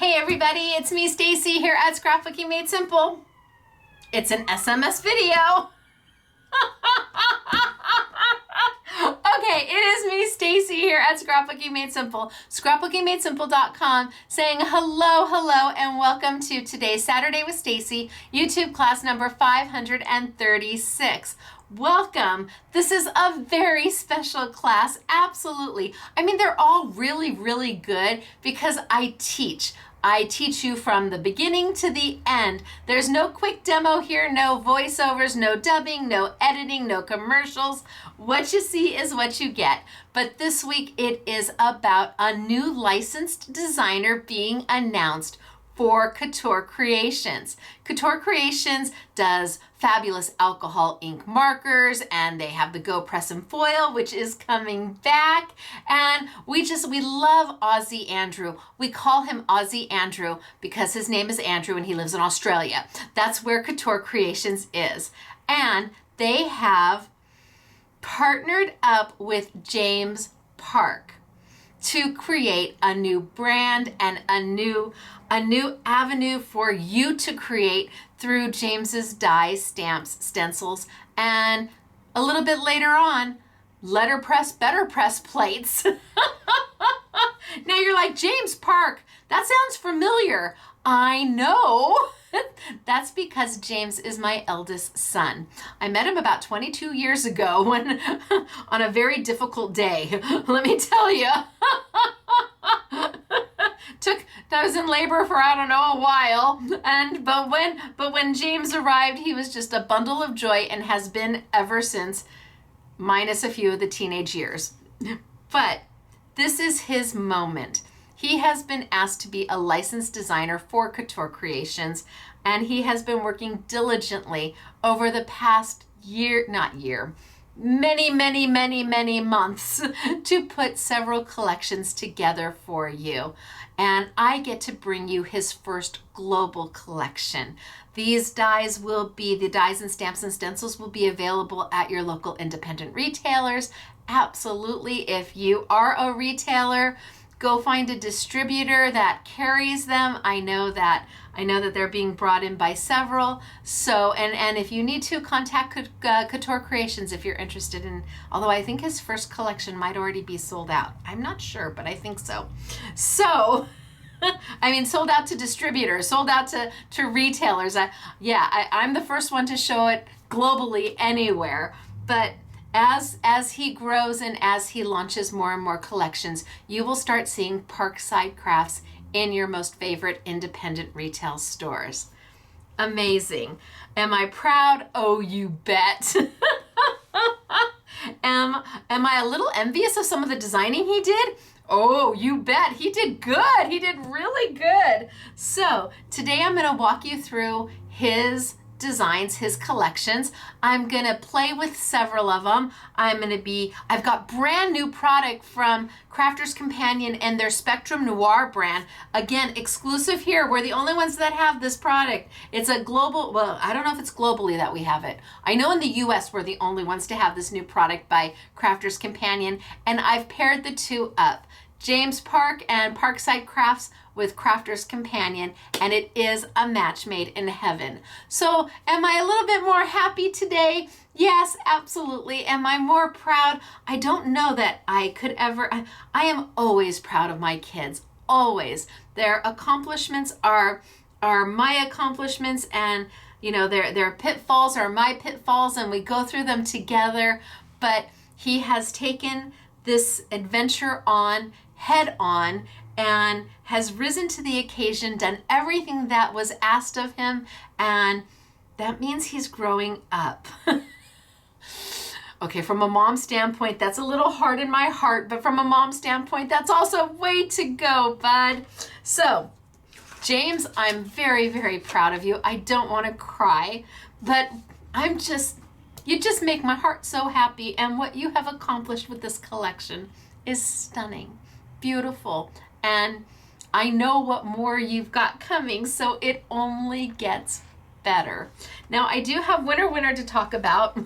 Hey everybody, it's me Stacy here at Scrapbooking Made Simple. It's an SMS video. Okay, it is me Stacy here at Scrapbooking Made Simple, scrapbookingmadesimple.com, saying hello and welcome to today's Saturday with Stacy YouTube class number 536. Welcome. This is a very special class, absolutely. I mean, they're all really good because I teach you from the beginning to the end. There's no quick demo here, no voiceovers, no dubbing, no editing, no commercials. What you see is what you get. But this week it is about a new licensed designer being announced for Couture Creations. Couture Creations does fabulous alcohol ink markers, and they have the Go Press and Foil, which is coming back. And we love Aussie Andrew. We call him Aussie Andrew because his name is Andrew and he lives in Australia. That's where Couture Creations is. And they have partnered up with James Park to create a new brand and a new avenue for you to create through James's die stamps, stencils, and a little bit later on, letterpress, better press plates. Now you're like, James Park, that sounds familiar. I know. That's because James is my eldest son. I met him about 22 years ago when on a very difficult day. Let me tell you. I was in labor for, I don't know, a while. But when James arrived, he was just a bundle of joy and has been ever since, minus a few of the teenage years. But this is his moment. He has been asked to be a licensed designer for Couture Creations, and he has been working diligently over the past many months to put several collections together for you. And I get to bring you his first global collection. These dies the dies and stamps and stencils will be available at your local independent retailers. Absolutely, if you are a retailer, go find a distributor that carries them. I know that they're being brought in by several. So, and if you need to, contact Couture Creations if you're interested in, although I think his first collection might already be sold out. I'm not sure, but I think so. So, I mean, sold out to distributors, sold out to retailers. I'm the first one to show it globally anywhere. But as he grows and as he launches more and more collections, you will start seeing Parkside crafts in your most favorite independent retail stores. Amazing. Am I proud? Oh, you bet. Am I a little envious of some of the designing he did? Oh, you bet. He did good. He did really good. So today I'm going to walk you through his designs, his collections. I'm going to play with several of them. I've got brand new product from Crafter's Companion and their Spectrum Noir brand. Again, exclusive here. We're the only ones that have this product. It's a global, well, I don't know if it's globally that we have it. I know in the US we're the only ones to have this new product by Crafter's Companion, and I've paired the two up. James Park and Parkside Crafts with Crafter's Companion, and it is a match made in heaven. So am I a little bit more happy today? Yes, absolutely. Am I more proud? I don't know that I could ever. I am always proud of my kids, always. Their accomplishments are my accomplishments, and you know, their pitfalls are my pitfalls, and we go through them together. But he has taken this adventure on head on and has risen to the occasion, done everything that was asked of him, and that means he's growing up. Okay, from a mom standpoint, that's a little hard in my heart, but from a mom standpoint, that's also way to go, bud. So, James, I'm very proud of you. I don't want to cry, but you just make my heart so happy, and what you have accomplished with this collection is stunning, beautiful, and I know what more you've got coming, so it only gets better. Now, I do have winner to talk about.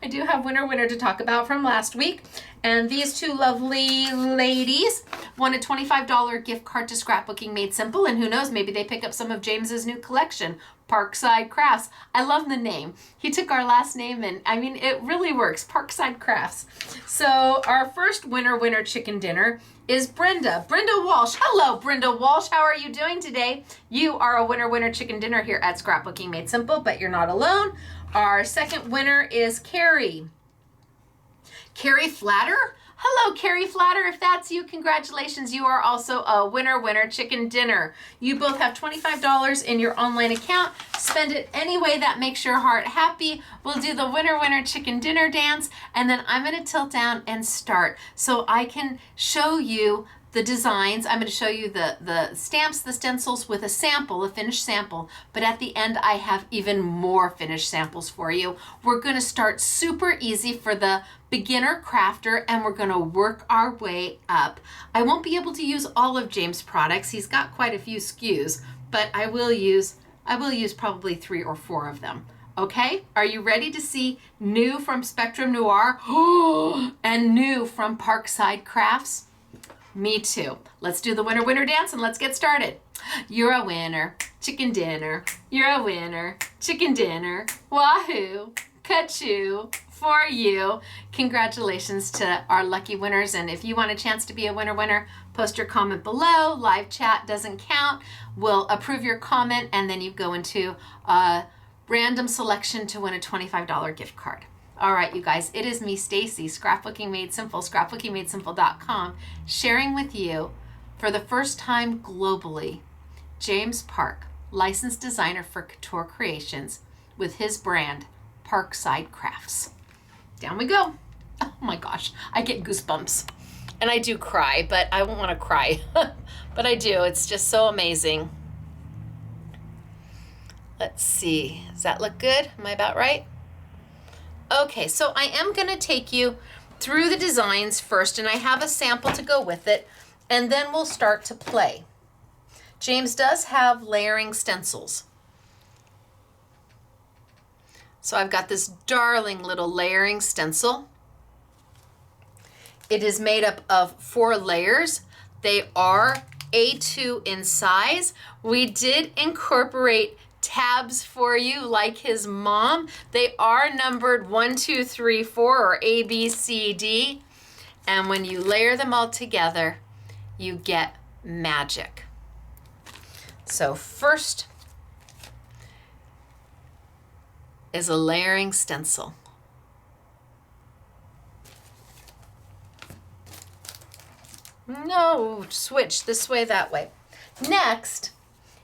I do have winner to talk about from last week, And these two lovely ladies won a $25 gift card to Scrapbooking Made Simple. And who knows, maybe they pick up some of James's new collection, Parkside Crafts. I love the name. He took our last name and I mean, it really works, Parkside Crafts. So our first winner chicken dinner is Brenda Walsh. Hello, Brenda Walsh. How are you doing today? You are a winner chicken dinner here at Scrapbooking Made Simple, but you're not alone. Our second winner is Carrie Flatter. Hello, Carrie Flatter. If that's you, congratulations. You are also a winner chicken dinner. You both have $25 in your online account. Spend it any way that makes your heart happy. We'll do the winner chicken dinner dance, and then I'm going to tilt down and start so I can show you the designs. I'm going to show you the stamps, the stencils with a sample, a finished sample, but at the end I have even more finished samples for you. We're going to start super easy for the beginner crafter and we're going to work our way up. I won't be able to use all of James' products. He's got quite a few SKUs, but I will use probably 3 or 4 of them. Okay, are you ready to see new from Spectrum Noir and new from Parkside Crafts? Me too. Let's do the winner dance and let's get started. You're a winner, chicken dinner. You're a winner, chicken dinner. Wahoo, Couture for you. Congratulations to our lucky winners. And if you want a chance to be a winner, post your comment below. Live chat doesn't count. We'll approve your comment and then you go into a random selection to win a $25 gift card. All right, you guys, it is me, Stacy, Scrapbooking Made Simple, scrapbookingmadesimple.com, sharing with you for the first time globally, James Park, licensed designer for Couture Creations with his brand, Parkside Crafts. Down we go. Oh my gosh, I get goosebumps. And I do cry, but I won't want to cry. But I do, it's just so amazing. Let's see, does that look good? Am I about right? Okay, so I am going to take you through the designs first, and I have a sample to go with it, and then we'll start to play. James does have layering stencils. So I've got this darling little layering stencil. It is made up of 4 layers. They are A2 in size. We did incorporate tabs for you like his mom. They are numbered 1, 2, 3, 4 or A, B, C, D. And when you layer them all together, you get magic. So first is a layering stencil. No, switch this way, that way. Next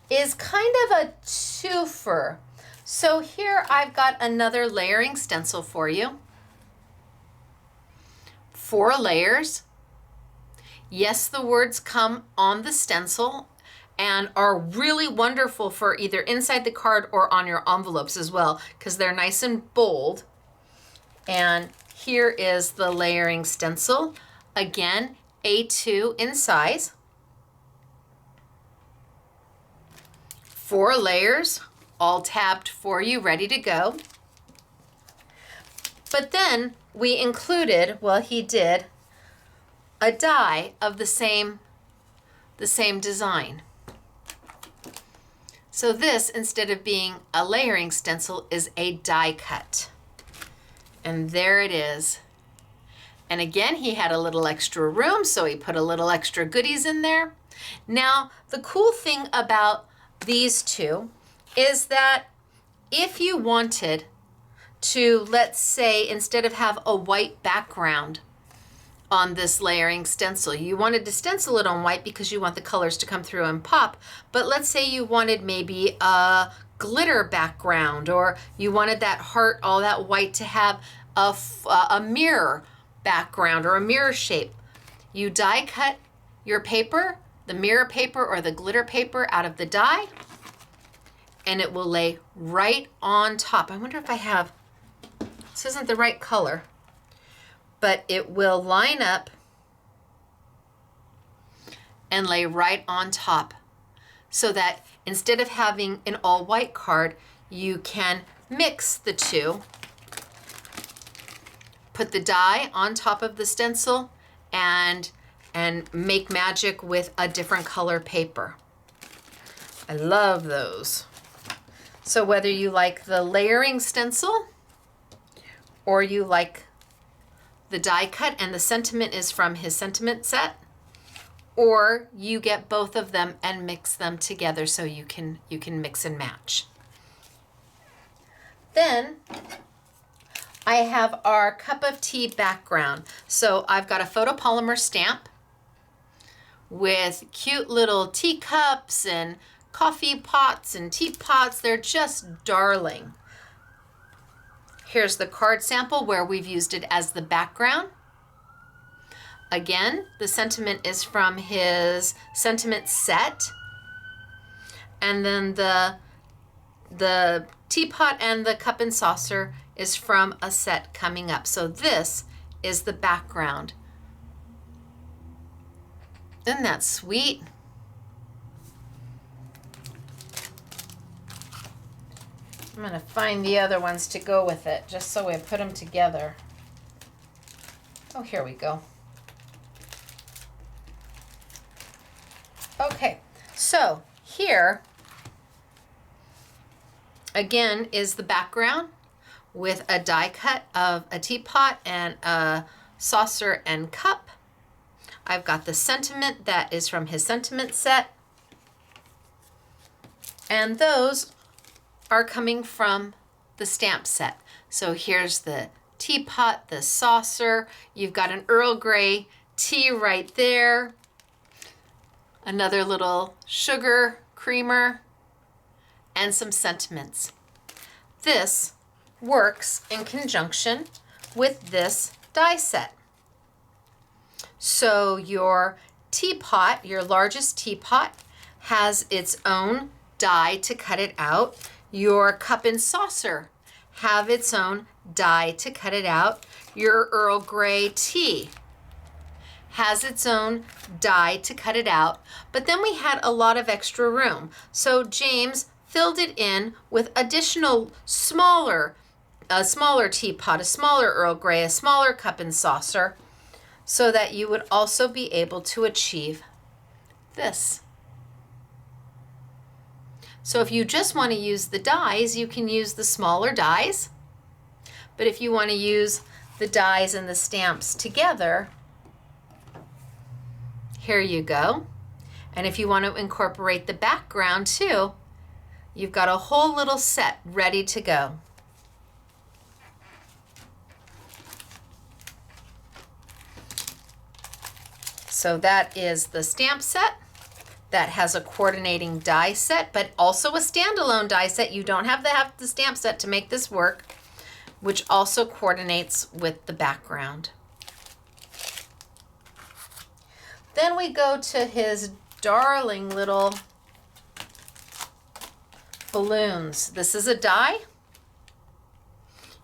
is kind of a twofer. So here I've got another layering stencil for you. 4 layers. Yes, the words come on the stencil and are really wonderful for either inside the card or on your envelopes as well, because they're nice and bold. And here is the layering stencil. Again, A2 in size. 4 layers, all tabbed for you, ready to go. But then we included, well, he did, a die of the same design. So this, instead of being a layering stencil, is a die cut. And there it is. And again, he had a little extra room, so he put a little extra goodies in there. Now, the cool thing about these two is that if you wanted to, let's say, instead of have a white background on this layering stencil, you wanted to stencil it on white because you want the colors to come through and pop, but let's say you wanted maybe a glitter background, or you wanted that heart, all that white, to have a mirror background or a mirror shape. You die cut your paper, the mirror paper or the glitter paper, out of the die, and it will lay right on top. I wonder if I have, this isn't the right color, but it will line up and lay right on top, so that instead of having an all white card, you can mix the two put the die on top of the stencil and make magic with a different color paper. I love those. So whether you like the layering stencil or you like the die cut and the sentiment is from his sentiment set, or you get both of them and mix them together so you can mix and match. Then I have our cup of tea background. So I've got a photopolymer stamp with cute little teacups and coffee pots and teapots. They're just darling. Here's the card sample where we've used it as the background. Again, the sentiment is from his sentiment set. And then the teapot and the cup and saucer is from a set coming up. So this is the background. Isn't that sweet? I'm gonna find the other ones to go with it, just so we put them together. Oh, here we go. Okay, so here, again, is the background with a die cut of a teapot and a saucer and cup. I've got the sentiment that is from his sentiment set. And those are coming from the stamp set. So here's the teapot, the saucer. You've got an Earl Grey tea right there. Another little sugar creamer and some sentiments. This works in conjunction with this die set. So your teapot, your largest teapot, has its own die to cut it out. Your cup and saucer have its own die to cut it out. Your Earl Grey tea has its own die to cut it out. But then we had a lot of extra room. So James filled it in with additional a smaller teapot, a smaller Earl Grey, a smaller cup and saucer, so that you would also be able to achieve this. So if you just want to use the dies, you can use the smaller dies. But if you want to use the dies and the stamps together, here you go. And if you want to incorporate the background too, you've got a whole little set ready to go. So that is the stamp set that has a coordinating die set, but also a standalone die set. You don't have to have the stamp set to make this work, which also coordinates with the background. Then we go to his darling little balloons. This is a die.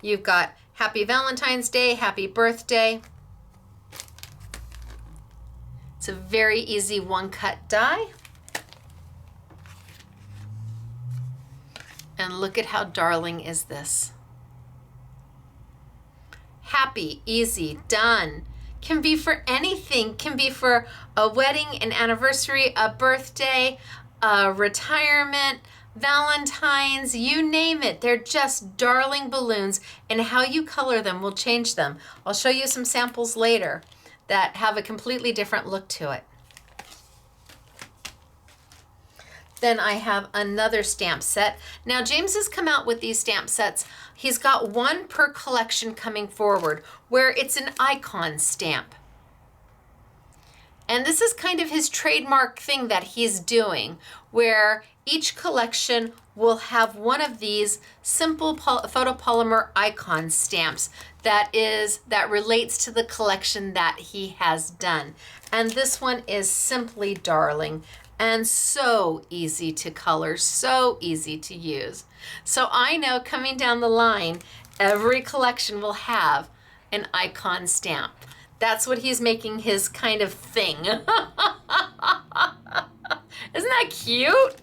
You've got Happy Valentine's Day, Happy Birthday. It's a very easy one-cut die. And look at how darling is this. Happy, easy, done. Can be for anything. Can be for a wedding, an anniversary, a birthday, a retirement, Valentine's, you name it. They're just darling balloons, and how you color them will change them. I'll show you some samples later that have a completely different look to it. Then I have another stamp set. Now James has come out with these stamp sets. He's got one per collection coming forward where it's an icon stamp. And this is kind of his trademark thing that he's doing, where each collection will have one of these simple photopolymer icon stamps that relates to the collection that he has done. And this one is simply darling and so easy to color, so easy to use. So I know coming down the line, every collection will have an icon stamp. That's what he's making his kind of thing. Isn't that cute?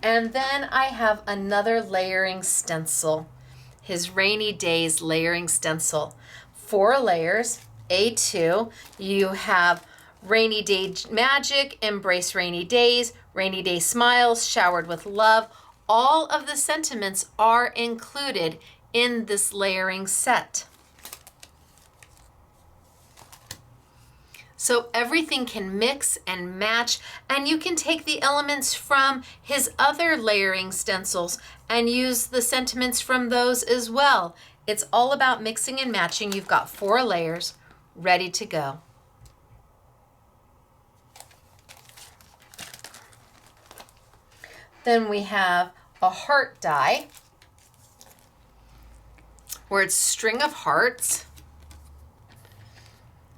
And then I have another layering stencil. his Rainy Days layering stencil. 4 layers, A2. You have Rainy Day Magic, Embrace Rainy Days, Rainy Day Smiles, Showered with Love. All of the sentiments are included in this layering set. So everything can mix and match, and you can take the elements from his other layering stencils and use the sentiments from those as well. It's all about mixing and matching. You've got 4 layers ready to go. Then we have a heart die, where it's string of hearts,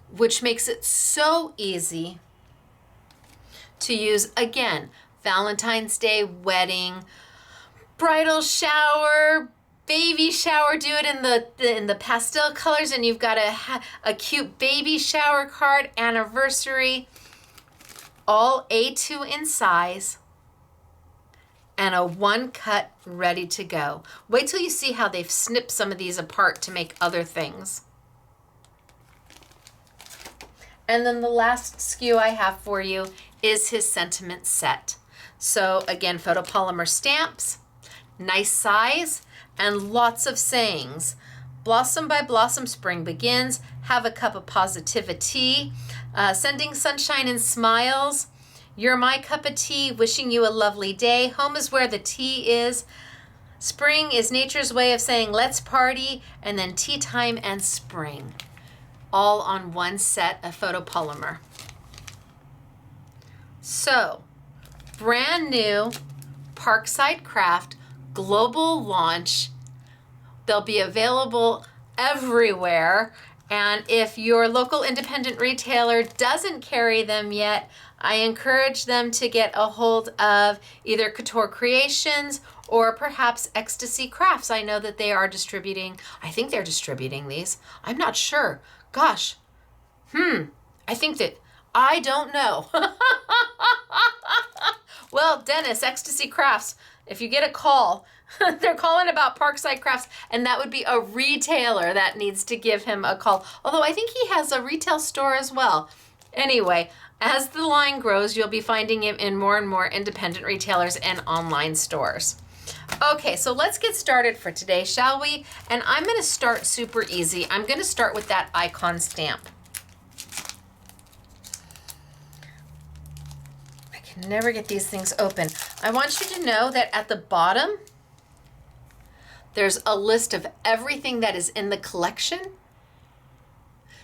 which makes it so easy to use. Again, Valentine's Day, wedding, bridal shower, baby shower. Do it in the pastel colors, and you've got a cute baby shower card, anniversary, all A2 in size, and a 1 cut ready to go. Wait till you see how they've snipped some of these apart to make other things. And then the last SKU I have for you is his sentiment set. So again, photopolymer stamps, nice size, and lots of sayings. Blossom by blossom, spring begins. Have a cup of positivity. Sending sunshine and smiles. You're my cup of tea, wishing you a lovely day. Home is where the tea is. Spring is nature's way of saying let's party. And then tea time and spring. All on one set of photopolymer. So, brand new Parkside Craft global launch. They'll be available everywhere. And if your local independent retailer doesn't carry them yet, I encourage them to get a hold of either Couture Creations or perhaps Ecstasy Crafts. I know that they are distributing, I think they're distributing these. I'm not sure. Gosh, I think that, I don't know. Well, Dennis, Ecstasy Crafts, if you get a call, they're calling about Parkside Crafts, and that would be a retailer that needs to give him a call. Although I think he has a retail store as well. Anyway, as the line grows, you'll be finding it in more and more independent retailers and online stores. Okay, so let's get started for today, shall we? And I'm going to start super easy. I'm going to start with that icon stamp. I can never get these things open. I want you to know that at the bottom, there's a list of everything that is in the collection,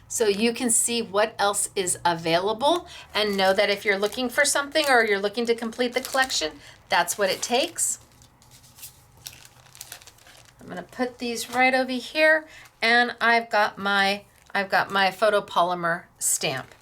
so you can see what else is available and know that if you're looking for something or you're looking to complete the collection, that's what it takes. I'm going to put these right over here, and I've got my photopolymer stamp.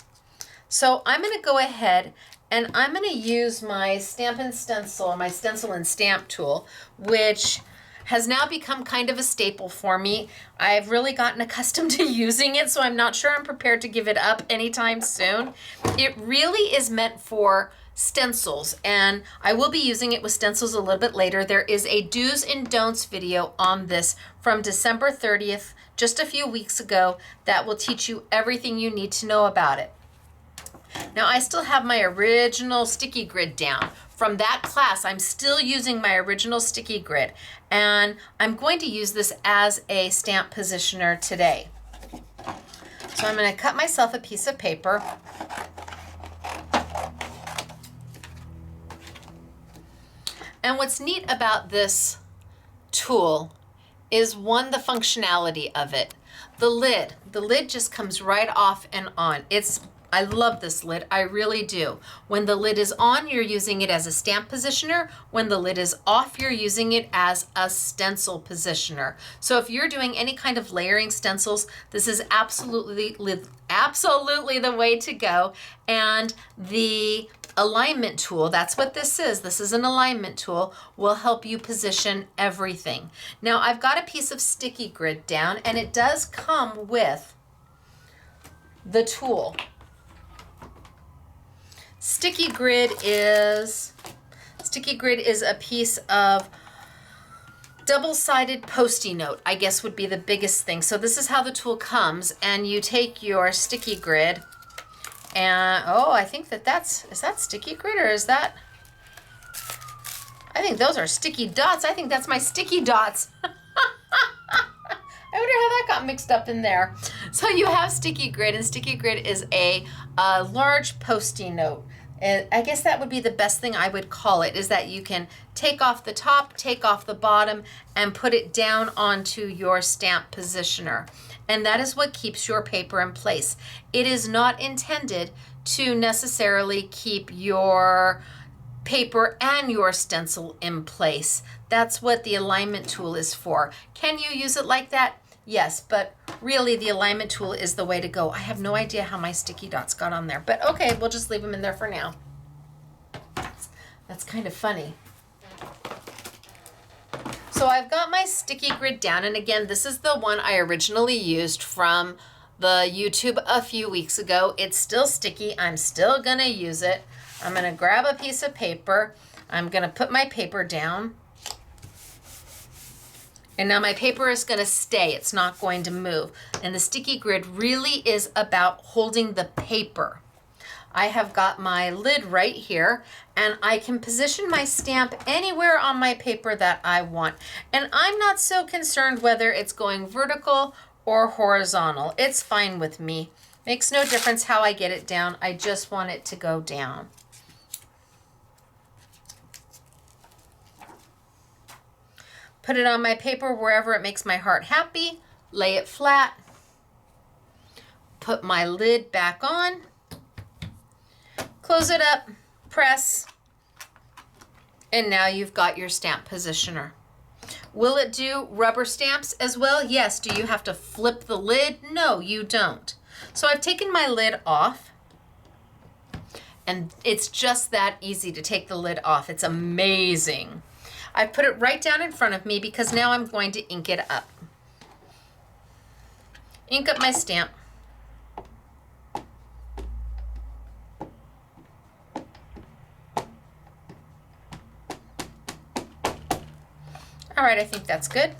So I'm going to go ahead and I'm going to use my stamp and stencil, my stencil and stamp tool, which has now become kind of a staple for me. I've really gotten accustomed to using it, so I'm not sure I'm prepared to give it up anytime soon. It really is meant for stencils, and I will be using it with stencils a little bit later. There is a do's and don'ts video on this from December 30th, just a few weeks ago, that will teach you everything you need to know about it. Now, I still have my original sticky grid down. From that class, I'm still using my original sticky grid, and I'm going to use this as a stamp positioner today. So I'm going to cut myself a piece of paper. And what's neat about this tool is, one, the functionality of it. The lid just comes right off and on. I love this lid, I really do. When the lid is on, you're using it as a stamp positioner. When the lid is off, you're using it as a stencil positioner. So if you're doing any kind of layering stencils, this is absolutely the way to go. And the alignment tool, that's what this is. This is an alignment tool, will help you position everything. Now, I've got a piece of sticky grid down, and it does come with the tool. Sticky grid is a piece of Double-sided Post-it note, I guess, would be the biggest thing. So this is how the tool comes, and you take your sticky grid, and oh, I think is that sticky grid, or is that, I think those are sticky dots. I think that's my sticky dots. I wonder how that got mixed up in there. So you have sticky grid, and sticky grid is a large Post-it note. And I guess that would be the best thing I would call it, is that you can take off the top, take off the bottom, and put it down onto your stamp positioner. And that is what keeps your paper in place. It is not intended to necessarily keep your paper and your stencil in place. That's what the alignment tool is for. Can you use it like that? Yes, but really the alignment tool is the way to go. I have no idea how my sticky dots got on there, but okay, we'll just leave them in there for now. That's kind of funny. So I've got my sticky grid down, and again, this is the one I originally used from the YouTube a few weeks ago. It's still sticky. I'm still gonna use it. I'm gonna grab a piece of paper. I'm gonna put my paper down. And now my paper is gonna stay, it's not going to move. And the sticky grid really is about holding the paper. I have got my lid right here, and I can position my stamp anywhere on my paper that I want. And I'm not so concerned whether it's going vertical or horizontal. It's fine with me. Makes no difference how I get it down. I just want it to go down. Put it on my paper wherever it makes my heart happy, lay it flat, put my lid back on, close it up, press, and now you've got your stamp positioner. Will it do rubber stamps as well? Yes. Do you have to flip the lid? No, you don't. So I've taken my lid off, and it's just that easy to take the lid off. It's amazing. I put it right down in front of me because now I'm going to ink it up. Ink up my stamp. All right, I think that's good.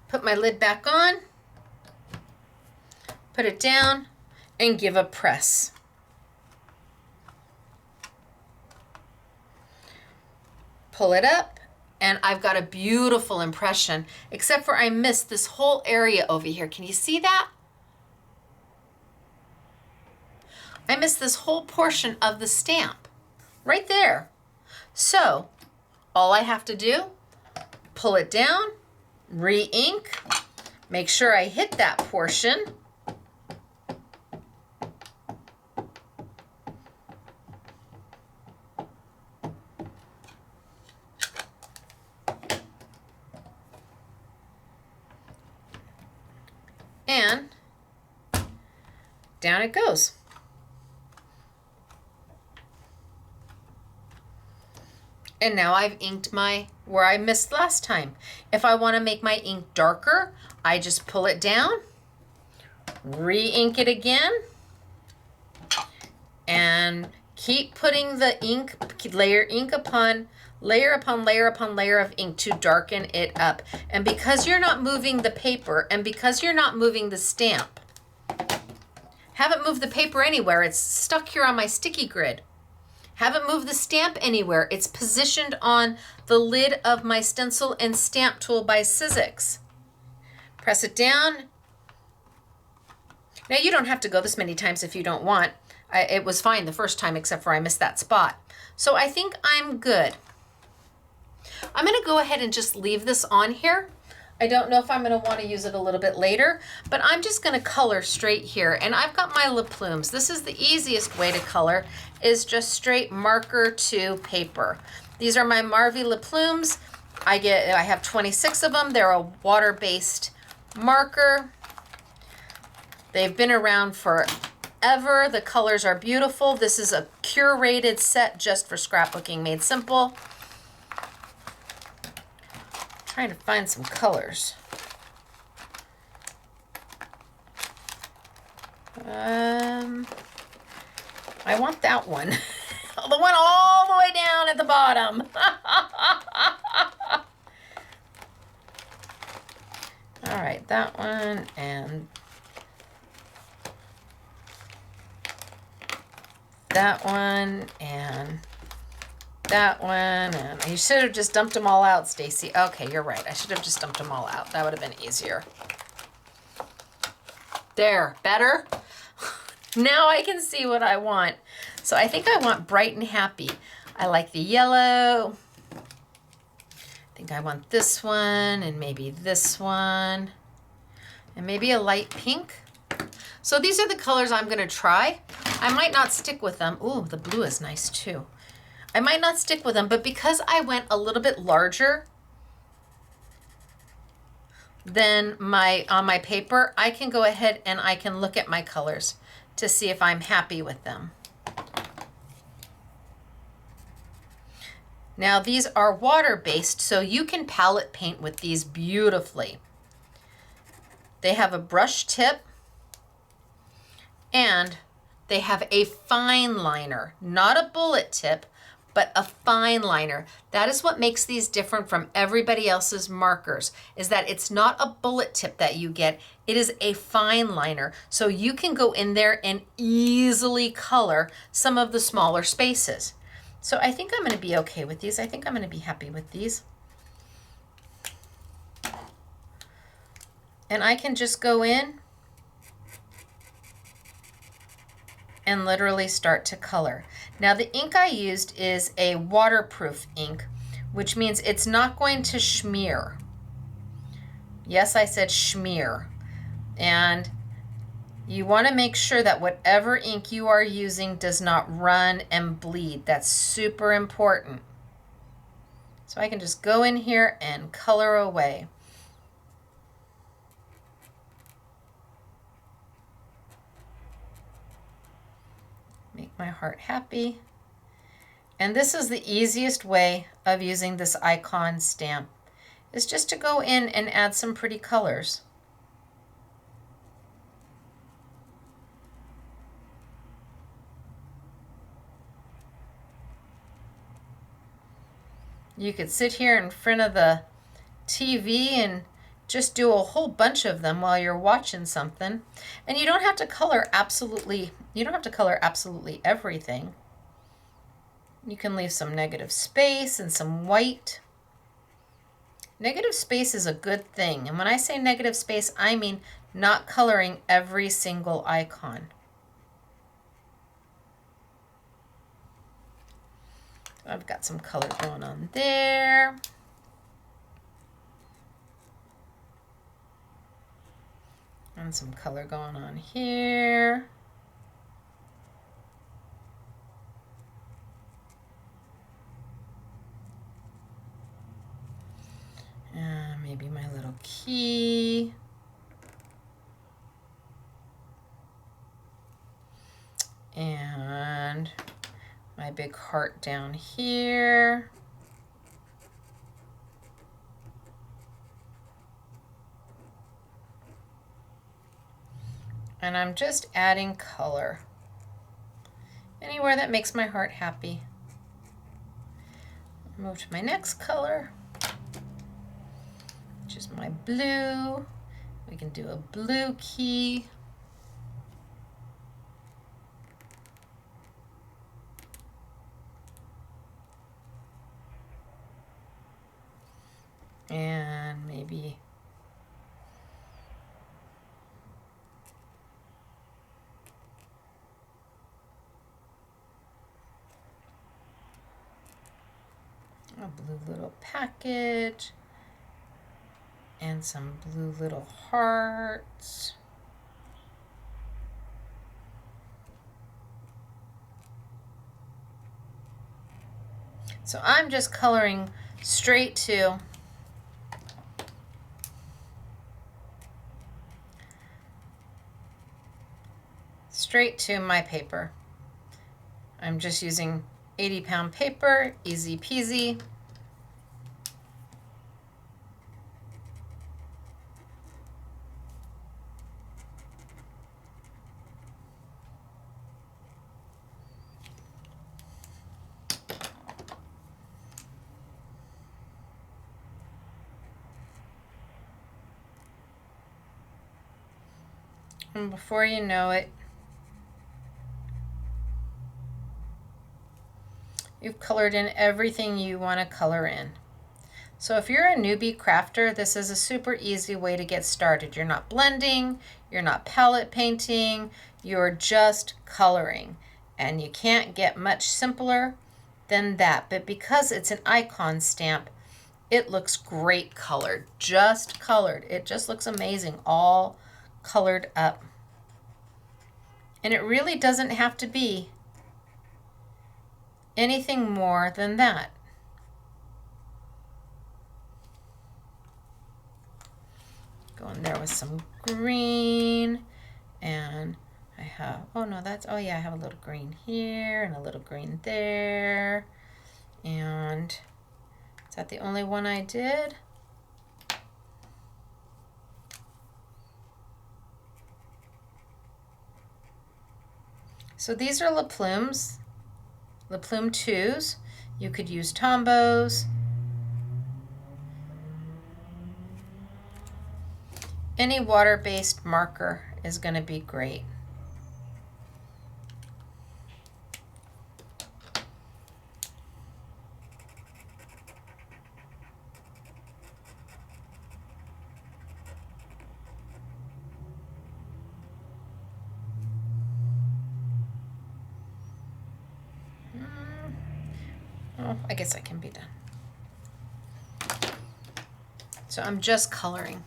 Put my lid back on, put it down, and give a press. Pull it up, and I've got a beautiful impression, except for I missed this whole area over here. Can you see that? I missed this whole portion of the stamp right there. So all I have to do, pull it down, re-ink, make sure I hit that portion, and down it goes. And now I've inked my where I missed last time. If I want to make my ink darker, I just pull it down, re-ink it again, and keep putting the ink layer upon layer upon layer upon layer of ink to darken it up. And because you're not moving the paper, and because you're not moving the stamp, haven't moved the paper anywhere, it's stuck here on my sticky grid. Haven't moved the stamp anywhere, it's positioned on the lid of my stencil and stamp tool by Sizzix. Press it down. Now you don't have to go this many times if you don't want. It was fine the first time, except for I missed that spot. So I think I'm good. I'm gonna go ahead and just leave this on here. I don't know if I'm gonna wanna use it a little bit later, but I'm just gonna color straight here. And I've got my Le Plumes. This is the easiest way to color, is just straight marker to paper. These are my Marvy Le Plumes. I have 26 of them. They're a water-based marker. They've been around forever. The colors are beautiful. This is a curated set just for scrapbooking made simple. Trying to find some colors. I want that one. The one all the way down at the bottom. that one and that one and that one, and you should have just dumped them all out, Stacy. Okay, you're right. I should have just dumped them all out. That would have been easier. There, better? Now I can see what I want. So I think I want bright and happy. I like the yellow. I think I want this one and maybe this one and maybe a light pink. So these are the colors I'm gonna try. I might not stick with them. Ooh, the blue is nice too. I might not stick with them, but because I went a little bit larger than on my paper, I can go ahead and I can look at my colors to see if I'm happy with them. Now these are water-based, so you can palette paint with these beautifully. They have a brush tip and they have a fine liner, not a bullet tip, but a fine liner. That is what makes these different from everybody else's markers, is that it's not a bullet tip that you get, it is a fine liner. So you can go in there and easily color some of the smaller spaces. So I think I'm gonna be okay with these. I think I'm gonna be happy with these. And I can just go in and literally start to color. Now the ink I used is a waterproof ink, which means it's not going to smear. Yes, I said smear. And you want to make sure that whatever ink you are using does not run and bleed. That's super important. So I can just go in here and color away. Make my heart happy. And this is the easiest way of using this icon stamp, is just to go in and add some pretty colors. You could sit here in front of the TV and just do a whole bunch of them while you're watching something. And you don't have to color absolutely everything. You can leave some negative space and some white. Negative space is a good thing. And when I say negative space, I mean not coloring every single icon. I've got some color going on there. And some color going on here. Maybe my little key. And my big heart down here. And I'm just adding color anywhere that makes my heart happy. Move to my next color, which is my blue. We can do a blue key. And maybe a blue little package and some blue little hearts. So I'm just coloring straight to my paper. I'm just using 80-pound paper, easy peasy. And before you know it, you've colored in everything you want to color in. So if you're a newbie crafter, this is a super easy way to get started. You're not blending, you're not palette painting, you're just coloring. And you can't get much simpler than that. But because it's an icon stamp, it looks great colored, just colored. It just looks amazing, all colored up. And it really doesn't have to be anything more than that. Go in there with some green, and I have, oh no, that's, oh yeah, I have a little green here and a little green there. And is that the only one I did? So these are La Plumes, La Plume 2s. You could use Tombos. Any water-based marker is going to be great. Oh, I guess I can be done. So I'm just coloring.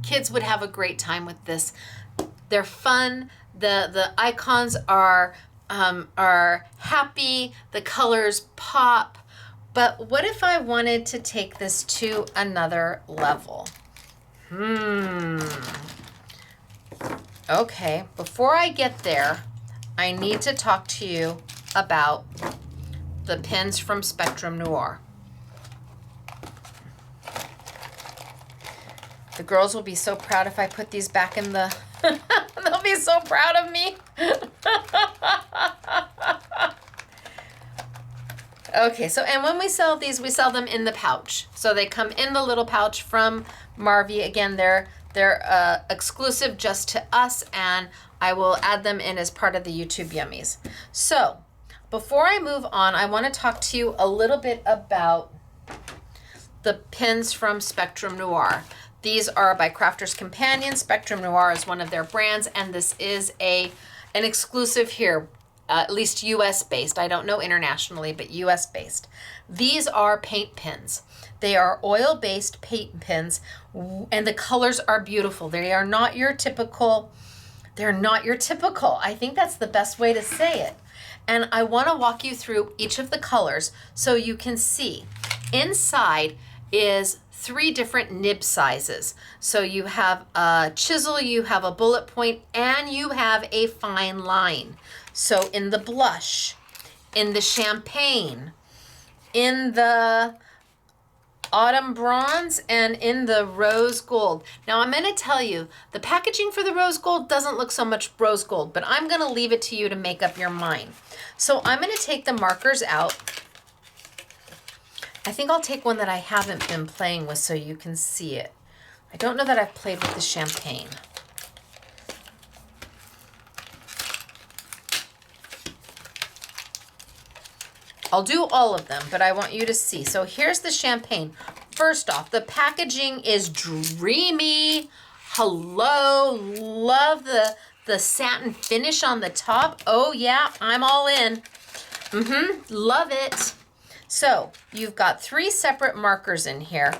Kids would have a great time with this. They're fun. The icons are happy. The colors pop. But what if I wanted to take this to another level? Okay, before I get there, I need to talk to you about the pens from Spectrum Noir. The girls will be so proud if I put these back in the... They'll be so proud of me. Okay, so, and when we sell these, we sell them in the pouch. So they come in the little pouch from Marvy. Again, they're exclusive just to us, and I will add them in as part of the YouTube Yummies. So before I move on, I want to talk to you a little bit about the pens from Spectrum Noir. These are by Crafter's Companion. Spectrum Noir is one of their brands, and this is an exclusive here, at least US based. I don't know internationally, but US based. These are paint pens. They are oil-based paint pens, and the colors are beautiful. They are not your typical, I think that's the best way to say it. And I want to walk you through each of the colors so you can see. Inside is 3 different nib sizes. So you have a chisel, you have a bullet point, and you have a fine line. So in the blush, in the champagne, in the autumn bronze, and in the rose gold. Now I'm going to tell you, the packaging for the rose gold doesn't look so much rose gold, but I'm going to leave it to you to make up your mind. So I'm going to take the markers out. I think I'll take one that I haven't been playing with so you can see it. I don't know that I've played with the champagne. I'll do all of them, but I want you to see. So here's the champagne. First off, the packaging is dreamy. Hello, love the satin finish on the top. Oh yeah, I'm all in. Love it. So you've got 3 separate markers in here.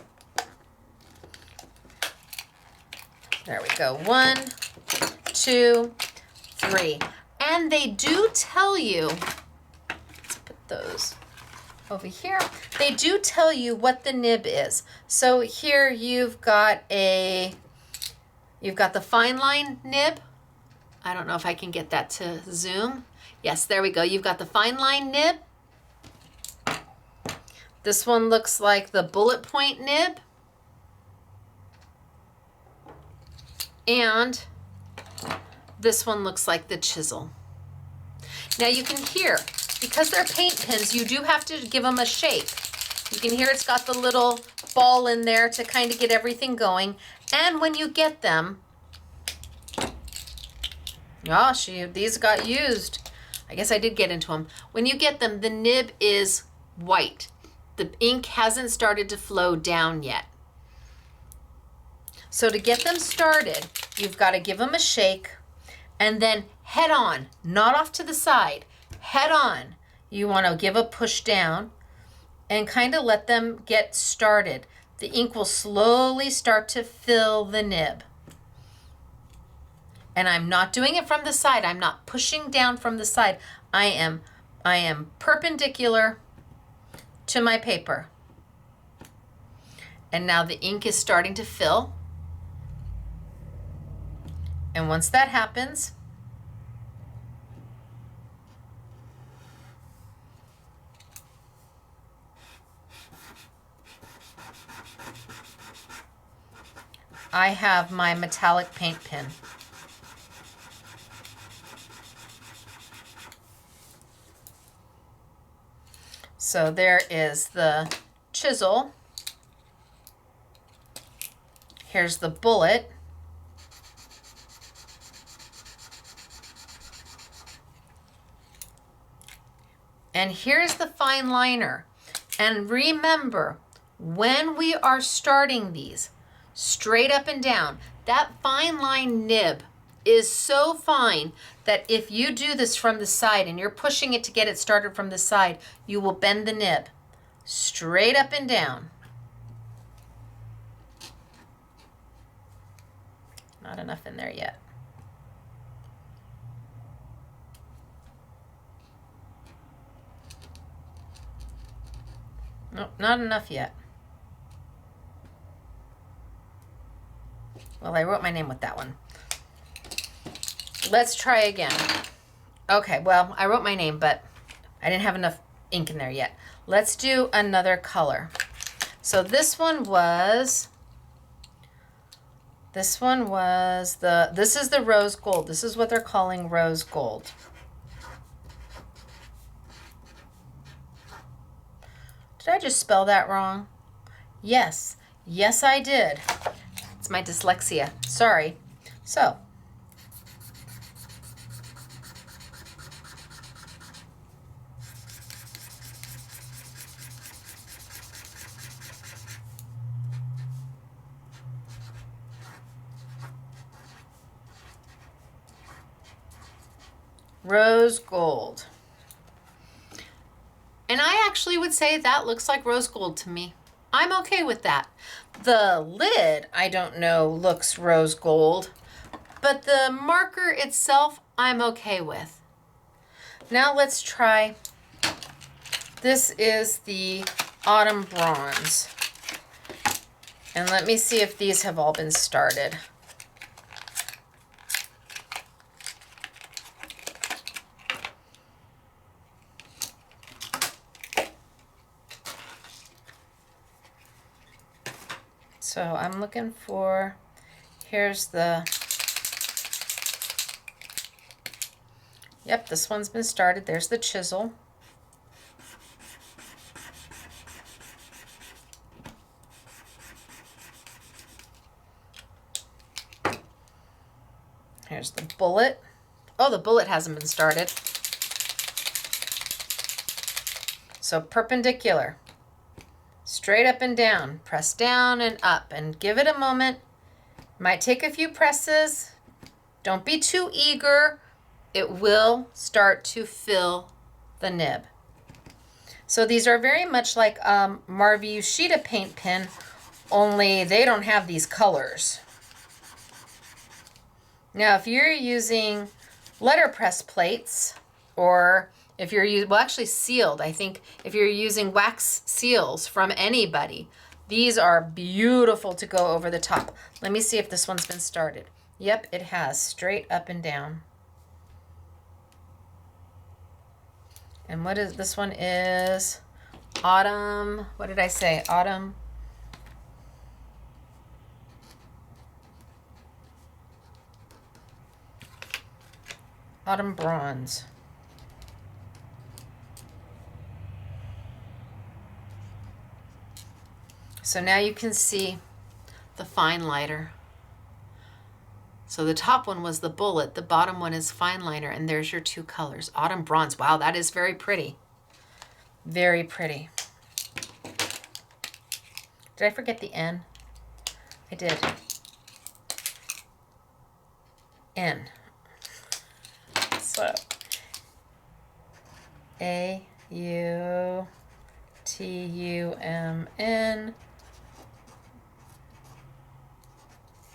There we go. 1, 2, 3. And they do tell you, let's put those over here. They do tell you what the nib is. So here you've got the fine line nib. I don't know if I can get that to zoom. Yes, there we go. You've got the fine line nib. This one looks like the bullet point nib. And this one looks like the chisel. Now you can hear, because they're paint pens, you do have to give them a shape. You can hear it's got the little ball in there to kind of get everything going. And when you get them, oh, these got used. I guess I did get into them. When you get them, the nib is white. The ink hasn't started to flow down yet. So to get them started, you've got to give them a shake and then head on, not off to the side, head on. You want to give a push down and kind of let them get started. The ink will slowly start to fill the nib. And I'm not doing it from the side. I'm not pushing down from the side. I am perpendicular to my paper. And now the ink is starting to fill. And once that happens, I have my metallic paint pen. So there is the chisel. Here's the bullet. And here's the fine liner. And remember, when we are starting these, straight up and down, that fine line nib is so fine that if you do this from the side and you're pushing it to get it started from the side, you will bend the nib straight up and down. Not enough in there yet. Nope, not enough yet. Well, I wrote my name with that one. Let's try again. Okay, well, I wrote my name, but I didn't have enough ink in there yet. Let's do another color. So this is the rose gold. This is what they're calling rose gold. Did I just spell that wrong? Yes, I did. It's my dyslexia, sorry. So, rose gold. And I actually would say that looks like rose gold to me. I'm okay with that. The lid, I don't know, looks rose gold, but the marker itself, I'm okay with. Now let's try, this is the autumn bronze. And let me see if these have all been started. So I'm looking for, here's the, yep, this one's been started. There's the chisel. Here's the bullet. Oh, the bullet hasn't been started. So perpendicular. Straight up and down, press down and up and give it a moment. Might take a few presses. Don't be too eager. It will start to fill the nib. So these are very much like Marvy Ushida paint pen, only they don't have these colors. Now, if you're using letterpress plates, or if you're using, well, actually sealed, I think if you're using wax seals from anybody, these are beautiful to go over the top. Let me see if this one's been started. Yep, it has, straight up and down. And what is, this one is autumn, what did I say, autumn? Autumn bronze. So now you can see the fine liner. So the top one was the bullet, the bottom one is fine liner, and there's your two colors. Autumn bronze. Wow, that is very pretty. Very pretty. Did I forget the N? I did. N. So AUTUMN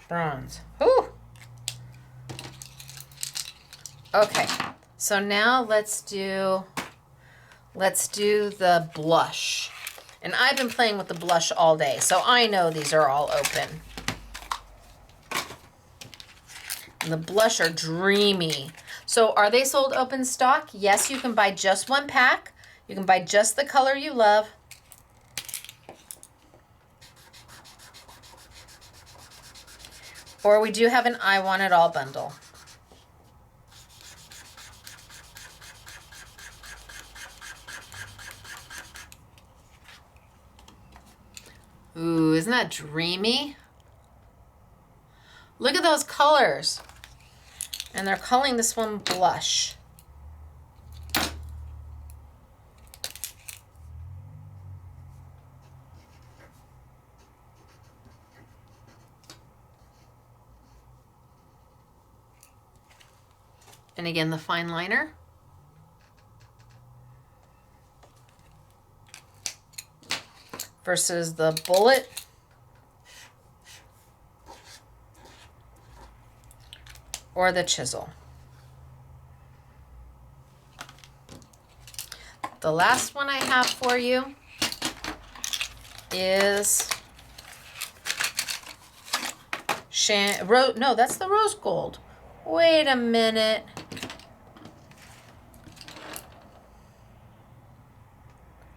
bronze. Whew. Okay, so now let's do the blush. And I've been playing with the blush all day, so I know these are all open. And the blush are dreamy. So are they sold open stock? Yes, you can buy just one pack. You can buy just the color you love. Or we do have an I Want It All bundle. Ooh, isn't that dreamy? Look at those colors. And they're calling this one blush. And again, the fine liner. Versus the bullet. Or the chisel. The last one I have for you is no, that's the rose gold. Wait a minute.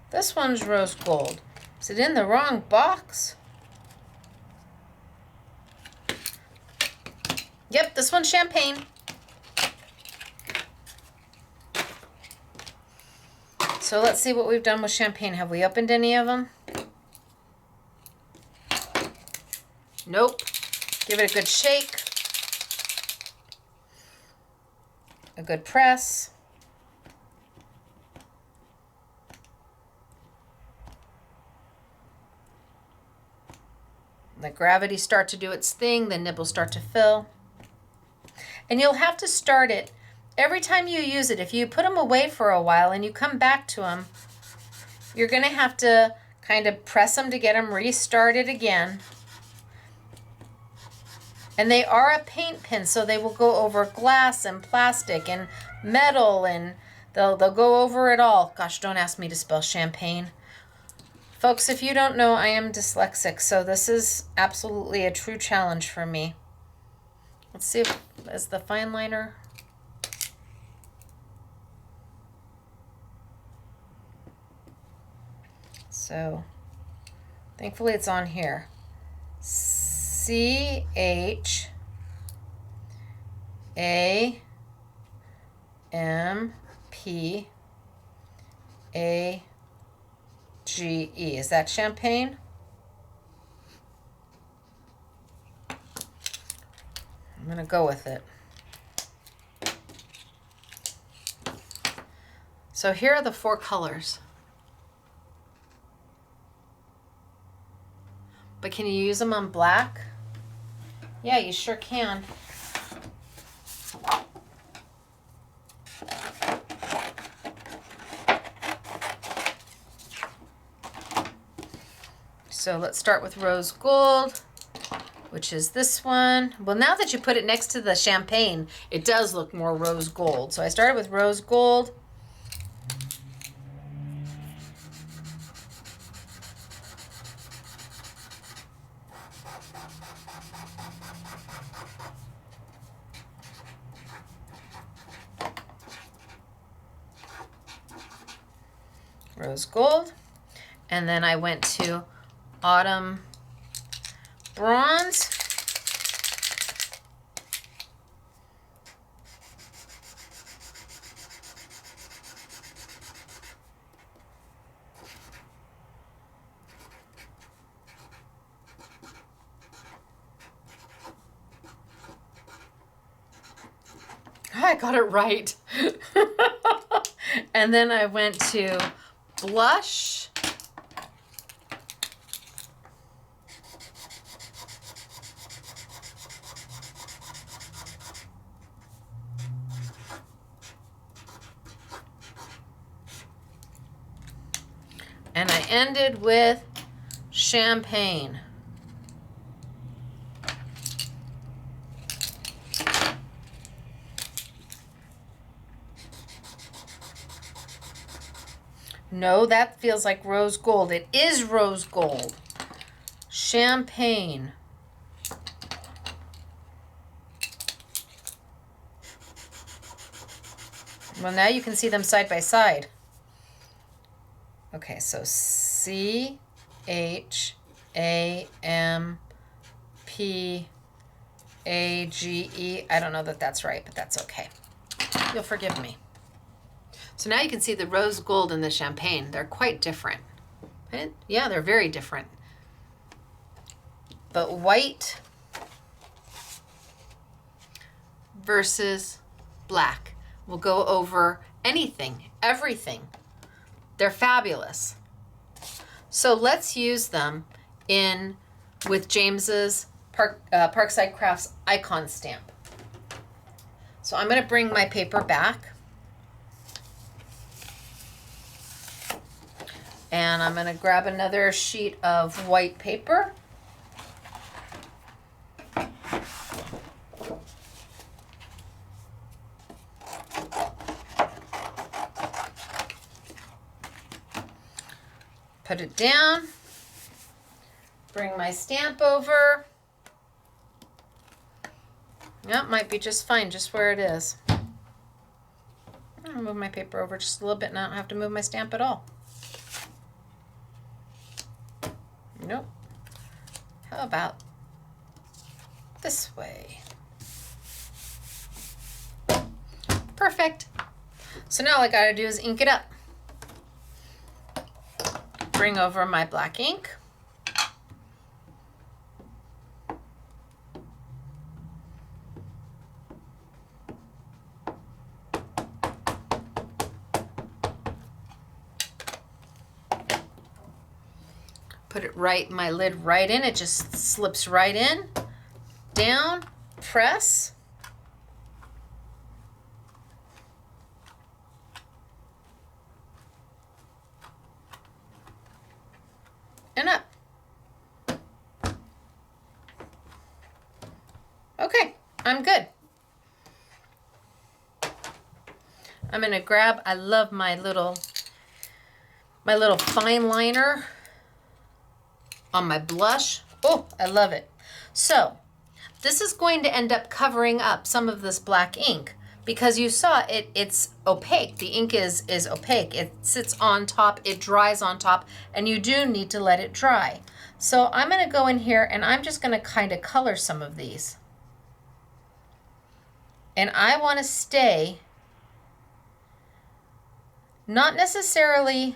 This one's rose gold. Is it in the wrong box? Yep, this one's champagne. So let's see what we've done with champagne. Have we opened any of them? Nope. Give it a good shake. A good press. Let gravity start to do its thing, the nibbles start to fill. And you'll have to start it every time you use it. If you put them away for a while and you come back to them, you're going to have to kind of press them to get them restarted again. And they are a paint pen, so they will go over glass and plastic and metal, and they'll go over it all. Gosh, don't ask me to spell champagne. Folks, if you don't know, I am dyslexic, so this is absolutely a true challenge for me. Let's see if is the fine liner. So, thankfully it's on here. CHAMPAGE. Is that champagne? I'm going to go with it. So here are the 4 colors. But can you use them on black? Yeah, you sure can. So let's start with rose gold, which is this one. Well, now that you put it next to the champagne, it does look more rose gold. So I started with rose gold. Rose gold. And then I went to autumn bronze. I got it right. And then I went to blush. And I ended with champagne. No, that feels like rose gold. It is rose gold. Champagne. Well, now you can see them side by side. Okay, so CHAMPAGE. I don't know that that's right, but that's okay. You'll forgive me. So now you can see the rose gold and the champagne. They're quite different. Right? Yeah, they're very different. But white versus black will go over anything, everything. They're fabulous. So let's use them with James's Parkside Crafts icon stamp. So I'm going to bring my paper back. And I'm going to grab another sheet of white paper. Put it down. Bring my stamp over. Yep, might be just fine, just where it is. I'll move my paper over just a little bit and I don't have to move my stamp at all. Nope. How about this way? Perfect. So now all I gotta do is ink it up. Bring over my black ink. Put it right, my lid right in. It just slips right in. Down, press. And up. Okay, I'm good. I'm gonna grab, I love my little fine liner on my blush. Oh, I love it. So this is going to end up covering up some of this black ink because you saw it's opaque. The ink is opaque. It sits on top, it dries on top, and you do need to let it dry. So I'm gonna go in here and I'm just gonna kind of color some of these. And I wanna stay, not necessarily,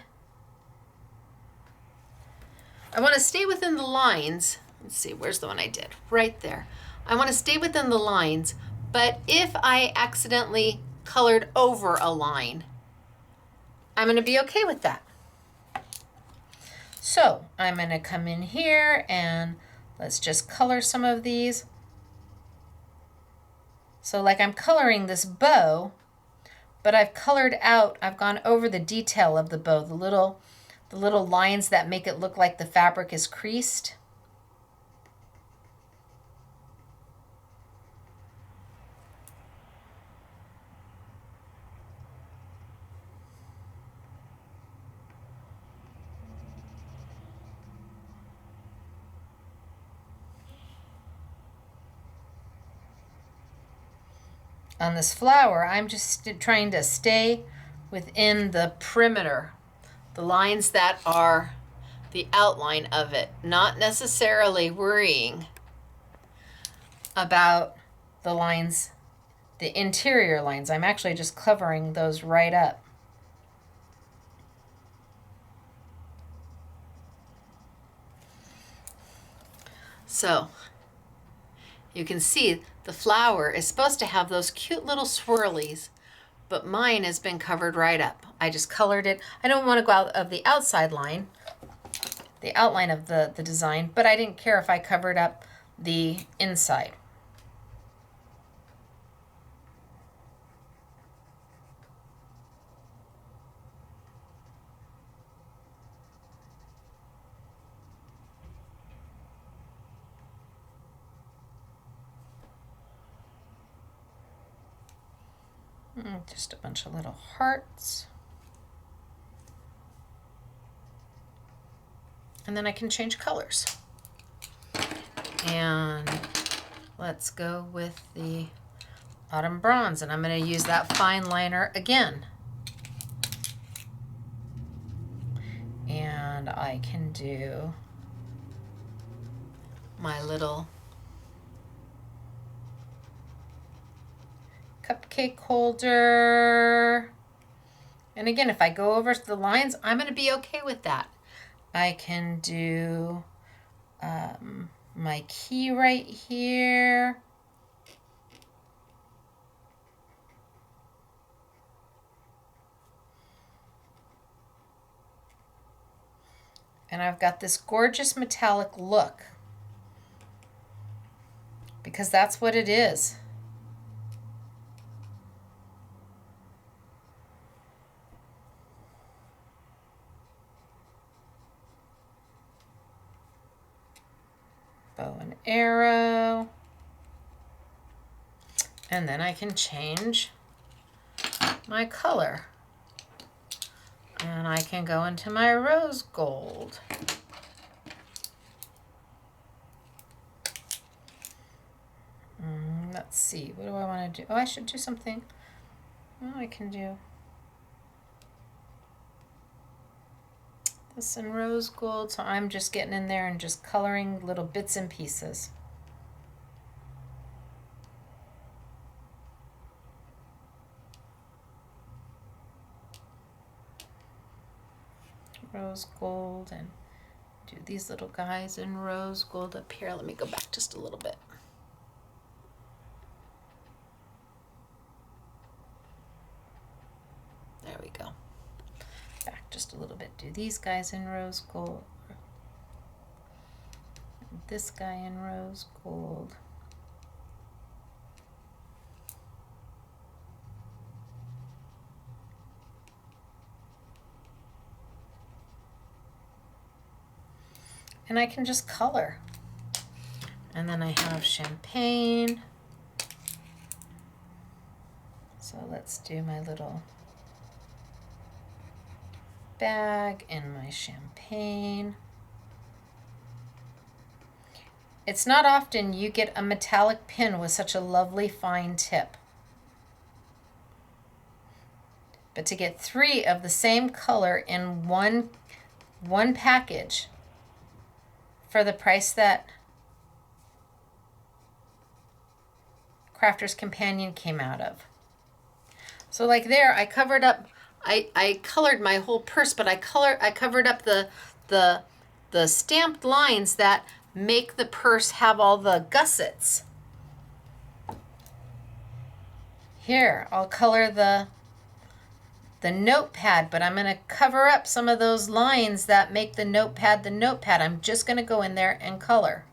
I want to stay within the lines. Let's see, where's the one I did? Right there. I want to stay within the lines, but if I accidentally colored over a line, I'm going to be okay with that. So I'm going to come in here and let's just color some of these. So like I'm coloring this bow, but I've colored out, I've gone over the detail of the bow, the little lines that make it look like the fabric is creased. On this flower, I'm just trying to stay within the perimeter, the lines that are the outline of it, not necessarily worrying about the lines, the interior lines. I'm actually just covering those right up. So You can see the flower is supposed to have those cute little swirlies, but mine has been covered right up. I just colored it. I don't want to go out of the outside line, the outline of the design, but I didn't care if I covered up the inside. Just a bunch of little hearts. And then I can change colors. And let's go with the Autumn Bronze, and I'm going to use that fine liner again. And I can do my little cupcake holder. And again, if I go over the lines, I'm going to be okay with that. I can do my key right here. And I've got this gorgeous metallic look because that's what it is. Bow and arrow. And then I can change my color. And I can go into my rose gold. Let's see, what do I want to do? Oh, I should do something. Oh, I can do this in rose gold. So I'm just getting in there and just coloring little bits and pieces. Rose gold, and do these little guys in rose gold up here. Let me go back just a little bit. There we go. Back just a little bit. Do these guys in rose gold. And this guy in rose gold. And I can just color. And then I have champagne. So let's do my little bag and my champagne. It's not often you get a metallic pin with such a lovely fine tip. But to get 3 of the same color in one package for the price that Crafter's Companion came out of. So like there, I covered up, I colored my whole purse, but I covered up the stamped lines that make the purse have all the gussets. Here, I'll color the notepad, but I'm going to cover up some of those lines that make the notepad the notepad. I'm just going to go in there and color.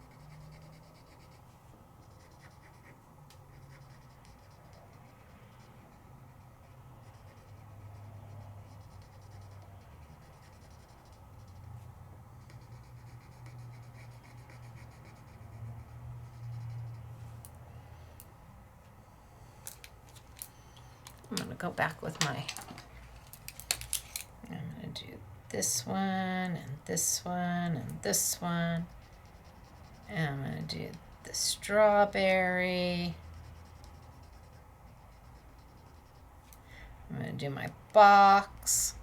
I'm going to go back with my, I'm going to do this one and this one and this one. And I'm going to do the strawberry. I'm going to do my box.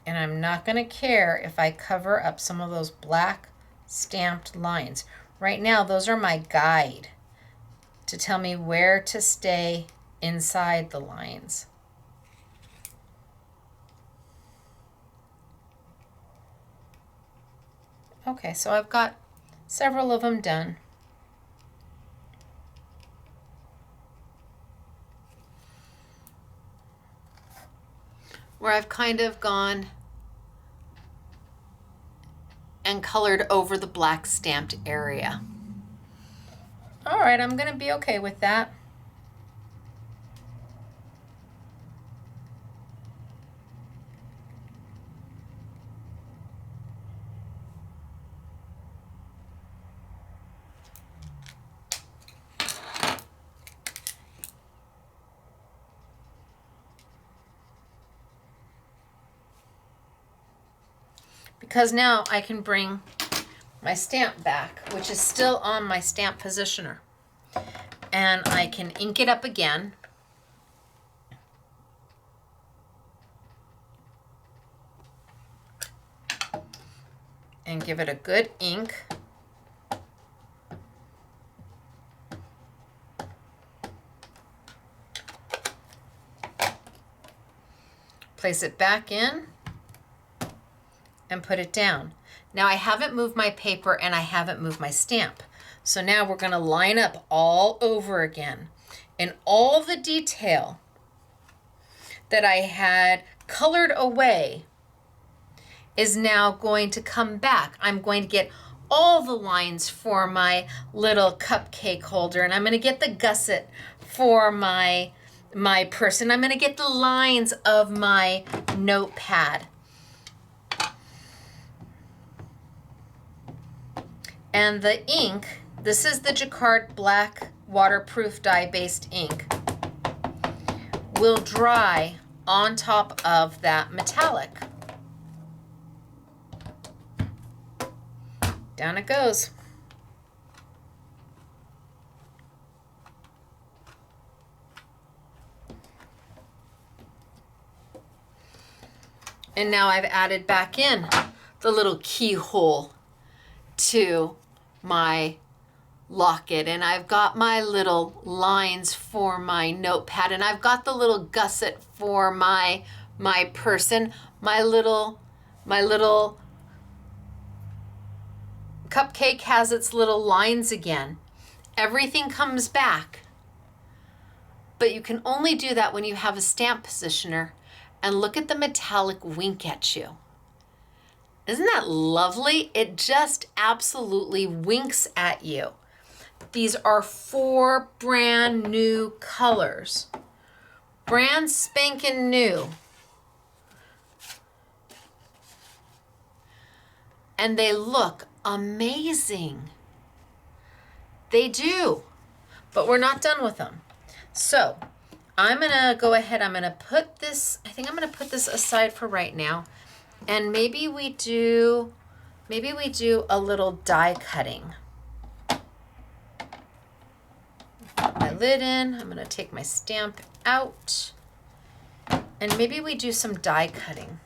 And I'm not going to care if I cover up some of those black stamped lines. Right now, those are my guide to tell me where to stay inside the lines. Okay, so I've got several of them done. Where I've kind of gone and colored over the black stamped area. All right, I'm gonna be okay with that. Because now I can bring my stamp back, which is still on my stamp positioner. And I can ink it up again. And give it a good ink. Place it back in. And put it down. Now I haven't moved my paper and I haven't moved my stamp. So now we're going to line up all over again. And all the detail that I had colored away is now going to come back. I'm going to get all the lines for my little cupcake holder, and I'm going to get the gusset for my purse, and I'm going to get the lines of my notepad. And the ink, this is the Jacquard Black waterproof dye-based ink, will dry on top of that metallic. Down it goes. And now I've added back in the little keyhole to my locket, and I've got my little lines for my notepad, and I've got the little gusset for my purse, and my little cupcake has its little lines again. Everything comes back, but you can only do that when you have a stamp positioner. And look at the metallic wink at you. Isn't that lovely? It just absolutely winks at you. These are 4 brand new colors. Brand spanking new. And they look amazing. They do. But we're not done with them. So I'm gonna go ahead, I'm gonna put this, I think I'm gonna put this aside for right now. And maybe we do a little die cutting. Put my lid in, I'm gonna take my stamp out, and maybe we do some die cutting.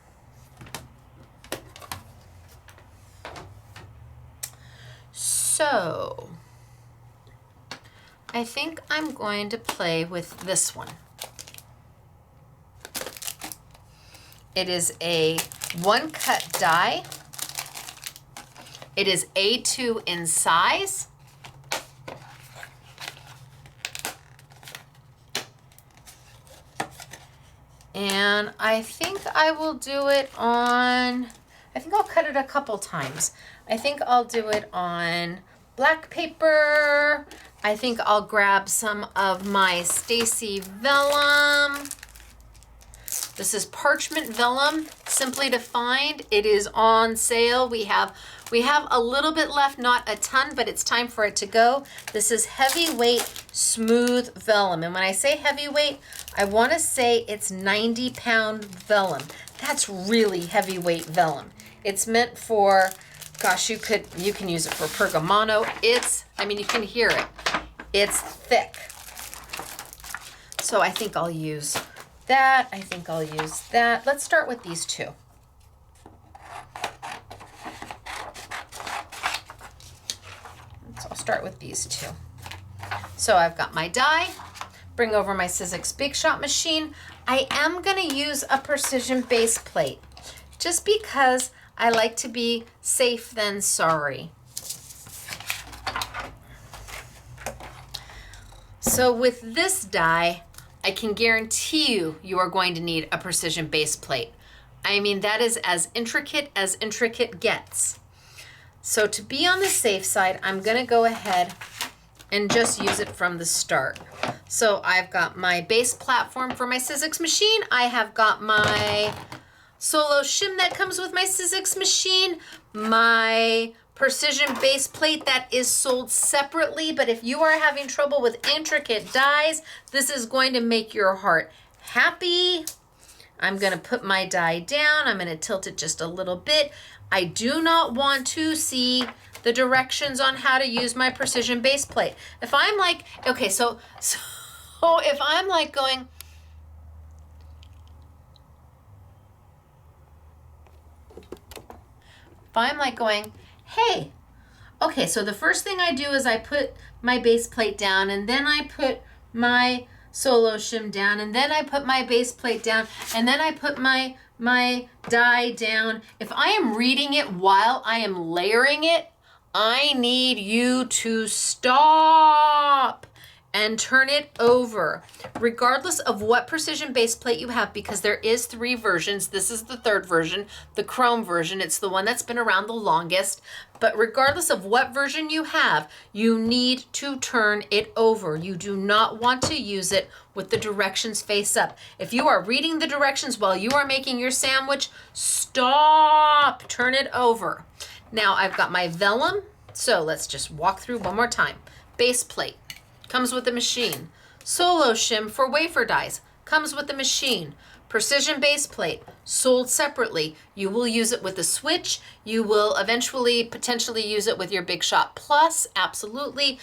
So, I think I'm going to play with this one. It is a 1-cut die. It is A2 in size. And I think I will do it on, I think I'll cut it a couple times. I think I'll do it on black paper. I think I'll grab some of my Stacy vellum. This is parchment vellum, simply to find. It is on sale. We have a little bit left, not a ton, but it's time for it to go. This is heavyweight smooth vellum. And when I say heavyweight, I want to say it's 90-pound vellum. That's really heavyweight vellum. It's meant for, gosh, you can use it for pergamano. You can hear it. It's thick. So I think I'll use that. I think I'll use that. Let's start with these two. So I'll start with these two. So I've got my die. Bring over my Sizzix Big Shot machine. I am going to use a precision base plate just because I like to be safe than sorry. So with this die, I can guarantee you, you are going to need a precision base plate. I mean, that is as intricate gets. So to be on the safe side, I'm gonna go ahead and just use it from the start. So I've got my base platform for my Sizzix machine. I have got my solo shim that comes with my Sizzix machine, my precision base plate that is sold separately, but if you are having trouble with intricate dies, this is going to make your heart happy. I'm gonna put my die down. I'm gonna tilt it just a little bit. I do not want to see the directions on how to use my precision base plate. If I'm like, okay, so if I'm like going, hey, okay, so the first thing I do is I put my base plate down, and then I put my solo shim down, and then I put my base plate down, and then I put my die down. If I am reading it while I am layering it, I need you to stop and turn it over, regardless of what precision base plate you have, because there is 3 versions. This is the 3rd version, the chrome version. It's the one that's been around the longest. But regardless of what version you have, you need to turn it over. You do not want to use it with the directions face up. If you are reading the directions while you are making your sandwich, stop, turn it over. Now I've got my vellum, so let's just walk through one more time. Base plate, comes with the machine. Solo shim for wafer dies, comes with the machine. Precision base plate, sold separately. You will use it with a switch. You will eventually potentially use it with your Big Shot Plus, absolutely.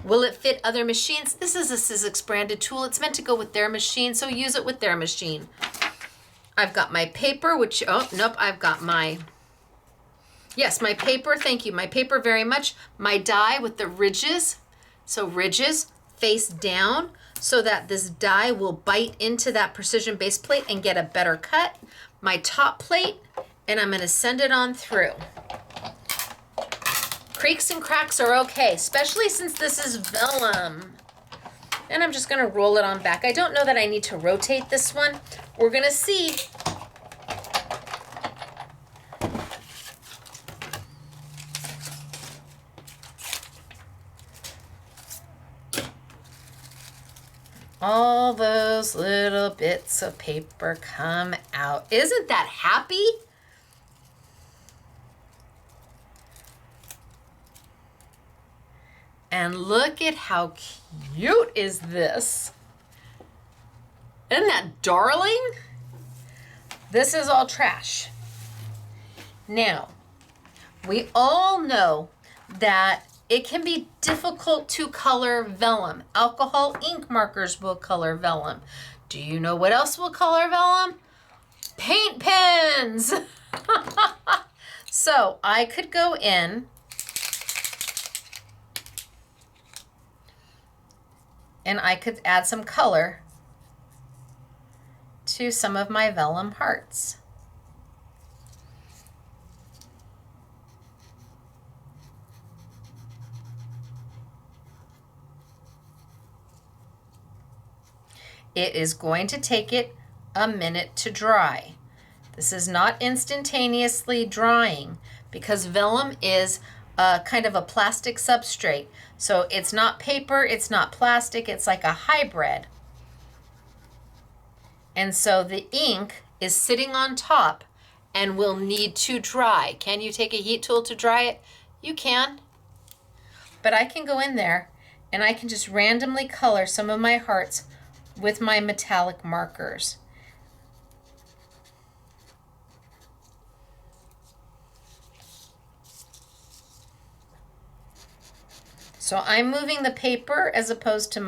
Will it fit other machines? This is a Sizzix branded tool. It's meant to go with their machine, so use it with their machine. I've got my paper, which, oh, nope, I've got my, yes, my paper, thank you, my paper very much. My die with the ridges, so ridges face down so that this die will bite into that precision base plate and get a better cut. My top plate, and I'm gonna send it on through. Creaks and cracks are okay, especially since this is vellum. And I'm just gonna roll it on back. I don't know that I need to rotate this one. We're gonna see. All those little bits of paper come out. Isn't that happy? And look at how cute is this. Isn't that darling? This is all trash. Now, we all know that it can be difficult to color vellum. Alcohol ink markers will color vellum. Do you know what else will color vellum? Paint pens. So I could go in and I could add some color to some of my vellum hearts. It is going to take it a minute to dry. This is not instantaneously drying because vellum is kind of a plastic substrate. So it's not paper, it's not plastic, it's like a hybrid. And so the ink is sitting on top and will need to dry. Can you take a heat tool to dry it? You can. But I can go in there and I can just randomly color some of my hearts with my metallic markers. So I'm moving the paper as opposed to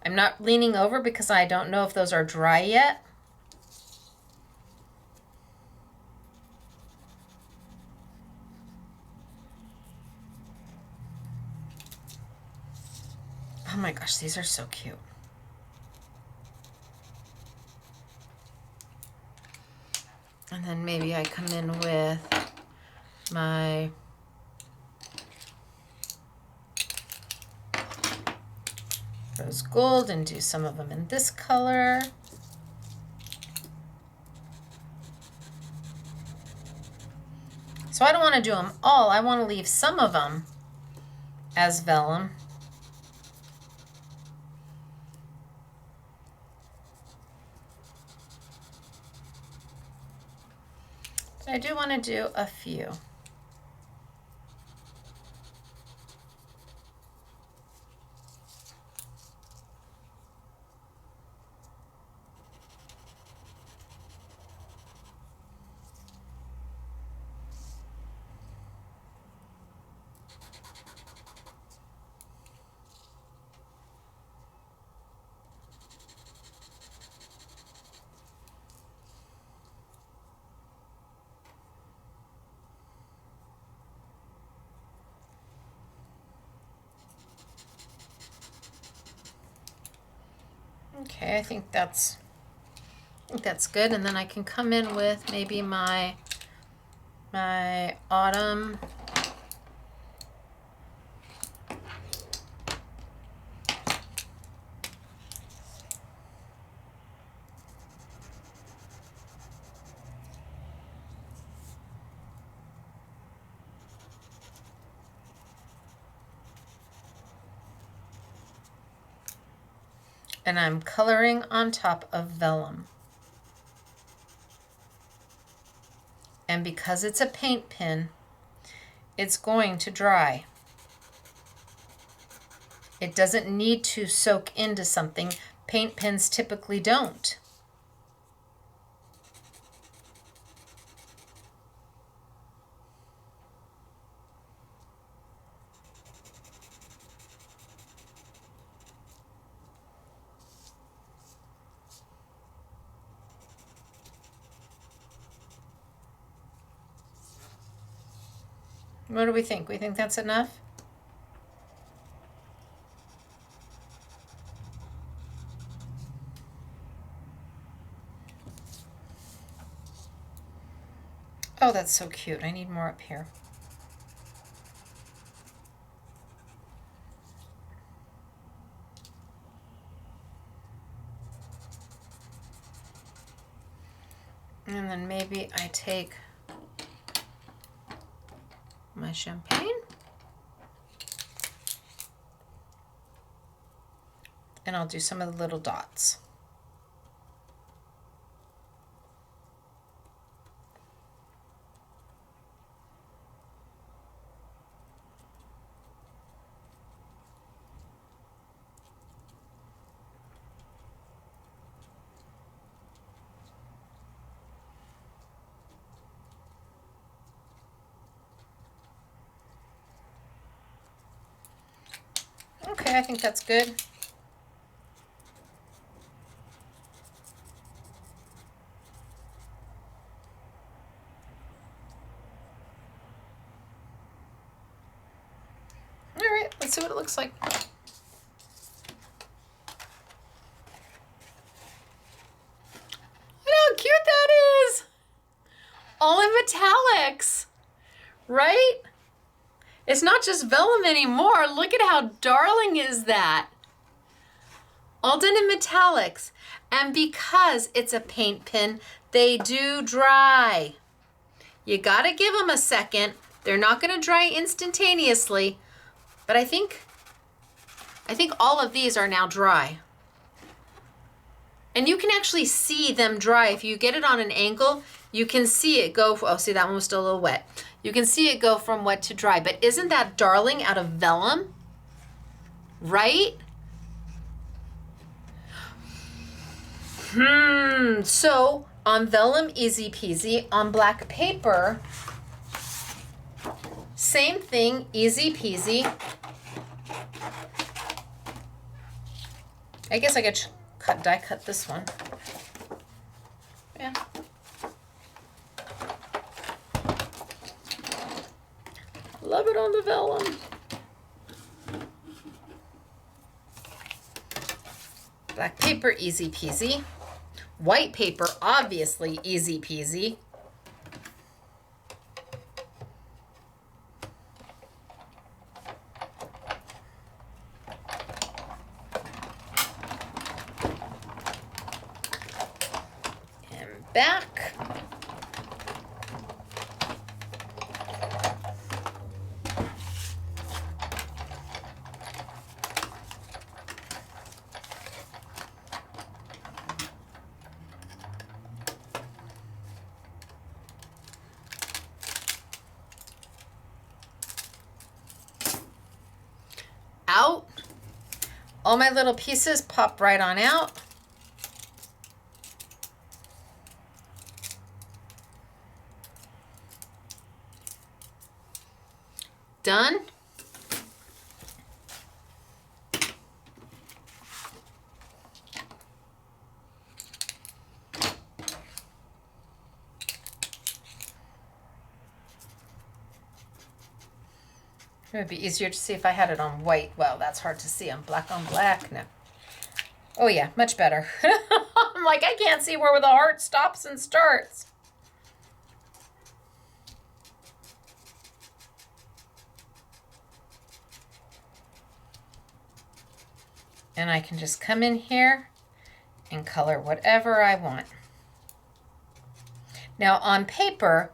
I'm not leaning over because I don't know if those are dry yet. Oh my gosh, these are so cute. And then maybe I come in with my rose gold and do some of them in this color. So I don't want to do them all. I want to leave some of them as vellum. But I do want to do a few. Okay, I think that's good, and then I can come in with maybe my autumn and I'm coloring on top of vellum. And because it's a paint pen, it's going to dry. It doesn't need to soak into something. Paint pens typically don't. What do we think? We think that's enough? Oh, that's so cute. I need more up here. And then maybe I take my champagne and I'll do some of the little dots. Okay, I think that's good. All right, let's see what it looks like. Look how cute that is. All in metallics, right? It's not just vellum anymore. Look at how darling is that. All done in metallics. And because it's a paint pen, they do dry. You gotta give them a second. They're not gonna dry instantaneously, but I think all of these are now dry. And you can actually see them dry. If you get it on an angle, you can see it go, oh, see, that one was still a little wet. You can see it go from wet to dry, but isn't that darling out of vellum? Right? So on vellum, easy peasy. On black paper, same thing, easy peasy. I guess I could die cut this one. Yeah. Love it on the vellum. Black paper, easy peasy. White paper, obviously easy peasy. back. Out. All my little pieces pop right on out. Done. It would be easier to see if I had it on white. Well, that's hard to see on black No. Oh yeah, much better. I'm like, I can't see where the heart stops and starts. And I can just come in here and color whatever I want. Now on paper,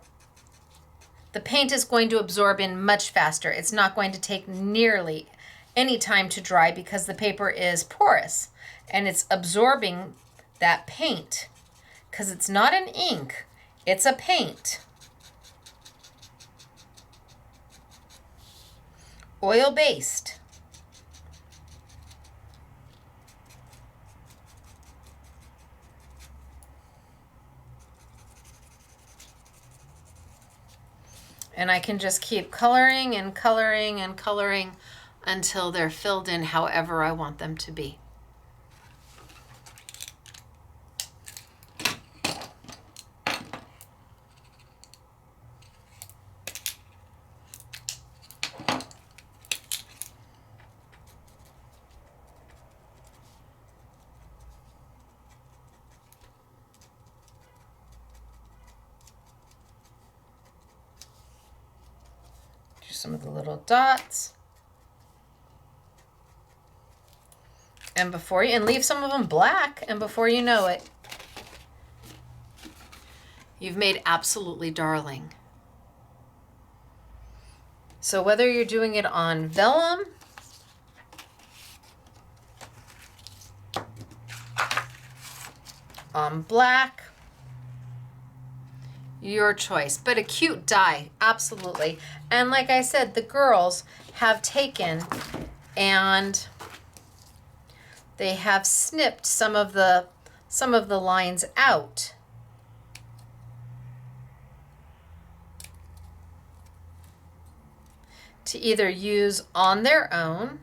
the paint is going to absorb in much faster. It's not going to take nearly any time to dry because the paper is porous and it's absorbing that paint because it's not an ink, it's a paint. Oil-based. And I can just keep coloring and coloring and coloring until they're filled in however I want them to be. Some of the little dots. And leave some of them black, and before you know it, you've made Absolutely Darling. So whether you're doing it on vellum, on black, your choice, but a cute die, absolutely. And like I said, the girls have taken and they have snipped some of the lines out. To either use on their own,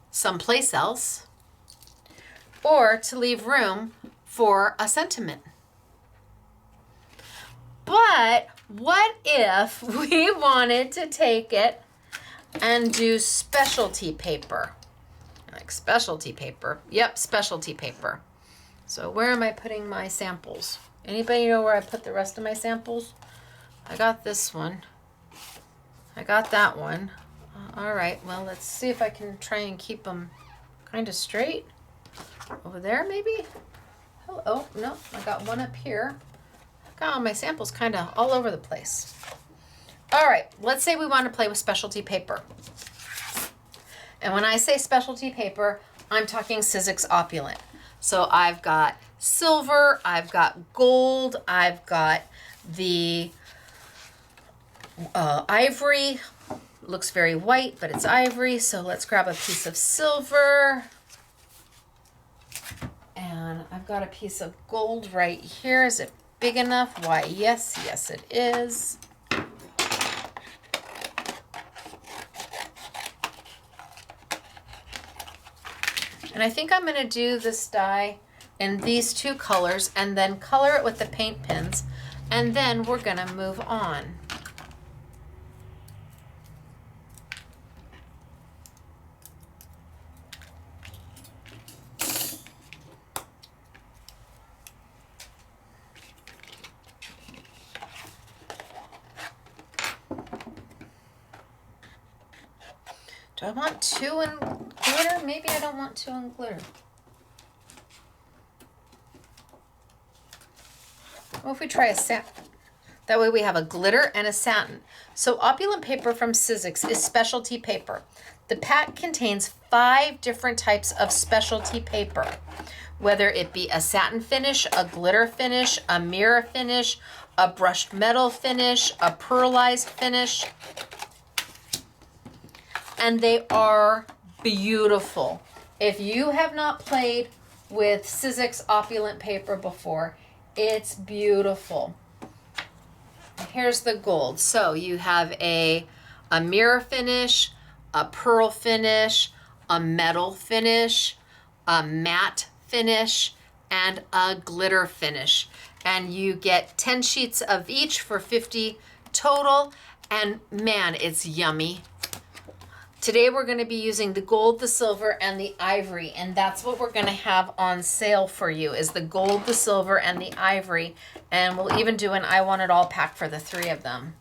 someplace else, or to leave room for a sentiment. But what if we wanted to take it and do specialty paper? Like specialty paper. Yep, specialty paper. So where am I putting my samples? Anybody know where I put the rest of my samples? I got this one. I got that one. All right, well, let's see if I can try and keep them kind of straight. Over there, maybe? Oh, no, I got one up here. I got all my samples kind of all over the place. All right, let's say we want to play with specialty paper. And when I say specialty paper, I'm talking Sizzix Opulent. So I've got silver, I've got gold, I've got the ivory. Looks very white, but it's ivory. So let's grab a piece of silver. And I've got a piece of gold right here. Is it big enough? Why, yes, yes it is. And I think I'm going to do this die in these two colors and then color it with the paint pens. And then we're going to move on. Do I want two in glitter? Maybe I don't want two in glitter. What if we try a satin? That way we have a glitter and a satin. So Opulent paper from Sizzix is specialty paper. The pack contains 5 different types of specialty paper, whether it be a satin finish, a glitter finish, a mirror finish, a brushed metal finish, a pearlized finish. And they are beautiful. If you have not played with Sizzix Opulent paper before, it's beautiful. Here's the gold. So you have a mirror finish, a pearl finish, a metal finish, a matte finish, and a glitter finish. And you get 10 sheets of each for $50 total. And man, it's yummy. Today we're going to be using the gold, the silver, and the ivory, and that's what we're going to have on sale for you is the gold, the silver, and the ivory, and we'll even do an I Want It All pack for the 3 of them.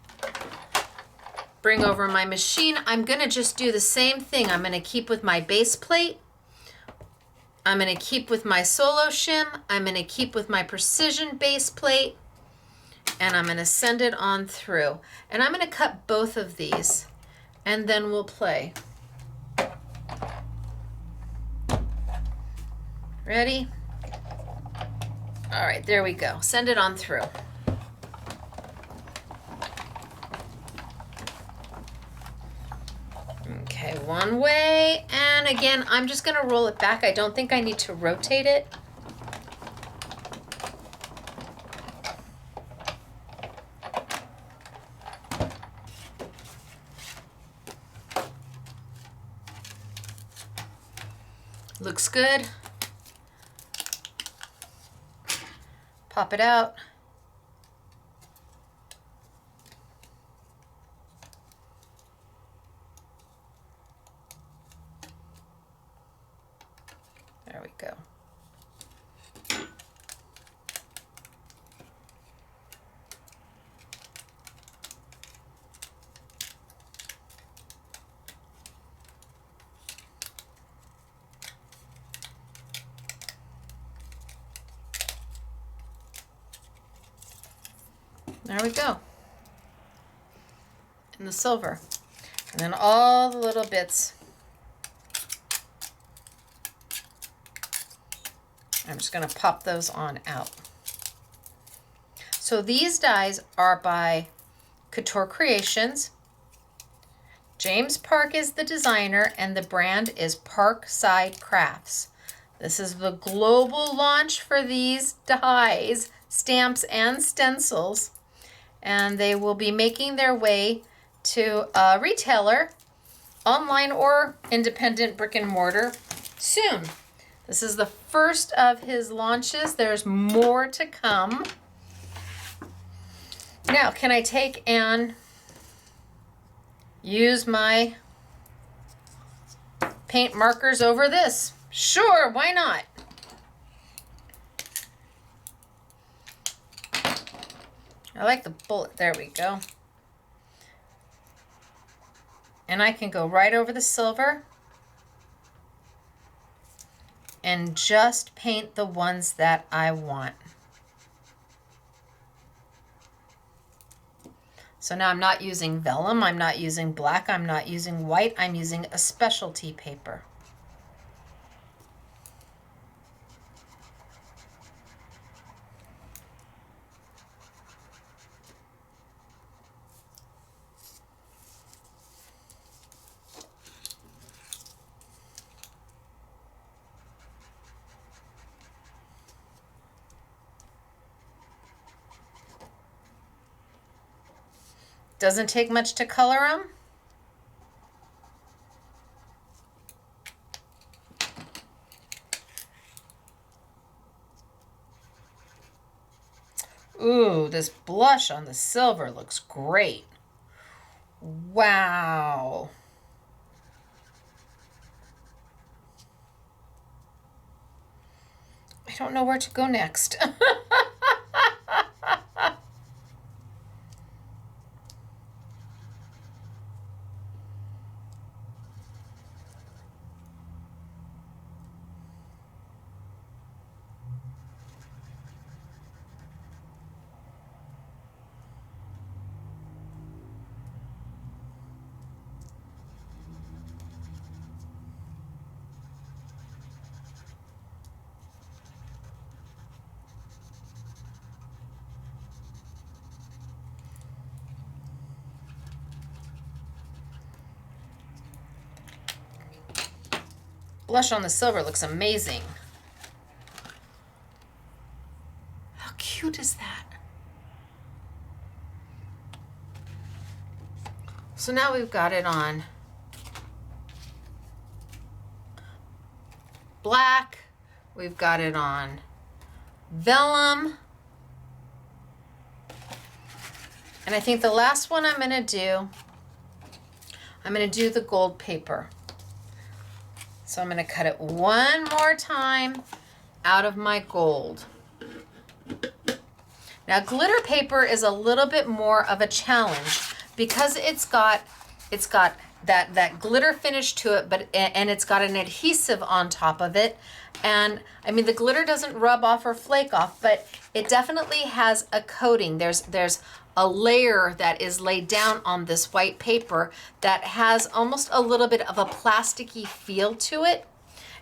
Bring over my machine. I'm going to just do the same thing. I'm going to keep with my base plate. I'm going to keep with my solo shim. I'm going to keep with my precision base plate, and I'm going to send it on through. And I'm going to cut both of these. And then we'll play. Ready? All right, there we go. Send it on through. Okay, one way. And again, I'm just gonna roll it back. I don't think I need to rotate it. Looks good. Pop it out. There we go. There we go. And the silver. And then all the little bits. I'm just going to pop those on out. So these dies are by Couture Creations. James Park is the designer and the brand is Parkside Crafts. This is the global launch for these dies, stamps, and stencils. And they will be making their way to a retailer, online or independent brick and mortar, soon. This is the first of his launches. There's more to come. Now, can I take and use my paint markers over this? Sure, why not? I like the bullet. There we go. And I can go right over the silver and just paint the ones that I want. So now I'm not using vellum, I'm not using black, I'm not using white, I'm using a specialty paper. Doesn't take much to color them. Ooh, this blush on the silver looks great. Wow. I don't know where to go next. blush on the silver looks amazing. How cute is that? So now we've got it on black, we've got it on vellum, and I think the last one I'm going to do the gold paper. So I'm going to cut it one more time out of my gold. Now glitter paper is a little bit more of a challenge because it's got that glitter finish to it, and it's got an adhesive on top of it. And I mean, the glitter doesn't rub off or flake off, but it definitely has a coating. There's a layer that is laid down on this white paper that has almost a little bit of a plasticky feel to it.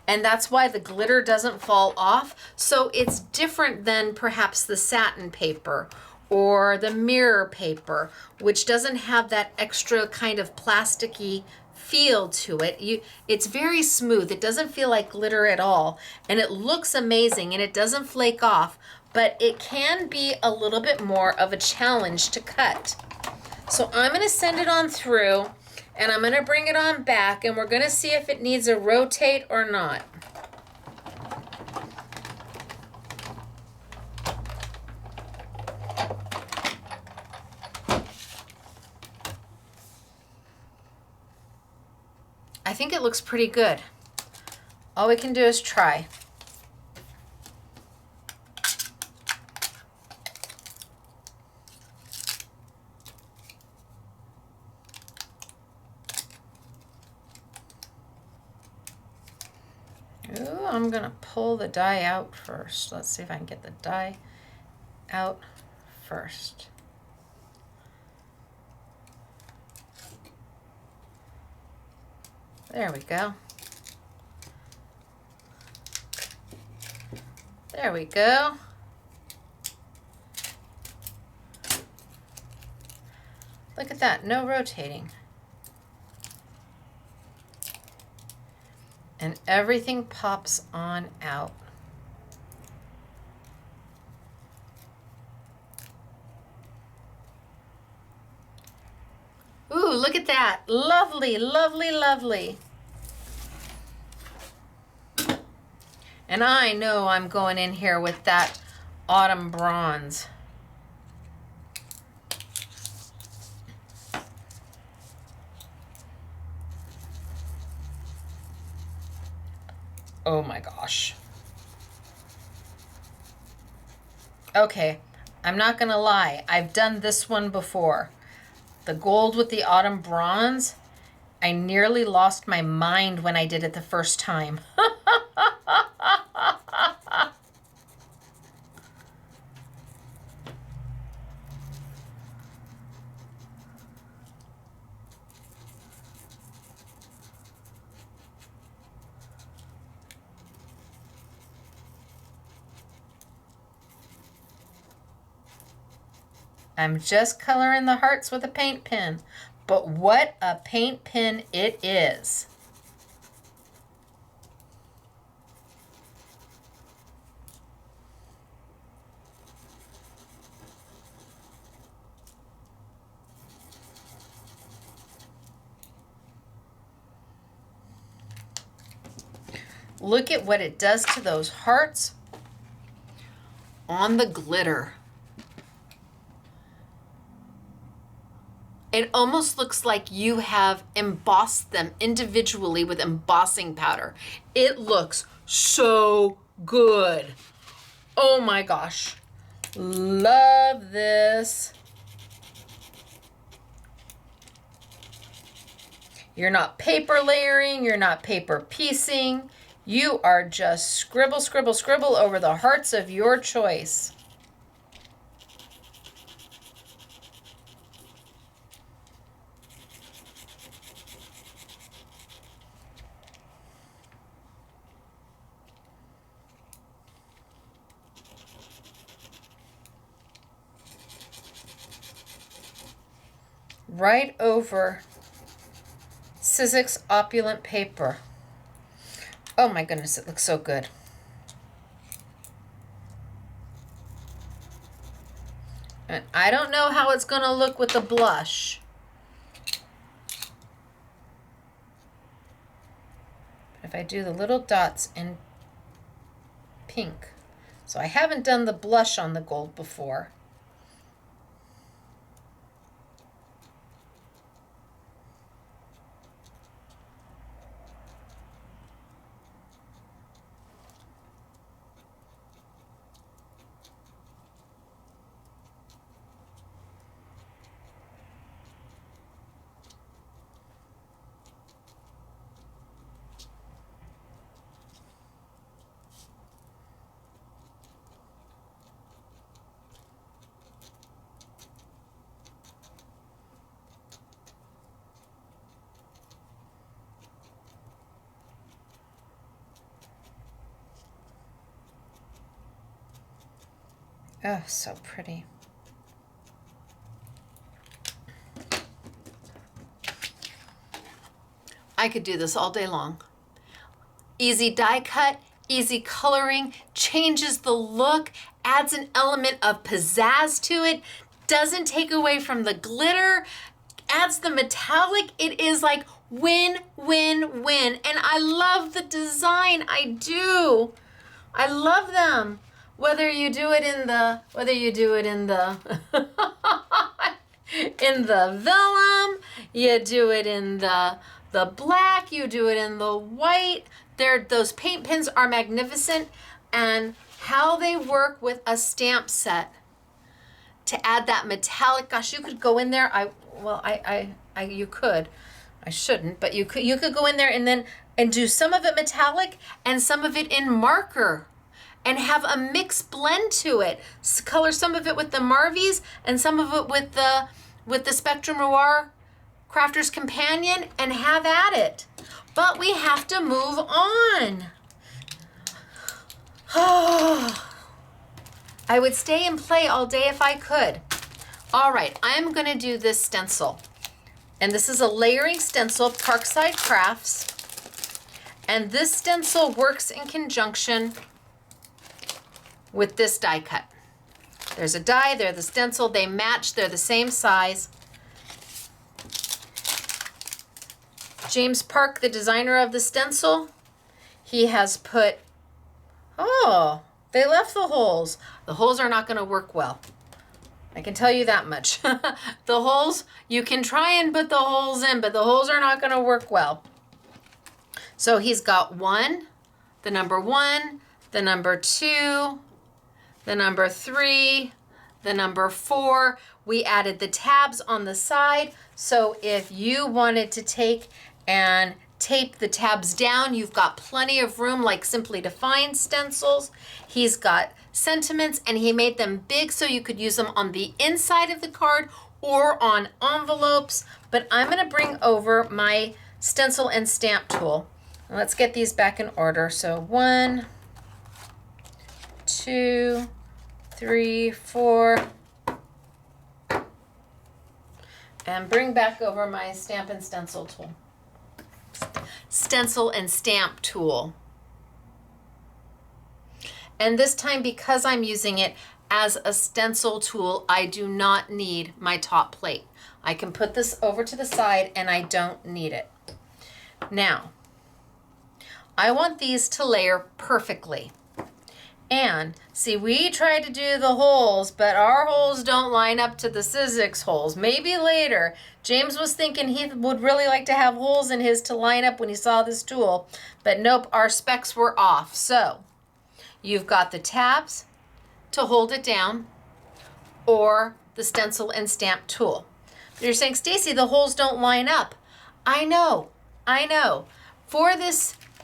And that's why the glitter doesn't fall off. So it's different than perhaps the satin paper or the mirror paper, which doesn't have that extra kind of plasticky feel to it. It's very smooth. It doesn't feel like glitter at all. And it looks amazing and it doesn't flake off, but it can be a little bit more of a challenge to cut. So I'm gonna send it on through and I'm gonna bring it on back and we're gonna see if it needs a rotate or not. I think it looks pretty good. All we can do is try. Ooh, I'm gonna pull the die out first. Let's see if I can get the die out first. There we go. There we go. Look at that, no rotating. And everything pops on out. Ooh, look at that. Lovely, lovely, lovely. And I know I'm going in here with that autumn bronze. Oh my gosh. Okay, I'm not gonna lie. I've done this one before. The gold with the autumn bronze, I nearly lost my mind when I did it the first time. I'm just coloring the hearts with a paint pen, but what a paint pen it is. Look at what it does to those hearts on the glitter. It almost looks like you have embossed them individually with embossing powder. It looks so good. Oh my gosh. Love this. You're not paper layering, you're not paper piecing. You are just scribble, scribble, scribble over the hearts of your choice. Right over Sizzix Opulent paper. Oh my goodness, it looks so good. And I don't know how it's going to look with the blush. If I do the little dots in pink. So I haven't done the blush on the gold before. Oh, so pretty. I could do this all day long. Easy die cut, easy coloring, changes the look, adds an element of pizzazz to it, doesn't take away from the glitter, adds the metallic. It is like win, win, win. And I love the design. I do. I love them. Whether you do it in the in the vellum, you do it in the black, you do it in the white. Those paint pins are magnificent, and how they work with a stamp set to add that metallic. Gosh, you could go in there. You could. I shouldn't, but you could go in there and do some of it metallic and some of it in marker, and have a mixed blend to it. Color some of it with the Marvies and some of it with the Spectrum Noir Crafter's Companion, and have at it. But we have to move on. I would stay and play all day if I could. All right, I'm gonna do this stencil. And this is a layering stencil, Parkside Crafts. And this stencil works in conjunction with this die cut. There's a die, there's the stencil, they match, they're the same size. James Park, the designer of the stencil, he has put, oh, they left the holes. The holes are not gonna work well. I can tell you that much. The holes, you can try and put the holes in, but the holes are not gonna work well. So he's got the number 1, the number 2, the number 3, the number 4. We added the tabs on the side. So if you wanted to take and tape the tabs down, you've got plenty of room, like Simply Defined stencils. He's got sentiments, and he made them big so you could use them on the inside of the card or on envelopes. But I'm gonna bring over my stencil and stamp tool. And let's get these back in order. So 1, 2, 3, 4, and bring back over my stamp and stencil tool. Stencil and stamp tool. And this time, because I'm using it as a stencil tool, I do not need my top plate. I can put this over to the side and I don't need it. Now, I want these to layer perfectly. And see, we tried to do the holes, but our holes don't line up to the Sizzix holes. Maybe later. James was thinking he would really like to have holes in his to line up when he saw this tool, but nope, our specs were off. So you've got the tabs to hold it down, or the stencil and stamp tool. But you're saying, Stacy, the holes don't line up. I know.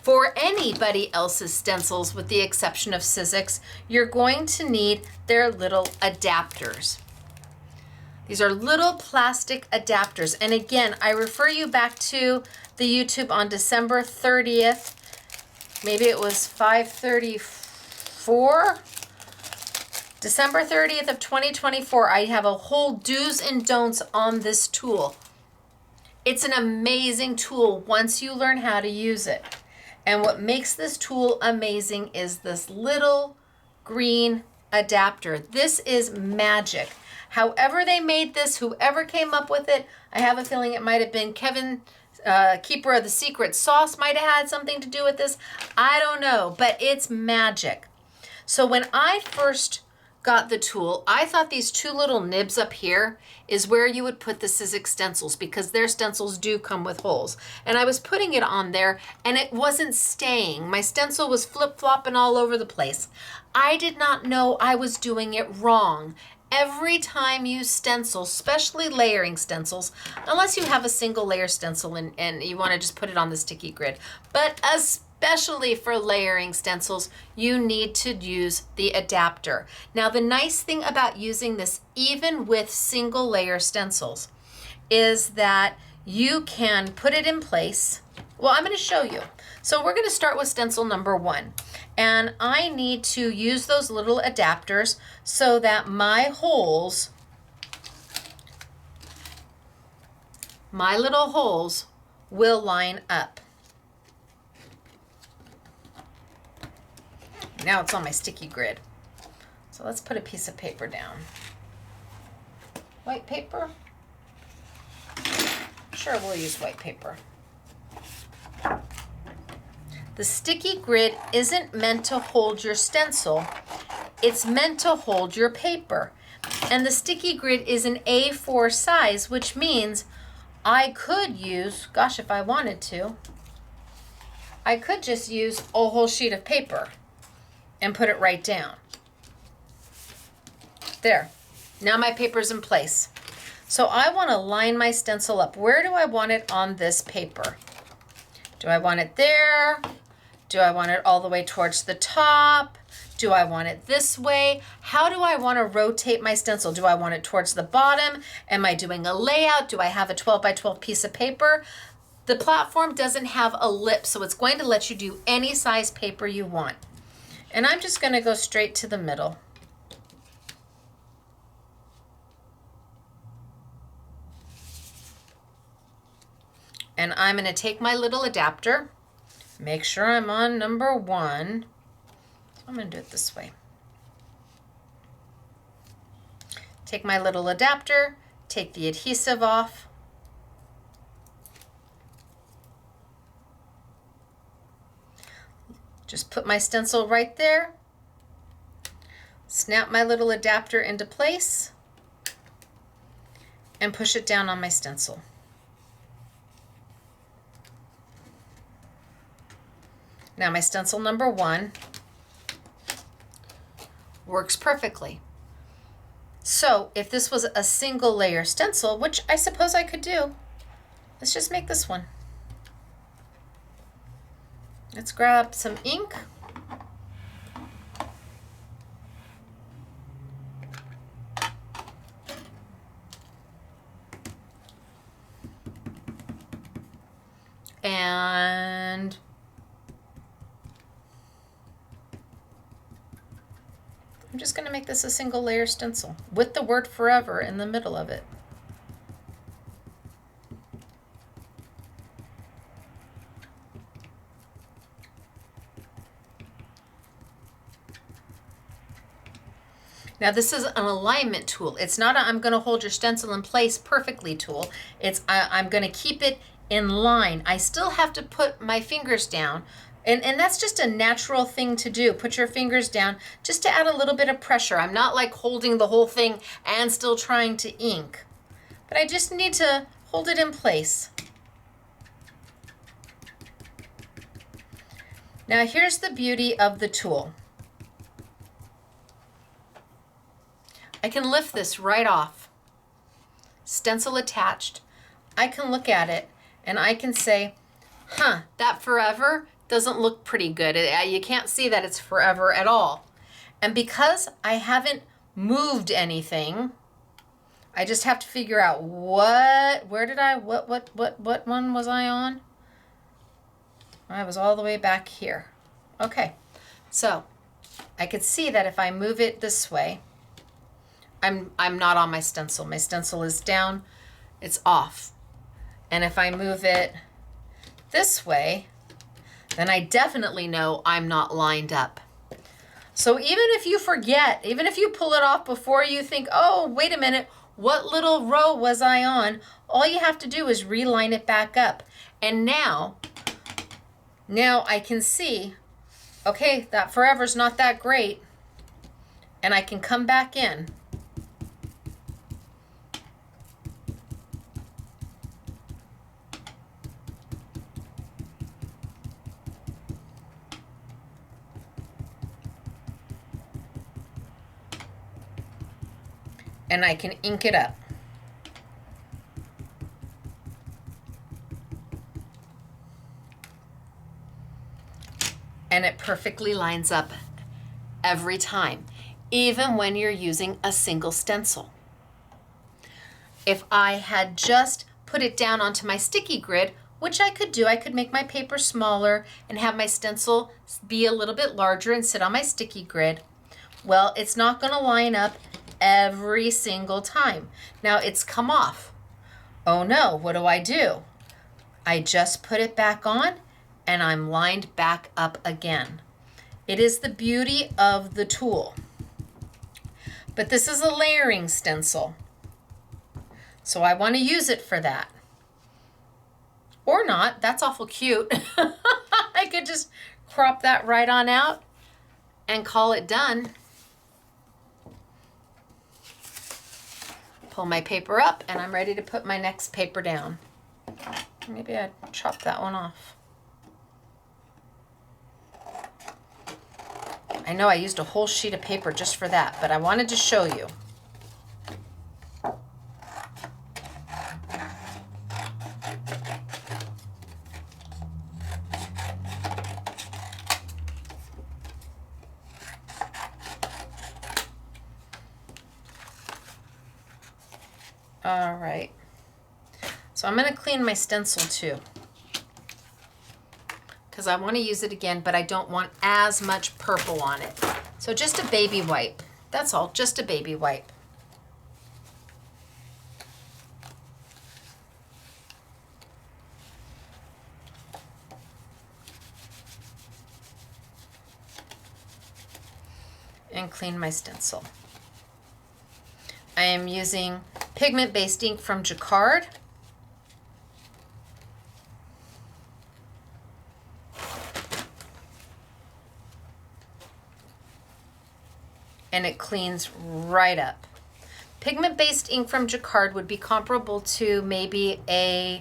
For anybody else's stencils, with the exception of Sizzix, you're going to need their little adapters. These are little plastic adapters. And again, I refer you back to the YouTube on December 30th. Maybe it was 5:34. December 30th of 2024, I have a whole do's and don'ts on this tool. It's an amazing tool once you learn how to use it. And what makes this tool amazing is this little green adapter. This is magic. However they made this, whoever came up with it, I have a feeling it might have been Kevin, keeper of the secret sauce, might have had something to do with this. I don't know, but it's magic. So when I first got the tool, I thought these two little nibs up here is where you would put the Sizzix stencils, because their stencils do come with holes. And I was putting it on there and it wasn't staying. My stencil was flip-flopping all over the place. I did not know I was doing it wrong. Every time you stencil, especially layering stencils, unless you have a single layer stencil and you want to just put it on the sticky grid, but especially for layering stencils, you need to use the adapter. Now, the nice thing about using this, even with single layer stencils, is that you can put it in place. Well, I'm going to show you. So we're going to start with stencil number 1. And I need to use those little adapters so that my holes, my little holes, will line up. Now it's on my sticky grid. So let's put a piece of paper down. White paper? Sure, we'll use white paper. The sticky grid isn't meant to hold your stencil. It's meant to hold your paper. And the sticky grid is an A4 size, which means I could use, gosh, if I wanted to, I could just use a whole sheet of paper and put it right down. There. Now my paper's in place. So I want to line my stencil up. Where do I want it on this paper? Do I want it there? Do I want it all the way towards the top? Do I want it this way? How do I want to rotate my stencil? Do I want it towards the bottom? Am I doing a layout? Do I have a 12 by 12 piece of paper? The platform doesn't have a lip, so it's going to let you do any size paper you want. And I'm just going to go straight to the middle. And I'm going to take my little adapter, make sure I'm on number 1. I'm going to do it this way. Take my little adapter, take the adhesive off. Just put my stencil right there. Snap my little adapter into place and push it down on my stencil. Now my stencil number 1 works perfectly. So if this was a single layer stencil, which I suppose I could do, let's just make this one. Let's grab some ink. And I'm just going to make this a single layer stencil with the word forever in the middle of it. Now this is an alignment tool. It's not a I'm going to hold your stencil in place perfectly tool. It's I'm going to keep it in line. I still have to put my fingers down. And that's just a natural thing to do. Put your fingers down just to add a little bit of pressure. I'm not like holding the whole thing and still trying to ink. But I just need to hold it in place. Now here's the beauty of the tool. I can lift this right off. Stencil attached. I can look at it and I can say, huh, that forever doesn't look pretty good. You can't see that it's forever at all. And because I haven't moved anything, I just have to figure out what one was I on? I was all the way back here. Okay, so I could see that if I move it this way, I'm not on my stencil. My stencil is down, it's off. And if I move it this way, then I definitely know I'm not lined up. So even if you forget, even if you pull it off before you think, oh, wait a minute, what little row was I on? All you have to do is reline it back up. And now I can see, okay, that forever's not that great. And I can come back in. And I can ink it up. And it perfectly lines up every time, even when you're using a single stencil. If I had just put it down onto my sticky grid, which I could do, I could make my paper smaller and have my stencil be a little bit larger and sit on my sticky grid. Well, it's not going to line up every single time. Now it's come off. Oh no, what do? I just put it back on and I'm lined back up again. It is the beauty of the tool. But this is a layering stencil, so I want to use it for that. Or not, that's awful cute. I could just crop that right on out and call it done. Pull my paper up and I'm ready to put my next paper down. Maybe I'd chop that one off. I know I used a whole sheet of paper just for that, but I wanted to show you. All right, so I'm going to clean my stencil too, because I want to use it again, but I don't want as much purple on it. So just a baby wipe, that's all, just a baby wipe. And clean my stencil. I am using pigment-based ink from Jacquard. And it cleans right up. Pigment-based ink from Jacquard would be comparable to maybe an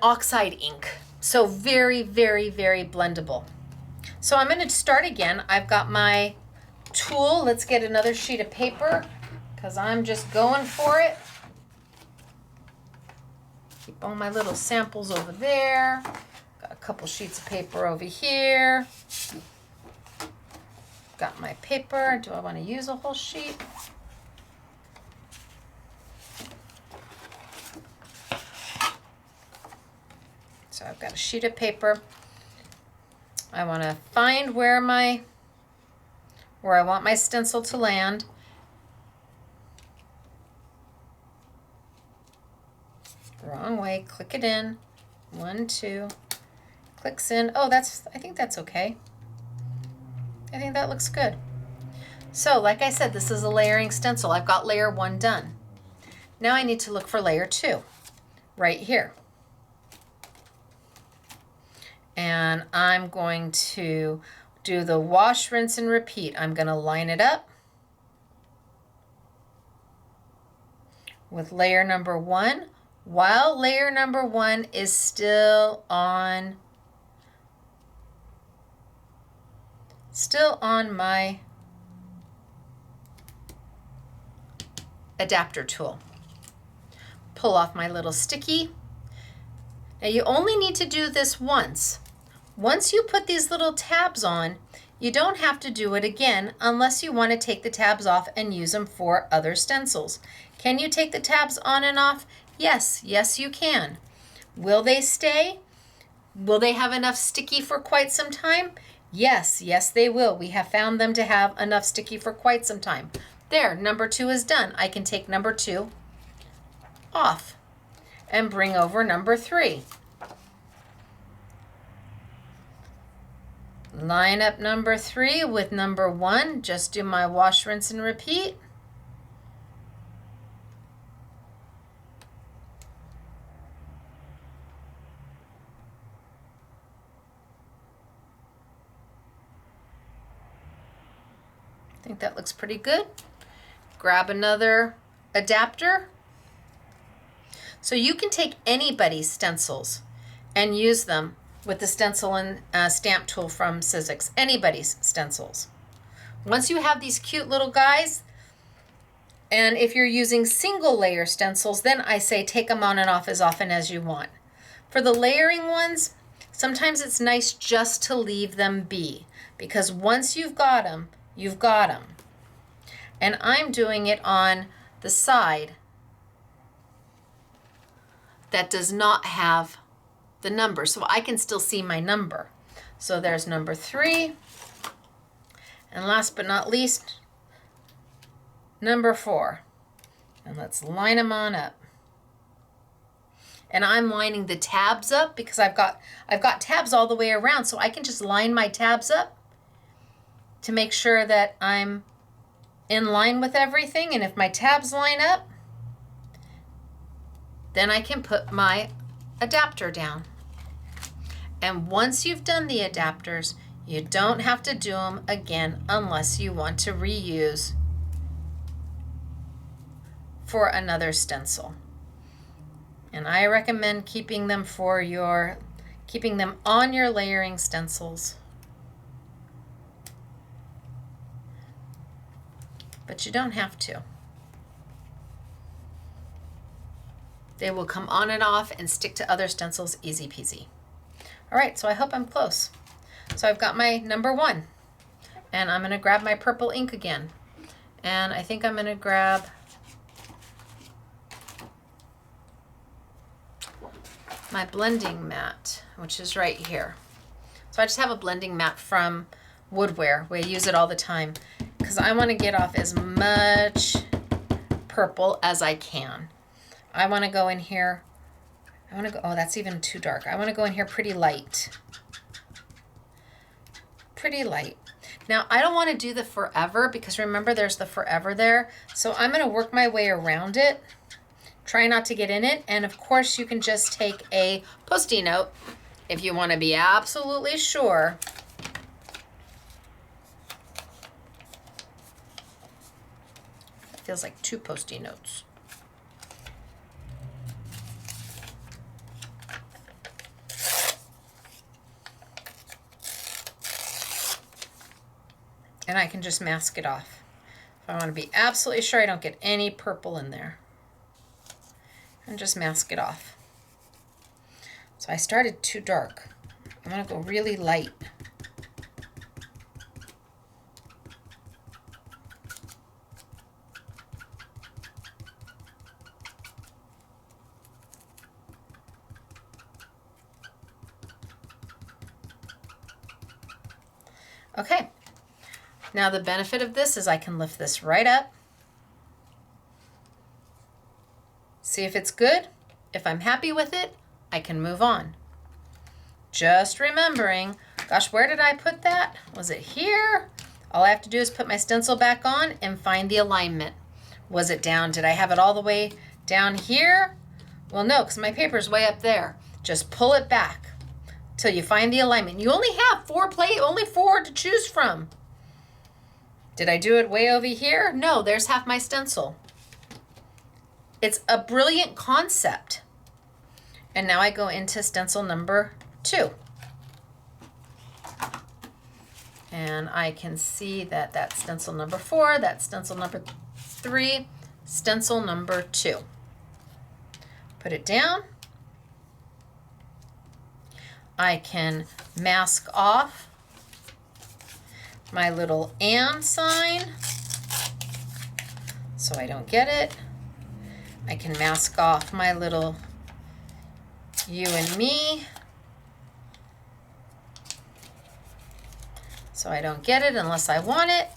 oxide ink. So very, very, very blendable. So I'm going to start again. I've got my tool. Let's get another sheet of paper, because I'm just going for it. Keep all my little samples over there. Got a couple sheets of paper over here. Got my paper. Do I want to use a whole sheet? So I've got a sheet of paper. I want to find where I want my stencil to land. Wrong way, click it in. 1, 2, clicks in. Oh, I think that's okay. I think that looks good. So, like I said, this is a layering stencil. I've got layer 1 done. Now I need to look for layer 2, right here. And I'm going to do the wash, rinse, and repeat. I'm going to line it up with layer number 1, while layer number 1 is still on my adapter tool. Pull off my little sticky. Now you only need to do this once. Once you put these little tabs on, you don't have to do it again unless you want to take the tabs off and use them for other stencils. Can you take the tabs on and off? Yes, yes you can. Will they stay? Will they have enough sticky for quite some time? Yes, yes they will. We have found them to have enough sticky for quite some time. There, number 2 is done. I can take number 2 off and bring over number 3. Line up number 3 with number 1. Just do my wash, rinse, and repeat. I think that looks pretty good. Grab another adapter. So you can take anybody's stencils and use them with the stencil and stamp tool from Sizzix. Anybody's stencils. Once you have these cute little guys, and if you're using single layer stencils, then I say take them on and off as often as you want. For the layering ones, sometimes it's nice just to leave them be, because once you've got them, you've got them. And I'm doing it on the side that does not have the number, so I can still see my number. So there's number 3. And last but not least, number 4. And let's line them on up. And I'm lining the tabs up because I've got tabs all the way around, so I can just line my tabs up to make sure that I'm in line with everything. And if my tabs line up, then I can put my adapter down. And once you've done the adapters, you don't have to do them again unless you want to reuse for another stencil. And I recommend keeping them on your layering stencils. But you don't have to. They will come on and off and stick to other stencils easy peasy. All right, so I hope I'm close. So I've got my number 1, and I'm gonna grab my purple ink again. And I think I'm gonna grab my blending mat, which is right here. So I just have a blending mat from Woodware. We use it all the time because I want to get off as much purple as I can. I want to go in here. Oh, that's even too dark. I want to go in here pretty light. Pretty light. Now, I don't want to do the forever because remember there's the forever there. So I'm going to work my way around it. Try not to get in it. And of course, you can just take a Post-it note if you want to be absolutely sure. It feels like 2 Post-it notes. And I can just mask it off. If I want to be absolutely sure I don't get any purple in there. And just mask it off. So I started too dark. I'm going to go really light. Okay. Now the benefit of this is I can lift this right up. See if it's good. If I'm happy with it, I can move on. Just remembering, gosh, where did I put that? Was it here? All I have to do is put my stencil back on and find the alignment. Was it down? Did I have it all the way down here? Well, no, because my paper's way up there. Just pull it back till you find the alignment. You only have 4 to choose from. Did I do it way over here? No, there's half my stencil. It's a brilliant concept. And now I go into stencil number 2. And I can see that that's stencil number 4, that's stencil number 3, stencil number 2. Put it down. I can mask off my little and sign so I don't get it. I can mask off my little you and me so I don't get it unless I want it.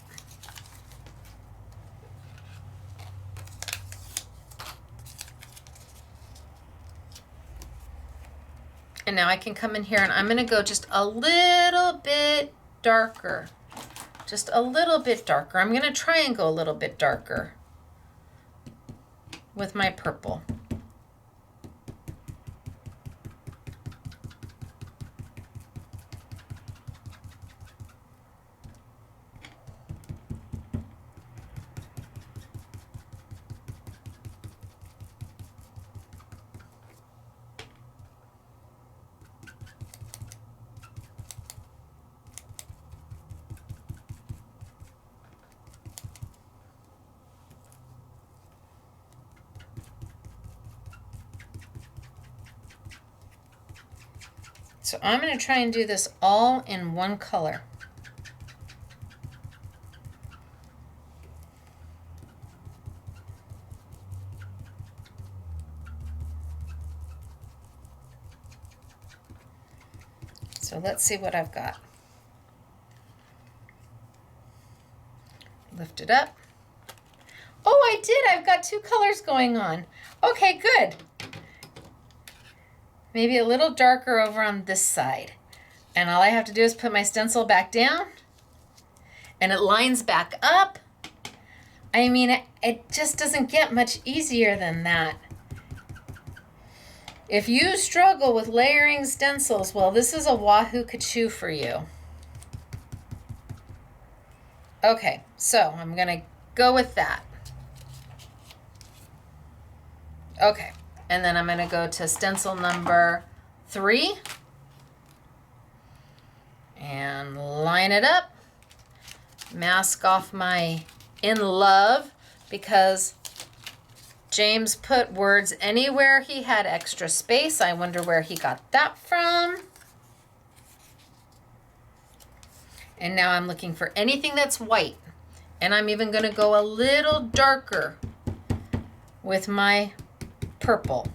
And now I can come in here and I'm going to go just a little bit darker. Just a little bit darker. I'm going to try and go a little bit darker with my purple. So I'm going to try and do this all in one color. So let's see what I've got. Lift it up. Oh, I did. I've got two colors going on. Okay, good. Maybe a little darker over on this side. And all I have to do is put my stencil back down and it lines back up. I mean, it just doesn't get much easier than that. If you struggle with layering stencils, well, this is a Wahoo Couture for you. Okay, so I'm gonna go with that. Okay, and then I'm gonna go to stencil number 3 and line it up. Mask off my in love because James put words anywhere he had extra space. I wonder where he got that from. And now I'm looking for anything that's white. And I'm even going to go a little darker with my purple.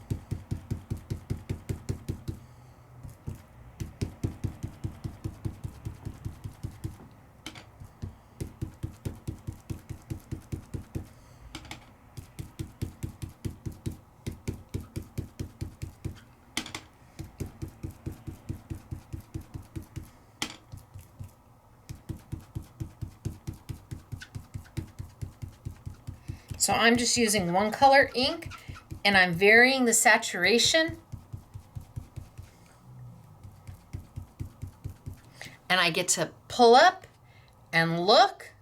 So I'm just using one color ink and I'm varying the saturation. And I get to pull up and look,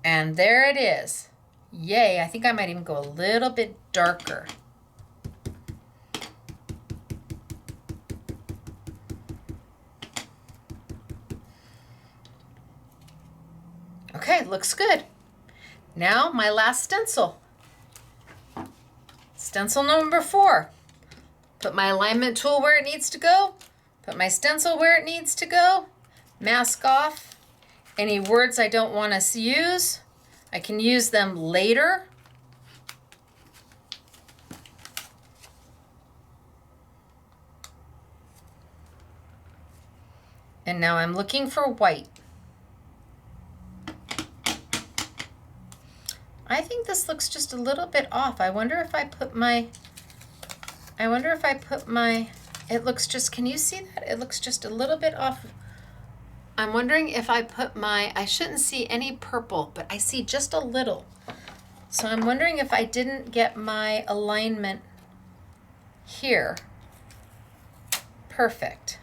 and there it is. Yay, I think I might even go a little bit darker. Okay, looks good. Now my last stencil. Stencil number 4. Put my alignment tool where it needs to go. Put my stencil where it needs to go. Mask off any words I don't want to use. I can use them later. And now I'm looking for white. I think this looks just a little bit off. I wonder if I put my, it looks just, can you see that? It looks just a little bit off. I'm wondering if I put my, I shouldn't see any purple, but I see just a little. So I'm wondering if I didn't get my alignment here perfect.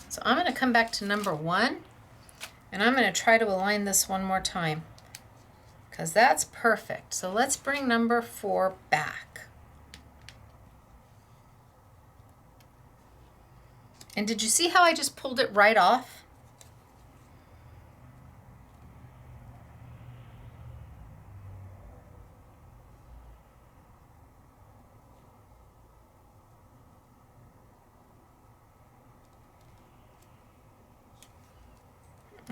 So I'm going to come back to number 1 and I'm going to try to align this one more time because that's perfect. So let's bring number 4 back. And did you see how I just pulled it right off?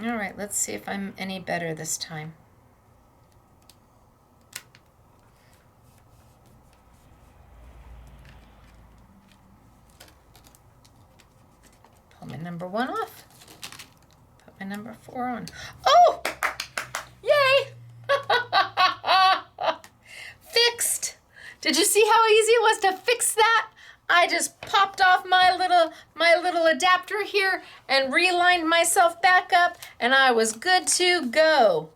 All right, let's see if I'm any better this time. Pull my number 1 off. Put my number 4 on. Oh! Yay! Fixed! Did you see how easy it was to fix that? I just popped off my little adapter here and realigned myself back up, and I was good to go.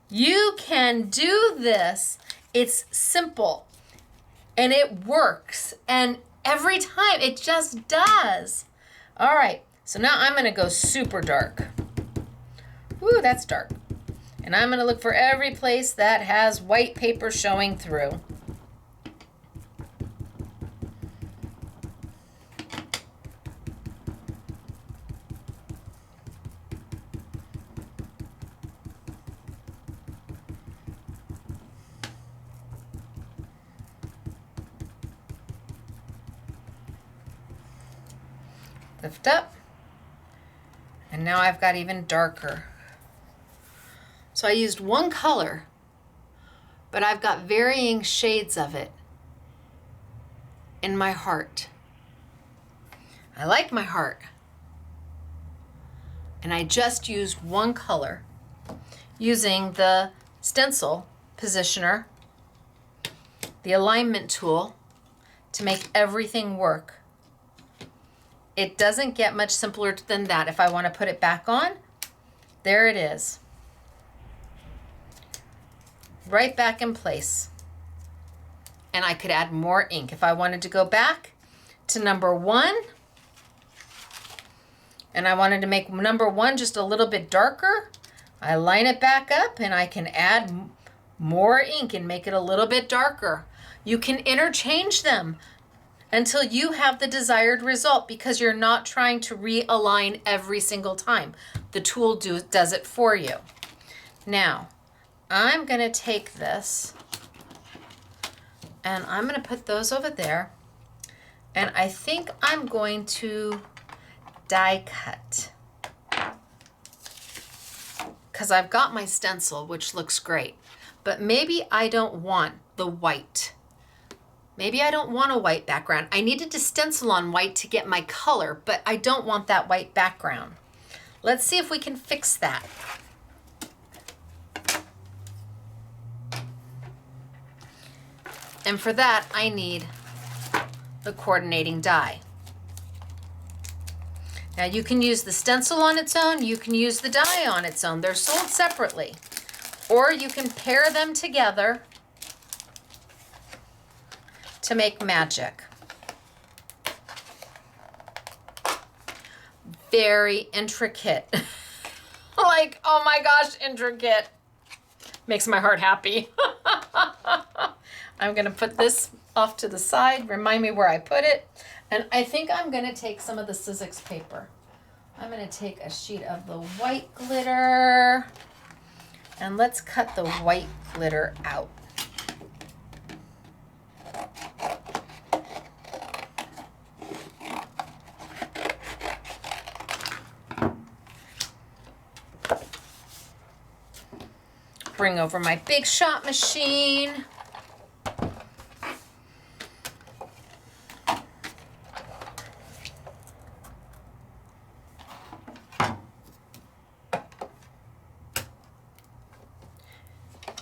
You can do this. It's simple and it works, and every time it just does. All right, so now I'm gonna go super dark. Ooh, that's dark. And I'm gonna look for every place that has white paper showing through. Lift up, and now I've got even darker. So I used one color, but I've got varying shades of it in my heart. I like my heart. And I just used one color using the stencil positioner, the alignment tool, to make everything work. It doesn't get much simpler than that. If I want to put it back on, there it is. Right back in place. And I could add more ink. If I wanted to go back to number 1, and I wanted to make number 1 just a little bit darker, I line it back up and I can add more ink and make it a little bit darker. You can interchange them until you have the desired result, because you're not trying to realign every single time. The tool does it for you. Now, I'm gonna take this and I'm gonna put those over there, and I think I'm going to die cut, because I've got my stencil, which looks great, but maybe I don't want the white. Maybe I don't want a white background. I needed to stencil on white to get my color, but I don't want that white background. Let's see if we can fix that. And for that, I need the coordinating die. Now you can use the stencil on its own, you can use the die on its own. They're sold separately. Or you can pair them together to make magic. Very intricate. Like, oh my gosh, intricate. Makes my heart happy. I'm gonna put this off to the side, remind me where I put it. And I think I'm gonna take some of the Sizzix paper. I'm gonna take a sheet of the white glitter, and let's cut the white glitter out. Bring over my big shot machine.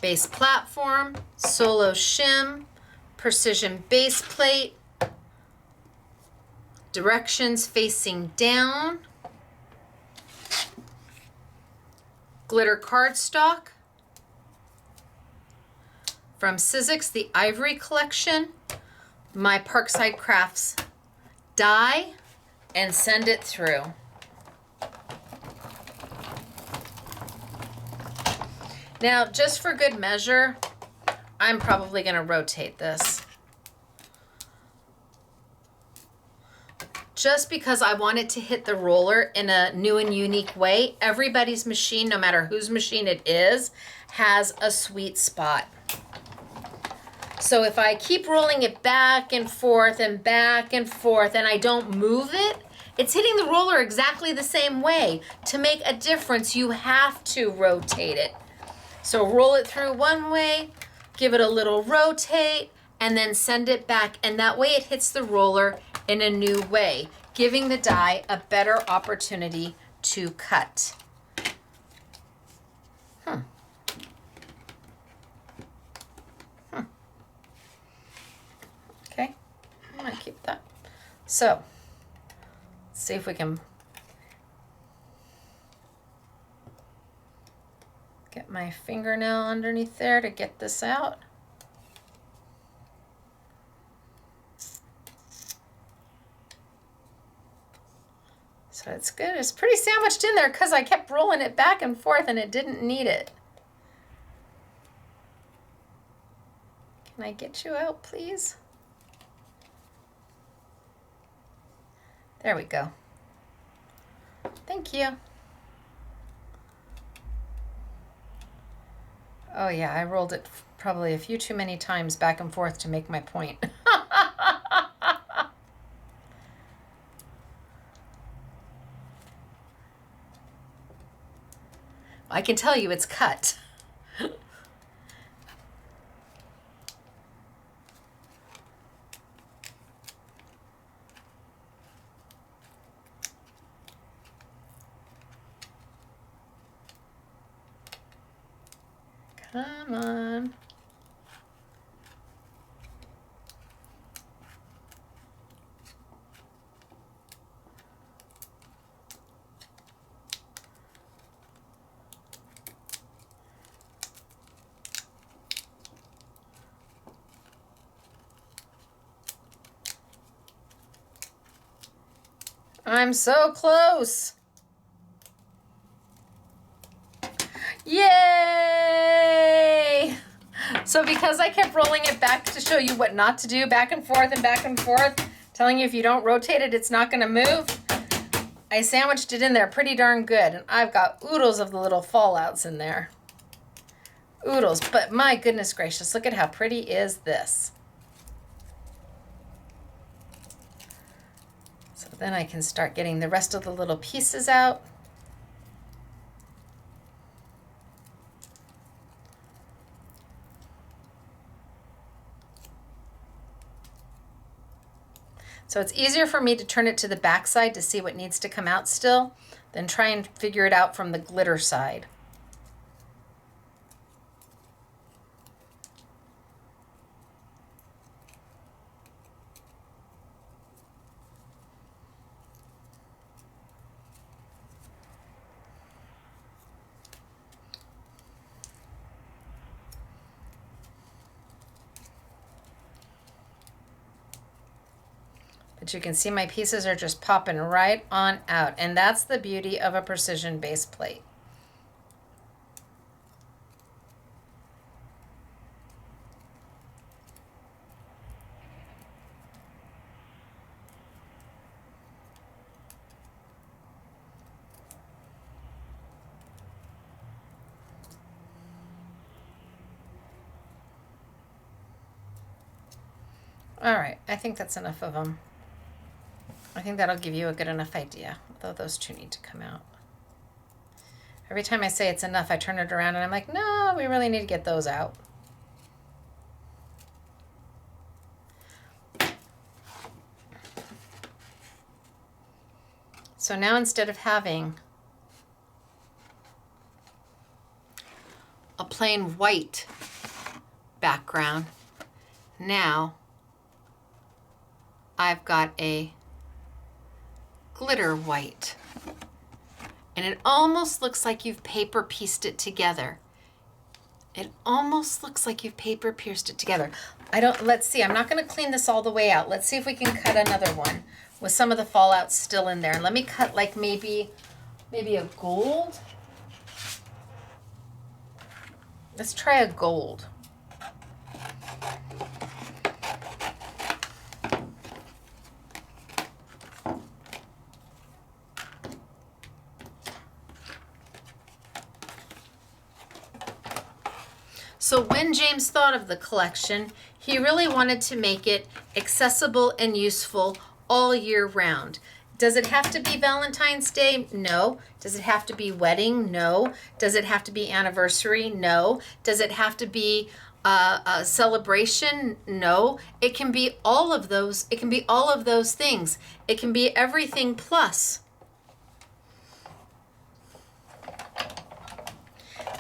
Base platform, solo shim, precision base plate, directions facing down, glitter cardstock from Sizzix, the Ivory Collection, my Parkside Crafts die, and send it through. Now, just for good measure, I'm probably going to rotate this. Just because I want it to hit the roller in a new and unique way. Everybody's machine, no matter whose machine it is, has a sweet spot. So if I keep rolling it back and forth and back and forth and I don't move it, it's hitting the roller exactly the same way. To make a difference, you have to rotate it. So roll it through one way, give it a little rotate, and then send it back. And that way it hits the roller in a new way, giving the die a better opportunity to cut. So let's see if we can get my fingernail underneath there to get this out. So it's good. It's pretty sandwiched in there because I kept rolling it back and forth and it didn't need it. Can I get you out, please? There we go. Thank you. Oh yeah, I rolled it probably a few too many times back and forth to make my point. I can tell you it's cut. Come on. I'm so close. Yay! So because I kept rolling it back to show you what not to do, back and forth and back and forth, telling you if you don't rotate it, it's not gonna move, I sandwiched it in there pretty darn good. And I've got oodles of the little fallouts in there. Oodles, but my goodness gracious, look at how pretty is this. So then I can start getting the rest of the little pieces out. So it's easier for me to turn it to the back side to see what needs to come out still than try and figure it out from the glitter side. But you can see my pieces are just popping right on out. And that's the beauty of a precision base plate. All right, I think that's enough of them. I think that'll give you a good enough idea, although those two need to come out. Every time I say it's enough, I turn it around and I'm like, no, we really need to get those out. So now instead of having a plain white background, now I've got a glitter white. And it almost looks like you've paper pieced it together. It almost looks like you've paper pierced it together. Let's see, I'm not gonna clean this all the way out. Let's see if we can cut another one with some of the fallout still in there. And let me cut like maybe a gold. Let's try a gold. So when James thought of the collection, he really wanted to make it accessible and useful all year round. Does it have to be Valentine's Day? No. Does it have to be wedding? No. Does it have to be anniversary? No. Does it have to be a celebration? No. It can be all of those. It can be all of those things. It can be everything plus.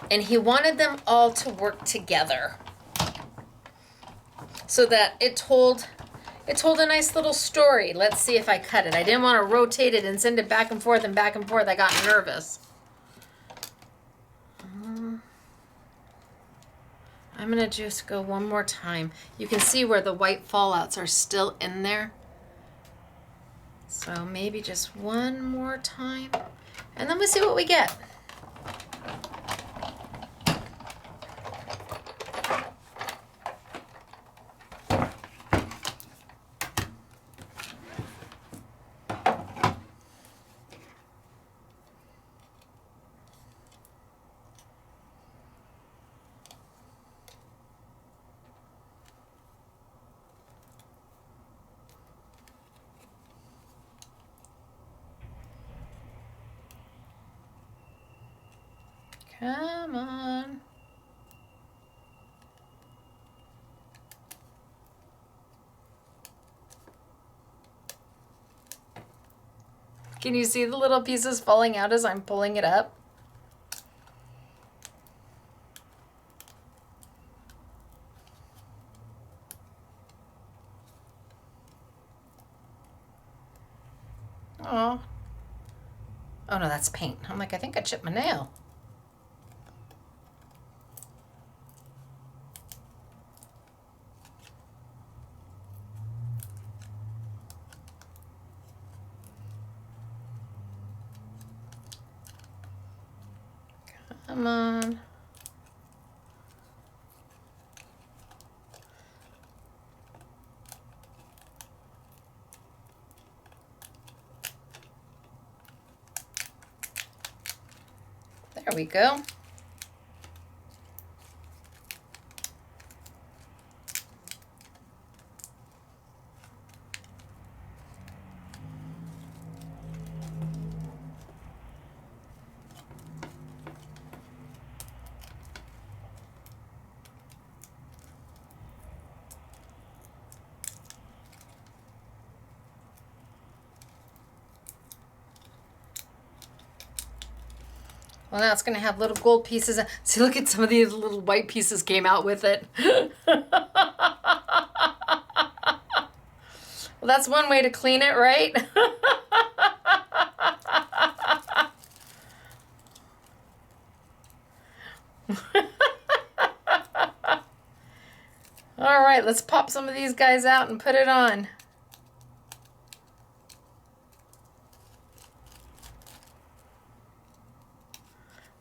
And he wanted them all to work together so that it told it told a nice little story. Let's see if I cut it. I didn't want to rotate it and send it back and forth and back and forth. I got nervous. I'm going to just go one more time. You can see where the white fallouts are still in there. So maybe just one more time. And then we'll see what we get. Come on. Can you see the little pieces falling out as I'm pulling it up? Oh. Oh no, that's paint. I'm like, I think I chipped my nail. Come on. There we go. Well, now it's going to have little gold pieces. See, look at some of these little white pieces came out with it. Well, that's one way to clean it, right? All right, let's pop some of these guys out and put it on.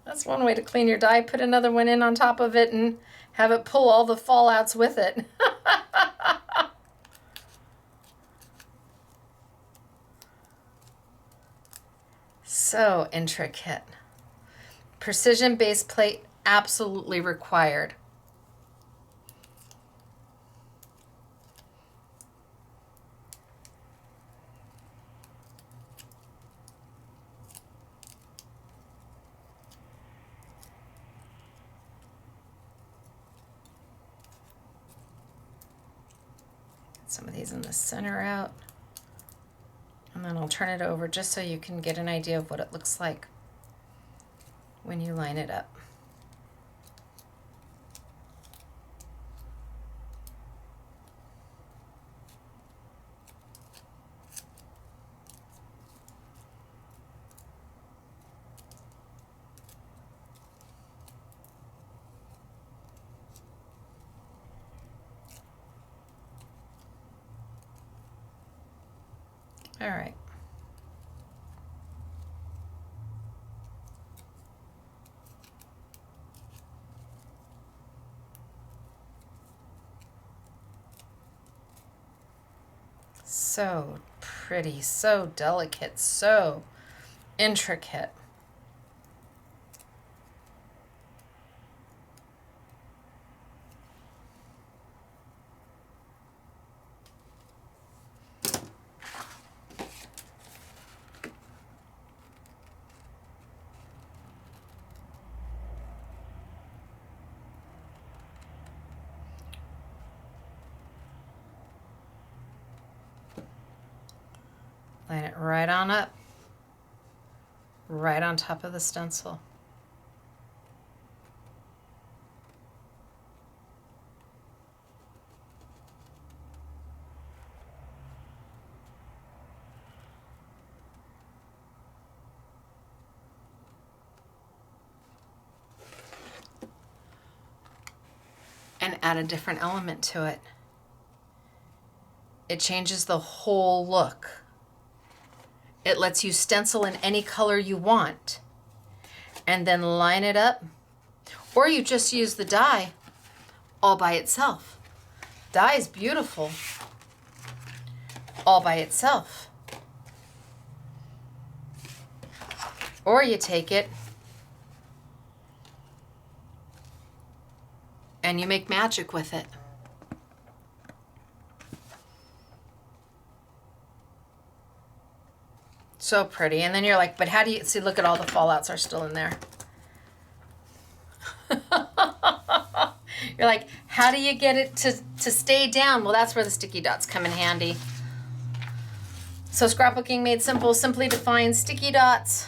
That's one way to clean your die. Put another one in on top of it and have it pull all the fallouts with it. So intricate. Precision base plate absolutely required. Some of these in the center out. And then I'll turn it over just so you can get an idea of what it looks like when you line it up. All right. So pretty, so delicate, so intricate. Line it right on up, right on top of the stencil. and add a different element to it. It changes the whole look. It lets you stencil in any color you want and then line it up, or you just use the die all by itself. Die is beautiful all by itself. Or you take it and you make magic with it. So pretty. And then you're like, but how do you see? Look at all the fallouts are still in there. You're like, how do you get it to stay down? Well, that's where the sticky dots come in handy. So Scrapbooking Made Simple simply defines sticky dots.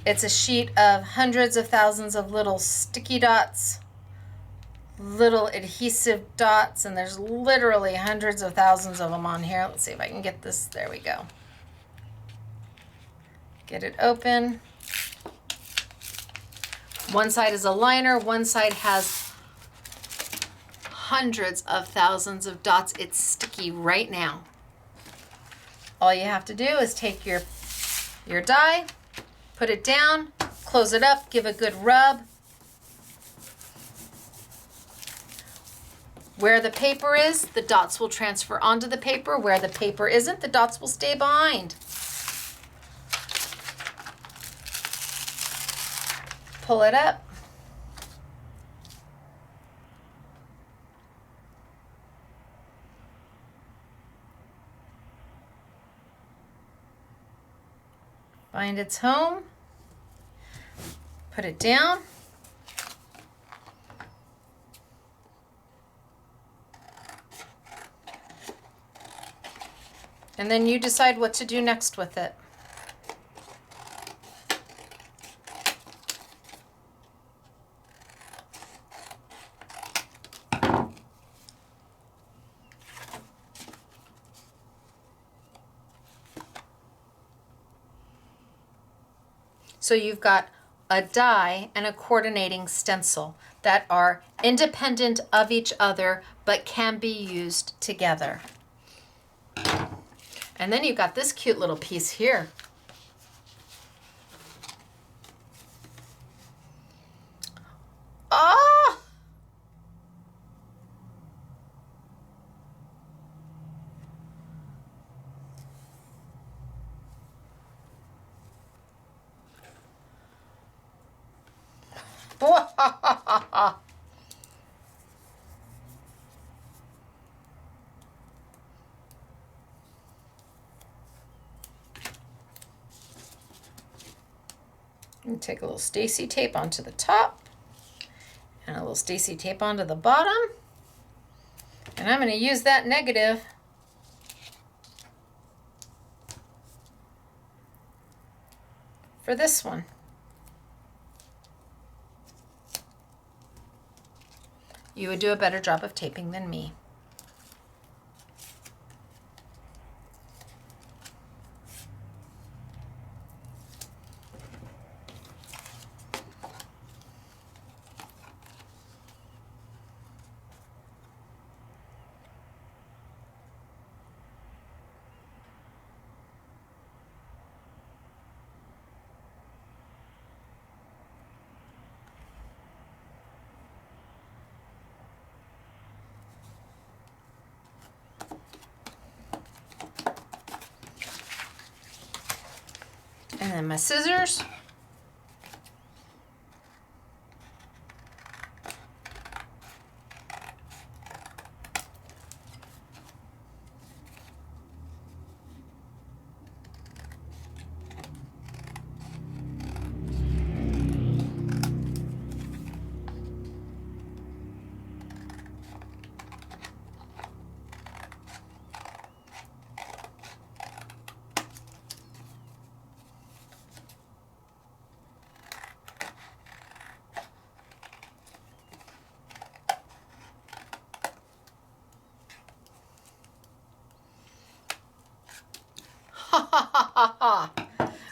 It's a sheet of hundreds of thousands of little sticky dots, little adhesive dots, and there's literally hundreds of thousands of them on here. Let's see if I can get this. There we go. Get it open. One side is a liner, one side has hundreds of thousands of dots. It's sticky right now. All you have to do is take your die, put it down, close it up, give a good rub. Where the paper is, the dots will transfer onto the paper. Where the paper isn't, the dots will stay behind. Pull it up. Find its home. Put it down. And then you decide what to do next with it. So you've got a die and a coordinating stencil that are independent of each other but can be used together. And then you've got this cute little piece here. Oh! And take a little Stacy tape onto the top and a little Stacy tape onto the bottom. And I'm going to use that negative for this one. You would do a better job of taping than me. And then my scissors.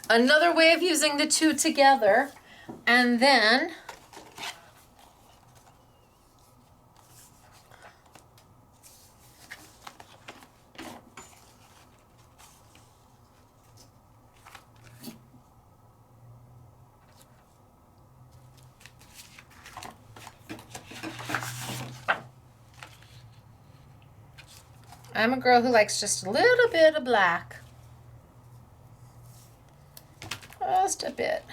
Another way of using the two together. And then I'm a girl who likes just a little bit of black. Just a bit.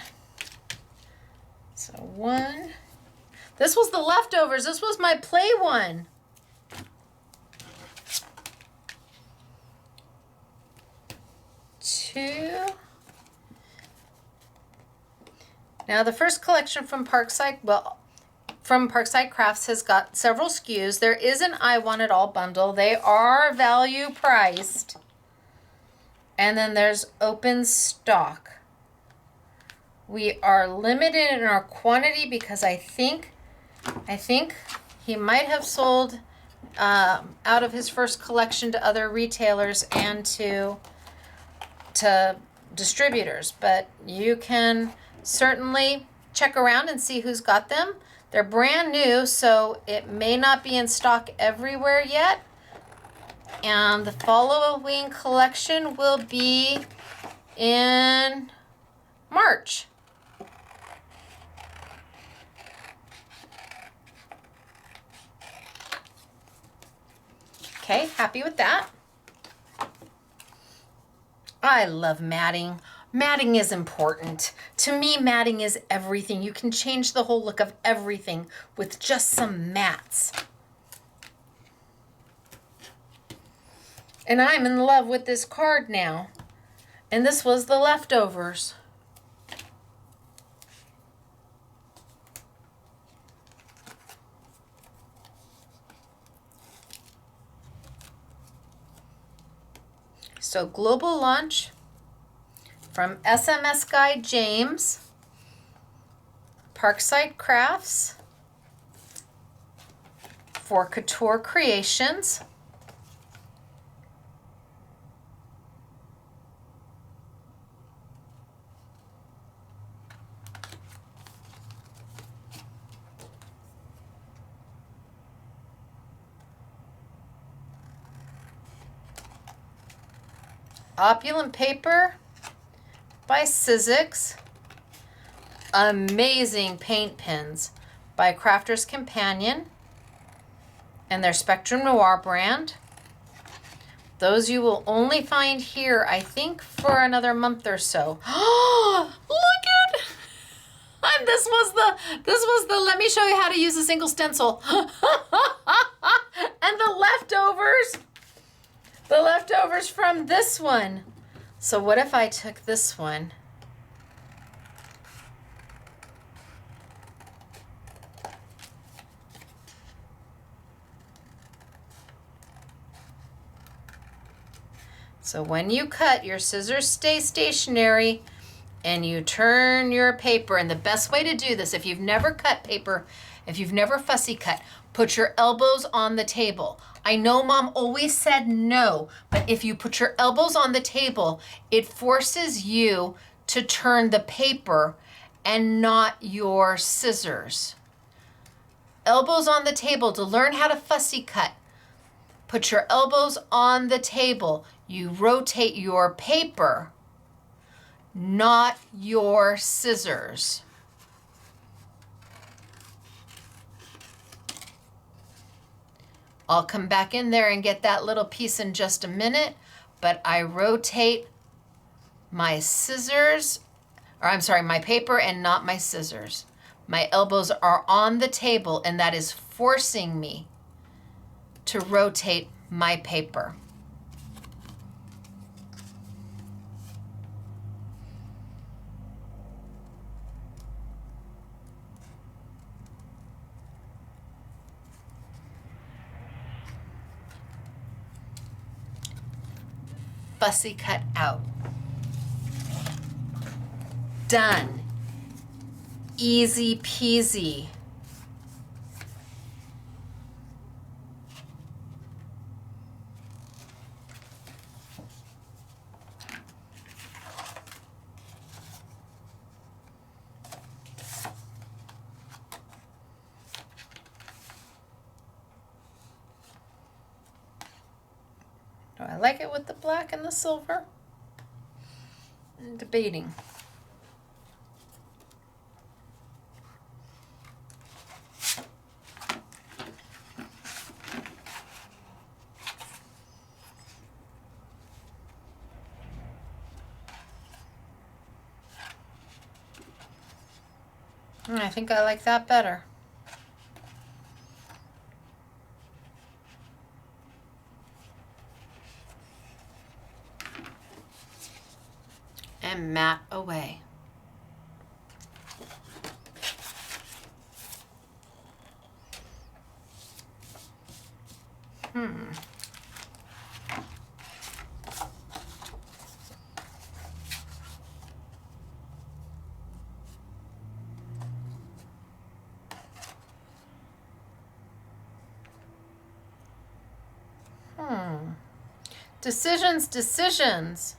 So 1. This was the leftovers. This was my play one. 2. Now the first collection from Parkside, from Parkside Crafts has got several SKUs. There is an I Want It All bundle. They are value priced. And then there's open stock. We are limited in our quantity because I think he might have sold out of his first collection to other retailers and to distributors. But you can certainly check around and see who's got them. They're brand new, so it may not be in stock everywhere yet. And the following collection will be in March. Okay, happy with that. I love matting. Matting is important. To me, matting is everything. You can change the whole look of everything with just some mats. And I'm in love with this card now. And this was the leftovers. So global launch from SMS Guy James, Parkside Crafts, for Couture Creations. Opulent paper by Sizzix. Amazing paint pens by Crafter's Companion and their Spectrum Noir brand. Those you will only find here, I think, for another month or so. Oh, look at! And this was the let me show you how to use a single stencil. And the leftovers from this one. So what if I took this one? So when you cut, your scissors stay stationary and you turn your paper. And the best way to do this, if you've never cut paper, if you've never fussy cut, put your elbows on the table. I know Mom always said no, but if you put your elbows on the table, it forces you to turn the paper and not your scissors. Elbows on the table to learn how to fussy cut. Put your elbows on the table. You rotate your paper, not your scissors. I'll come back in there and get that little piece in just a minute, but I rotate my scissors, or I'm sorry, my paper and not my scissors. My elbows are on the table and that is forcing me to rotate my paper. Fussy cut out. Done. Easy peasy. Do I like it with the black and the silver? I'm debating. I think I like that better. And mat away. Decisions, decisions.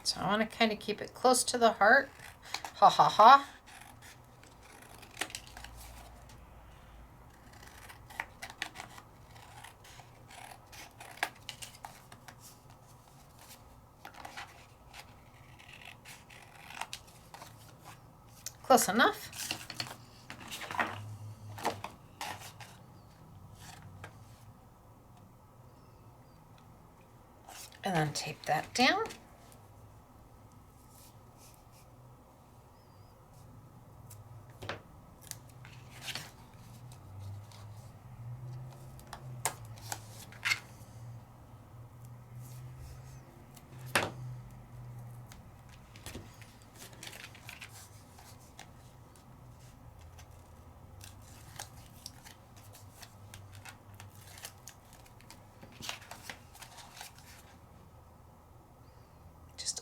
So I want to kind of keep it close to the heart. Ha ha ha. Close enough. And then tape that down.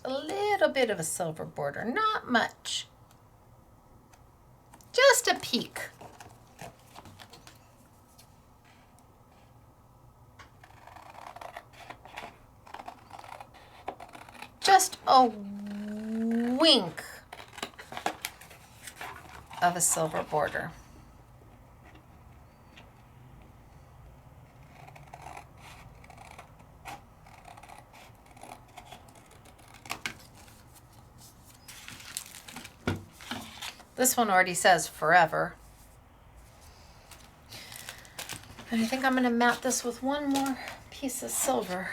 A little bit of a silver border, not much. Just a peek. Just a wink of a silver border. This one already says forever. And I think I'm going to mat this with one more piece of silver.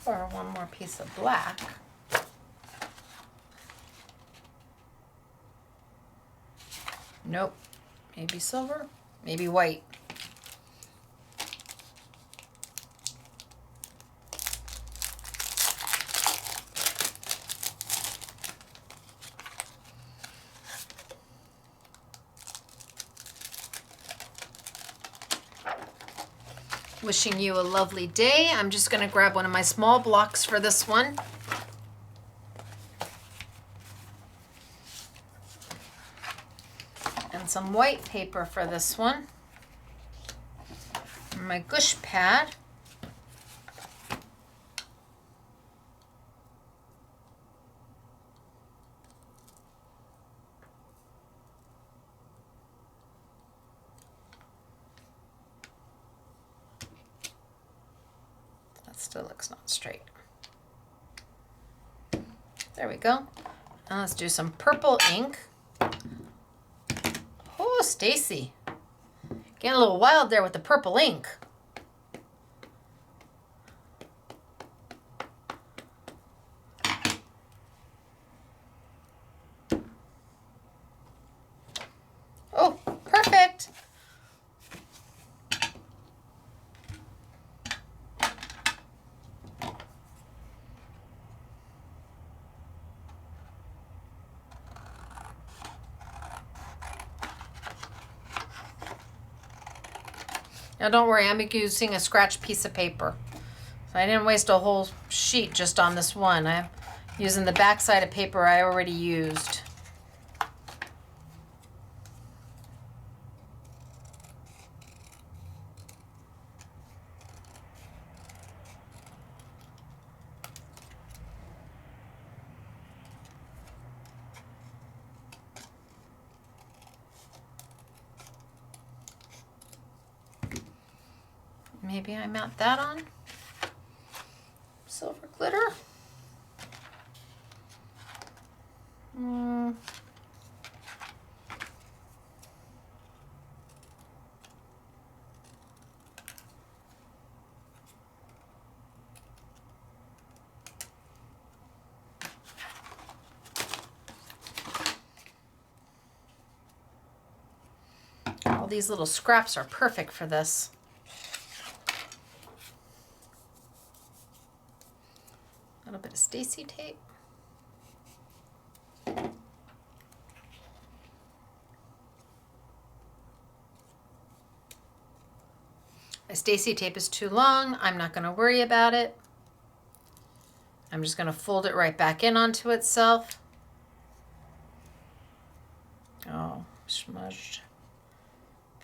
Or one more piece of black. Nope. Maybe silver, maybe white. Wishing you a lovely day. I'm just going to grab one of my small blocks for this one. And some white paper for this one. And my gush pad. Still looks not straight. There we go. Now let's do some purple ink. Oh, Stacy. Getting a little wild there with the purple ink. Now don't worry, I'm using a scratch piece of paper. So I didn't waste a whole sheet just on this one. I'm using the back side of paper I already used. Maybe I mount that on silver glitter. All these little scraps are perfect for this. A little bit of Stacy tape. My Stacy tape is too long. I'm not going to worry about it. I'm just going to fold it right back in onto itself. Oh, smudged.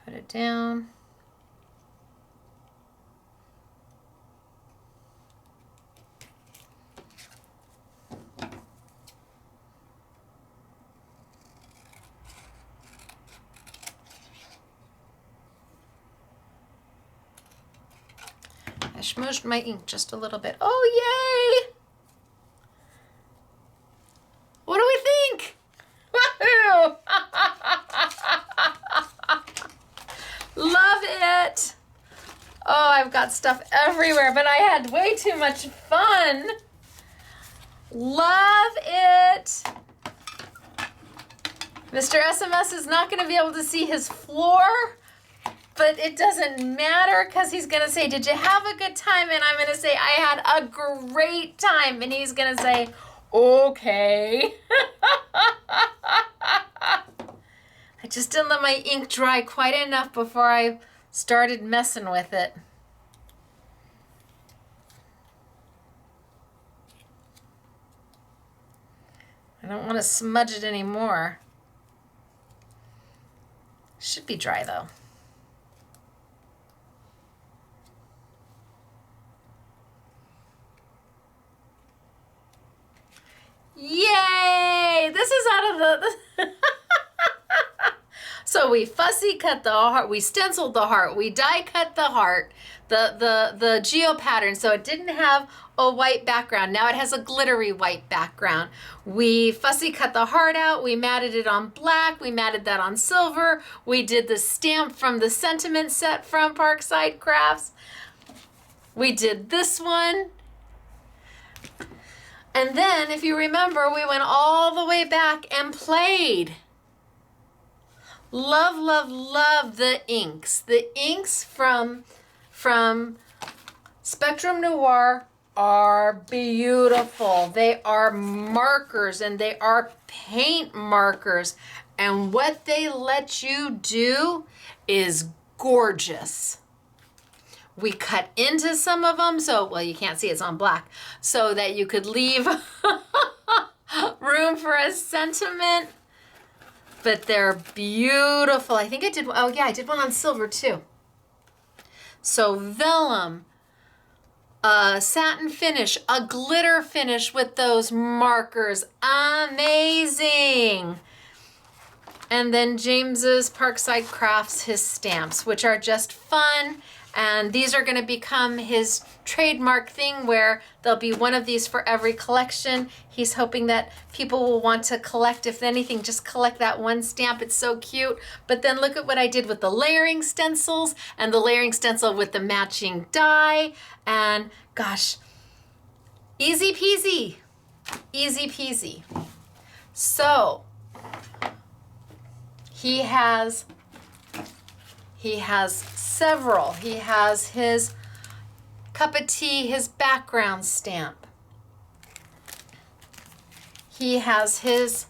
Put it down. I smudged my ink just a little bit. Oh, yay! What do we think? Woohoo! Love it! Oh, I've got stuff everywhere, but I had way too much fun. Love it! Mr. SMS is not going to be able to see his floor, but it doesn't matter because he's going to say, did you have a good time? And I'm going to say, I had a great time. And he's going to say, okay. I just didn't let my ink dry quite enough before I started messing with it. I don't want to smudge it anymore. Should be dry though. Yay! This is out of the... So we fussy cut the heart, we stenciled the heart, we die cut the heart, the geo pattern, so it didn't have a white background. Now it has a glittery white background. We fussy cut the heart out, we matted it on black, we matted that on silver, we did the stamp from the sentiment set from Parkside Crafts. We did this one. And then, if you remember, we went all the way back and played. Love, love, love the inks. The inks from Spectrum Noir are beautiful. They are markers and they are paint markers. And what they let you do is gorgeous. We cut into some of them, so, well, you can't see it's on black, so that you could leave room for a sentiment. But they're beautiful. I think I did, oh yeah, I did one on silver too. So vellum, satin finish, a glitter finish with those markers. Amazing. And then James's Parkside Crafts, his stamps, which are just fun. And these are going to become his trademark thing where there'll be one of these for every collection. He's hoping that people will want to collect, if anything, just collect that one stamp. It's so cute. But then look at what I did with the layering stencils and the layering stencil with the matching die. And gosh, easy peasy, easy peasy. So he has several. He has his cup of tea, his background stamp. He has his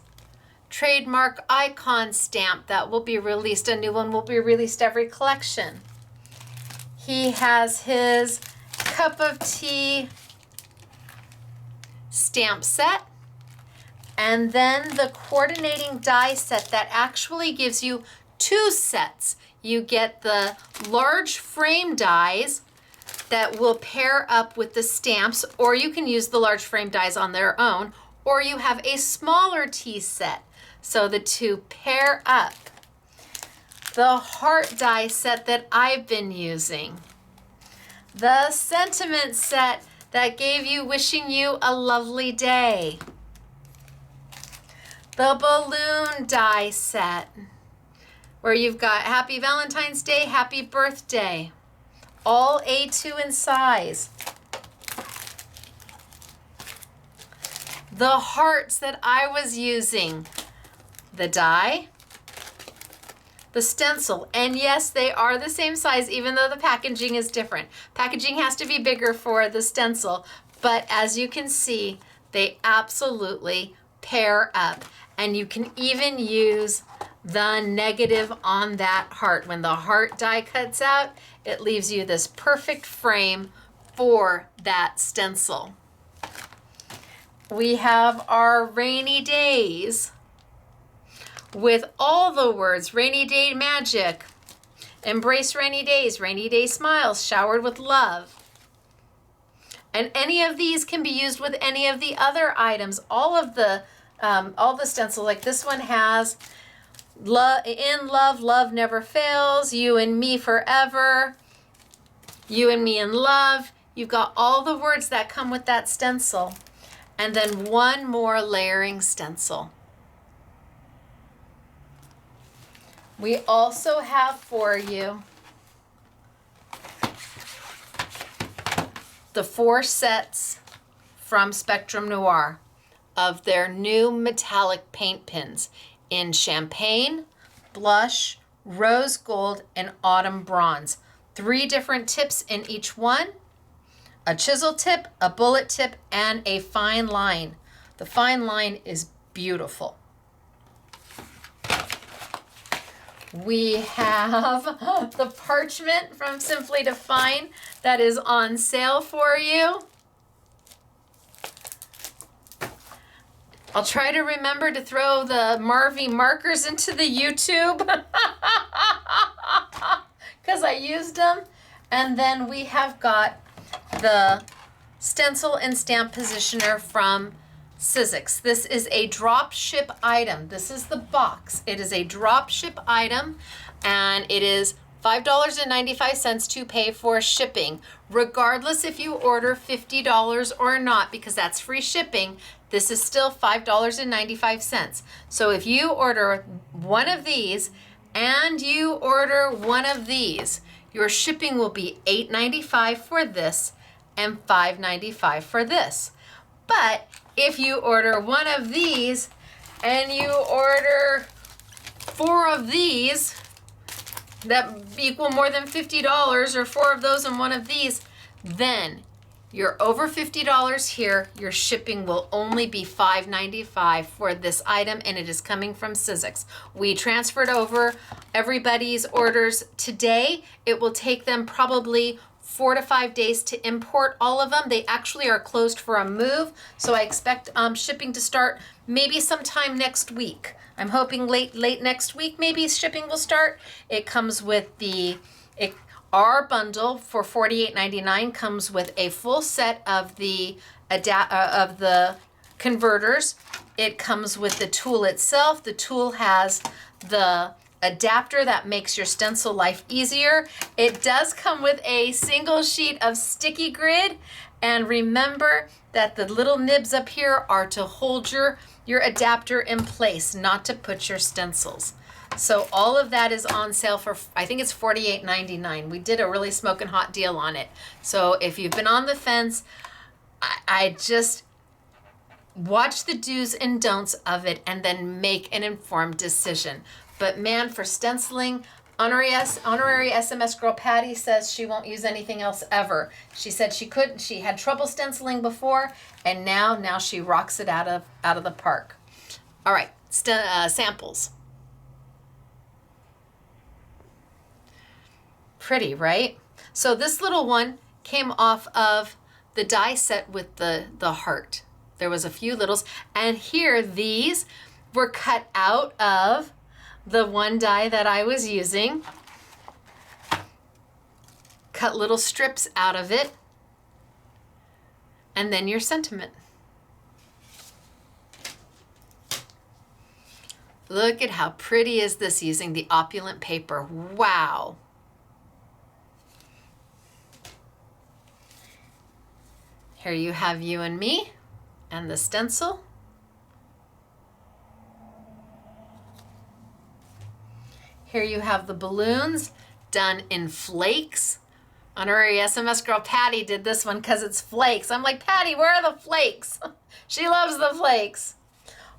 trademark icon stamp that will be released. A new one will be released every collection. He has his cup of tea stamp set, and then the coordinating die set that actually gives you 2 sets. You get the large frame dies that will pair up with the stamps, or you can use the large frame dies on their own, or you have a smaller tea set. So the 2 pair up. The heart die set that I've been using. The sentiment set that gave you wishing you a lovely day. The balloon die set, where you've got Happy Valentine's Day, Happy Birthday, all A2 in size. The hearts that I was using, the die, the stencil, and yes, they are the same size even though the packaging is different. Packaging has to be bigger for the stencil, but as you can see, they absolutely pair up, and you can even use the negative on that heart. When the heart die cuts out, it leaves you this perfect frame for that stencil. We have our rainy days with all the words: rainy day magic, embrace rainy days, rainy day smiles, showered with love. And any of these can be used with any of the other items. All the stencils, like this one has love, in love, love never fails, you and me forever, you and me in love. You've got all the words that come with that stencil. And then one more layering stencil. We also have for you the 4 sets from Spectrum Noir of their new metallic paint pens in champagne, blush, rose gold, and autumn bronze. 3 different tips in each one: a chisel tip, a bullet tip, and a fine line. The fine line is beautiful. We have the parchment from Simply Define that is on sale for you. I'll try to remember to throw the Marvy markers into the YouTube because I used them. And then we have got the stencil and stamp positioner from Sizzix. This is a drop ship item. This is the box. It is a drop ship item, and it is $5.95 to pay for shipping, regardless if you order $50 or not, because that's free shipping. This is still $5.95. So if you order one of these and you order one of these, your shipping will be $8.95 for this and $5.95 for this. But if you order one of these and you order 4 of these that equal more than $50, or 4 of those and 1 of these, then you're over $50 here. Your shipping will only be $5.95 for this item, and it is coming from Sizzix. We transferred over everybody's orders today. It will take them probably 4 to 5 days to import all of them. They actually are closed for a move, so I expect shipping to start maybe sometime next week. I'm hoping late next week maybe shipping will start. It comes with our bundle for $48.99 comes with a full set of the converters. It comes with the tool itself. The tool has the adapter that makes your stencil life easier. It does come with a single sheet of sticky grid, and remember that the little nibs up here are to hold your adapter in place, not to put your stencils. So all of that is on sale for, I think it's $48.99. We did a really smoking hot deal on it. So if you've been on the fence, I just watch the do's and don'ts of it and then make an informed decision. But man, for stenciling, honorary SMS girl Patty says she won't use anything else ever. She said she couldn't. She had trouble stenciling before, and now she rocks it out of the park. All right, samples. Pretty, right? So this little one came off of the die set with the heart. There was a few littles, and here these were cut out of the one die that I was using. Cut little strips out of it, and then your sentiment. Look at how pretty is this using the Opulent paper. Wow. Here you have you and me and the stencil. Here you have the balloons done in flakes. Honorary SMS girl Patty did this one because it's flakes. I'm like, Patty, where are the flakes? She loves the flakes.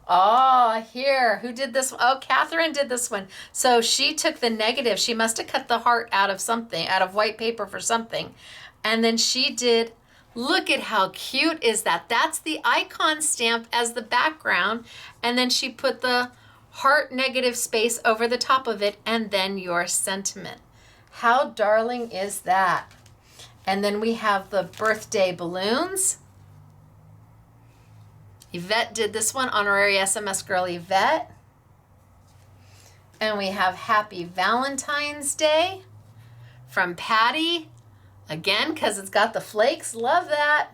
Oh, here, who did this? Oh, Catherine did this one. So she took the negative. She must have cut the heart out of something, out of white paper for something. And then she did, look at how cute is that? That's the icon stamp as the background. And then she put the heart negative space over the top of it, and then your sentiment. How darling is that? And then we have the birthday balloons. Yvette did this one, honorary SMS girl Yvette. And we have Happy Valentine's Day from Patty. Again, because it's got the flakes, love that.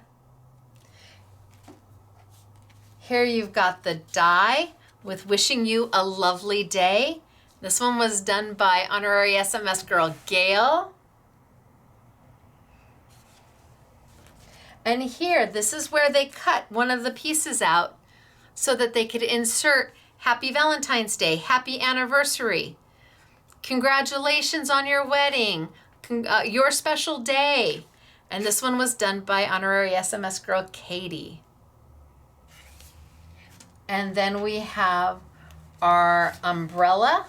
Here you've got the die with wishing you a lovely day. This one was done by honorary SMS girl Gail. And here, this is where they cut one of the pieces out so that they could insert Happy Valentine's Day, Happy Anniversary, congratulations on your wedding, your special day. And this one was done by honorary SMS girl Katie. And then we have our umbrella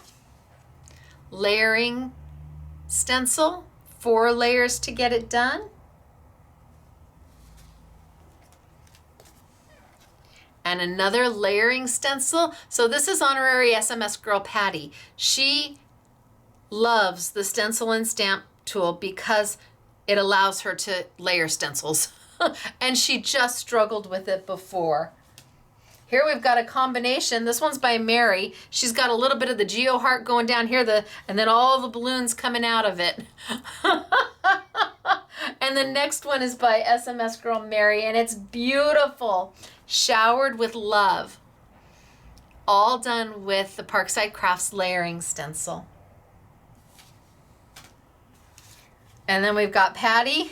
layering stencil, 4 layers to get it done. And another layering stencil. So this is honorary SMS girl Patty. She loves the stencil and stamp tool because it allows her to layer stencils. And she just struggled with it before. Here we've got a combination. This one's by Mary. She's got a little bit of the Geo heart going down here, and then all the balloons coming out of it. And the next one is by SMS girl Mary, and it's beautiful. Showered with love. All done with the Parkside Crafts layering stencil. And then we've got Patty,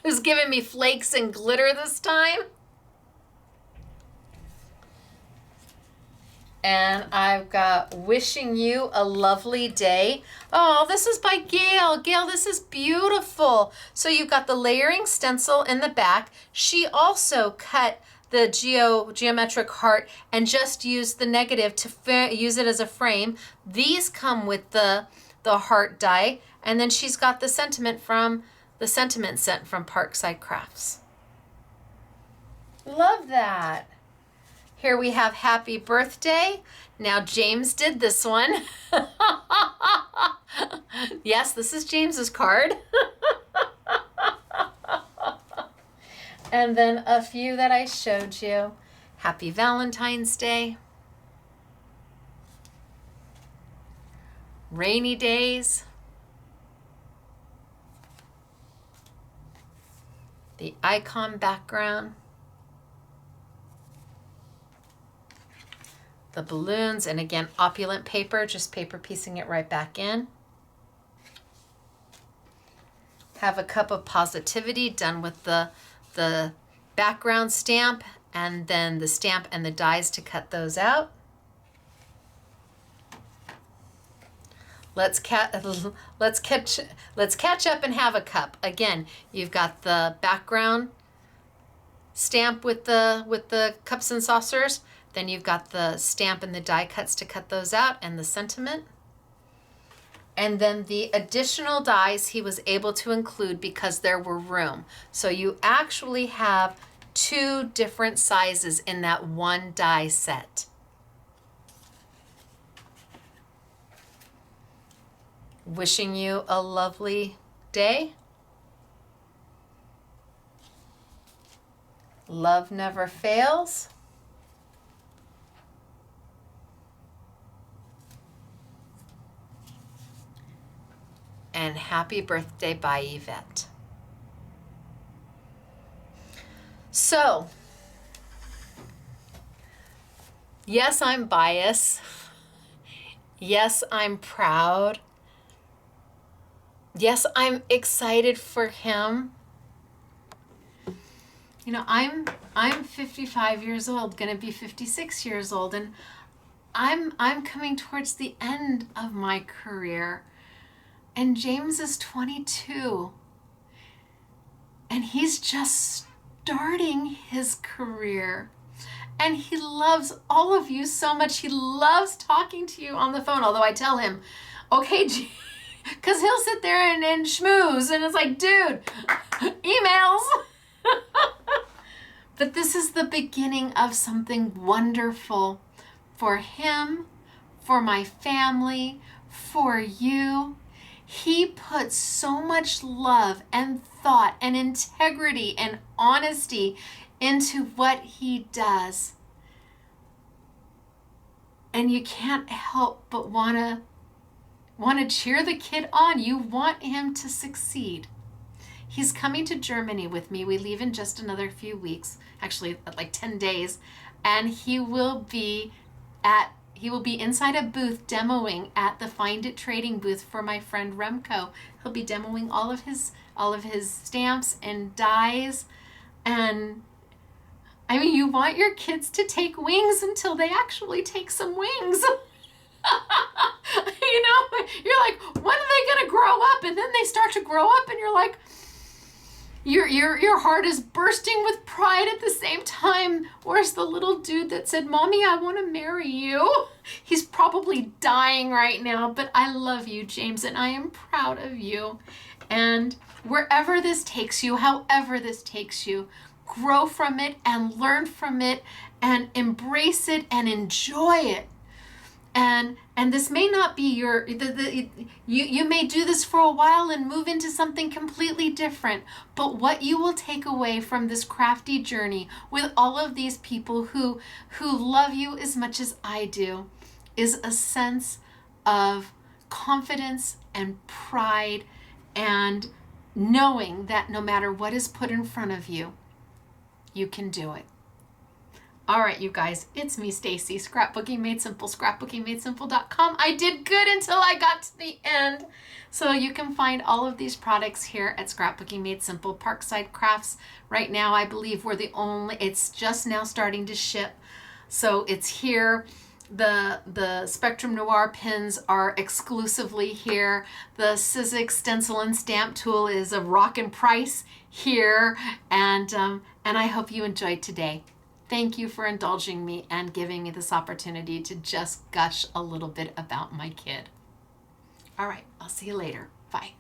who's giving me flakes and glitter this time. And I've got wishing you a lovely day. Oh, this is by Gail. Gail, this is beautiful. So you've got the layering stencil in the back. She also cut the geometric heart and just used the negative to use it as a frame. These come with the heart die, and then she's got the sentiment from the sentiment set from Parkside Crafts. Love that. Here we have Happy Birthday. Now James did this one. Yes, this is James's card. And then a few that I showed you. Happy Valentine's Day. Rainy days. The icon background. The balloons, and again, Opulent paper, just paper piecing it right back in. Have a cup of positivity done with the background stamp, and then the stamp and the dies to cut those out. Let's catch up and have a cup. Again, you've got the background stamp with the cups and saucers. Then you've got the stamp and the die cuts to cut those out, and the sentiment. And then the additional dies he was able to include because there were room. So you actually have 2 different sizes in that one die set. Wishing you a lovely day. Love never fails. And happy birthday by Yvette. So, yes, I'm biased. Yes, I'm proud. Yes, I'm excited for him. You know, I'm 55 years old, gonna be 56 years old, and I'm coming towards the end of my career. And James is 22. And he's just starting his career. And he loves all of you so much. He loves talking to you on the phone. Although I tell him, okay, because he'll sit there and schmooze. And it's like, dude, emails. But this is the beginning of something wonderful for him, for my family, for you. He puts so much love and thought and integrity and honesty into what he does. And you can't help but want to cheer the kid on. You want him to succeed. He's coming to Germany with me. We leave in just another few weeks, actually like 10 days, and he will be inside a booth demoing at the Find It trading booth for my friend Remco. He'll be demoing all of his stamps and dies. And I mean, you want your kids to take wings until they actually take some wings. You know, you're like, when are they gonna grow up? And then they start to grow up and you're like, your heart is bursting with pride at the same time. Where's the little dude that said, Mommy, I want to marry you? He's probably dying right now, but I love you, James, and I am proud of you. And wherever this takes you, however this takes you, grow from it and learn from it and embrace it and enjoy it. And this may not be you may do this for a while and move into something completely different, but what you will take away from this crafty journey with all of these people who love you as much as I do is a sense of confidence and pride and knowing that no matter what is put in front of you, you can do it. All right, you guys, it's me, Stacy, Scrapbooking Made Simple, scrapbookingmadesimple.com. I did good until I got to the end. So you can find all of these products here at Scrapbooking Made Simple. Parkside Crafts, right now, I believe it's just now starting to ship. So it's here. The Spectrum Noir pins are exclusively here. The Sizzix stencil and stamp tool is a rockin' price here. And I hope you enjoyed today. Thank you for indulging me and giving me this opportunity to just gush a little bit about my kid. All right, I'll see you later. Bye.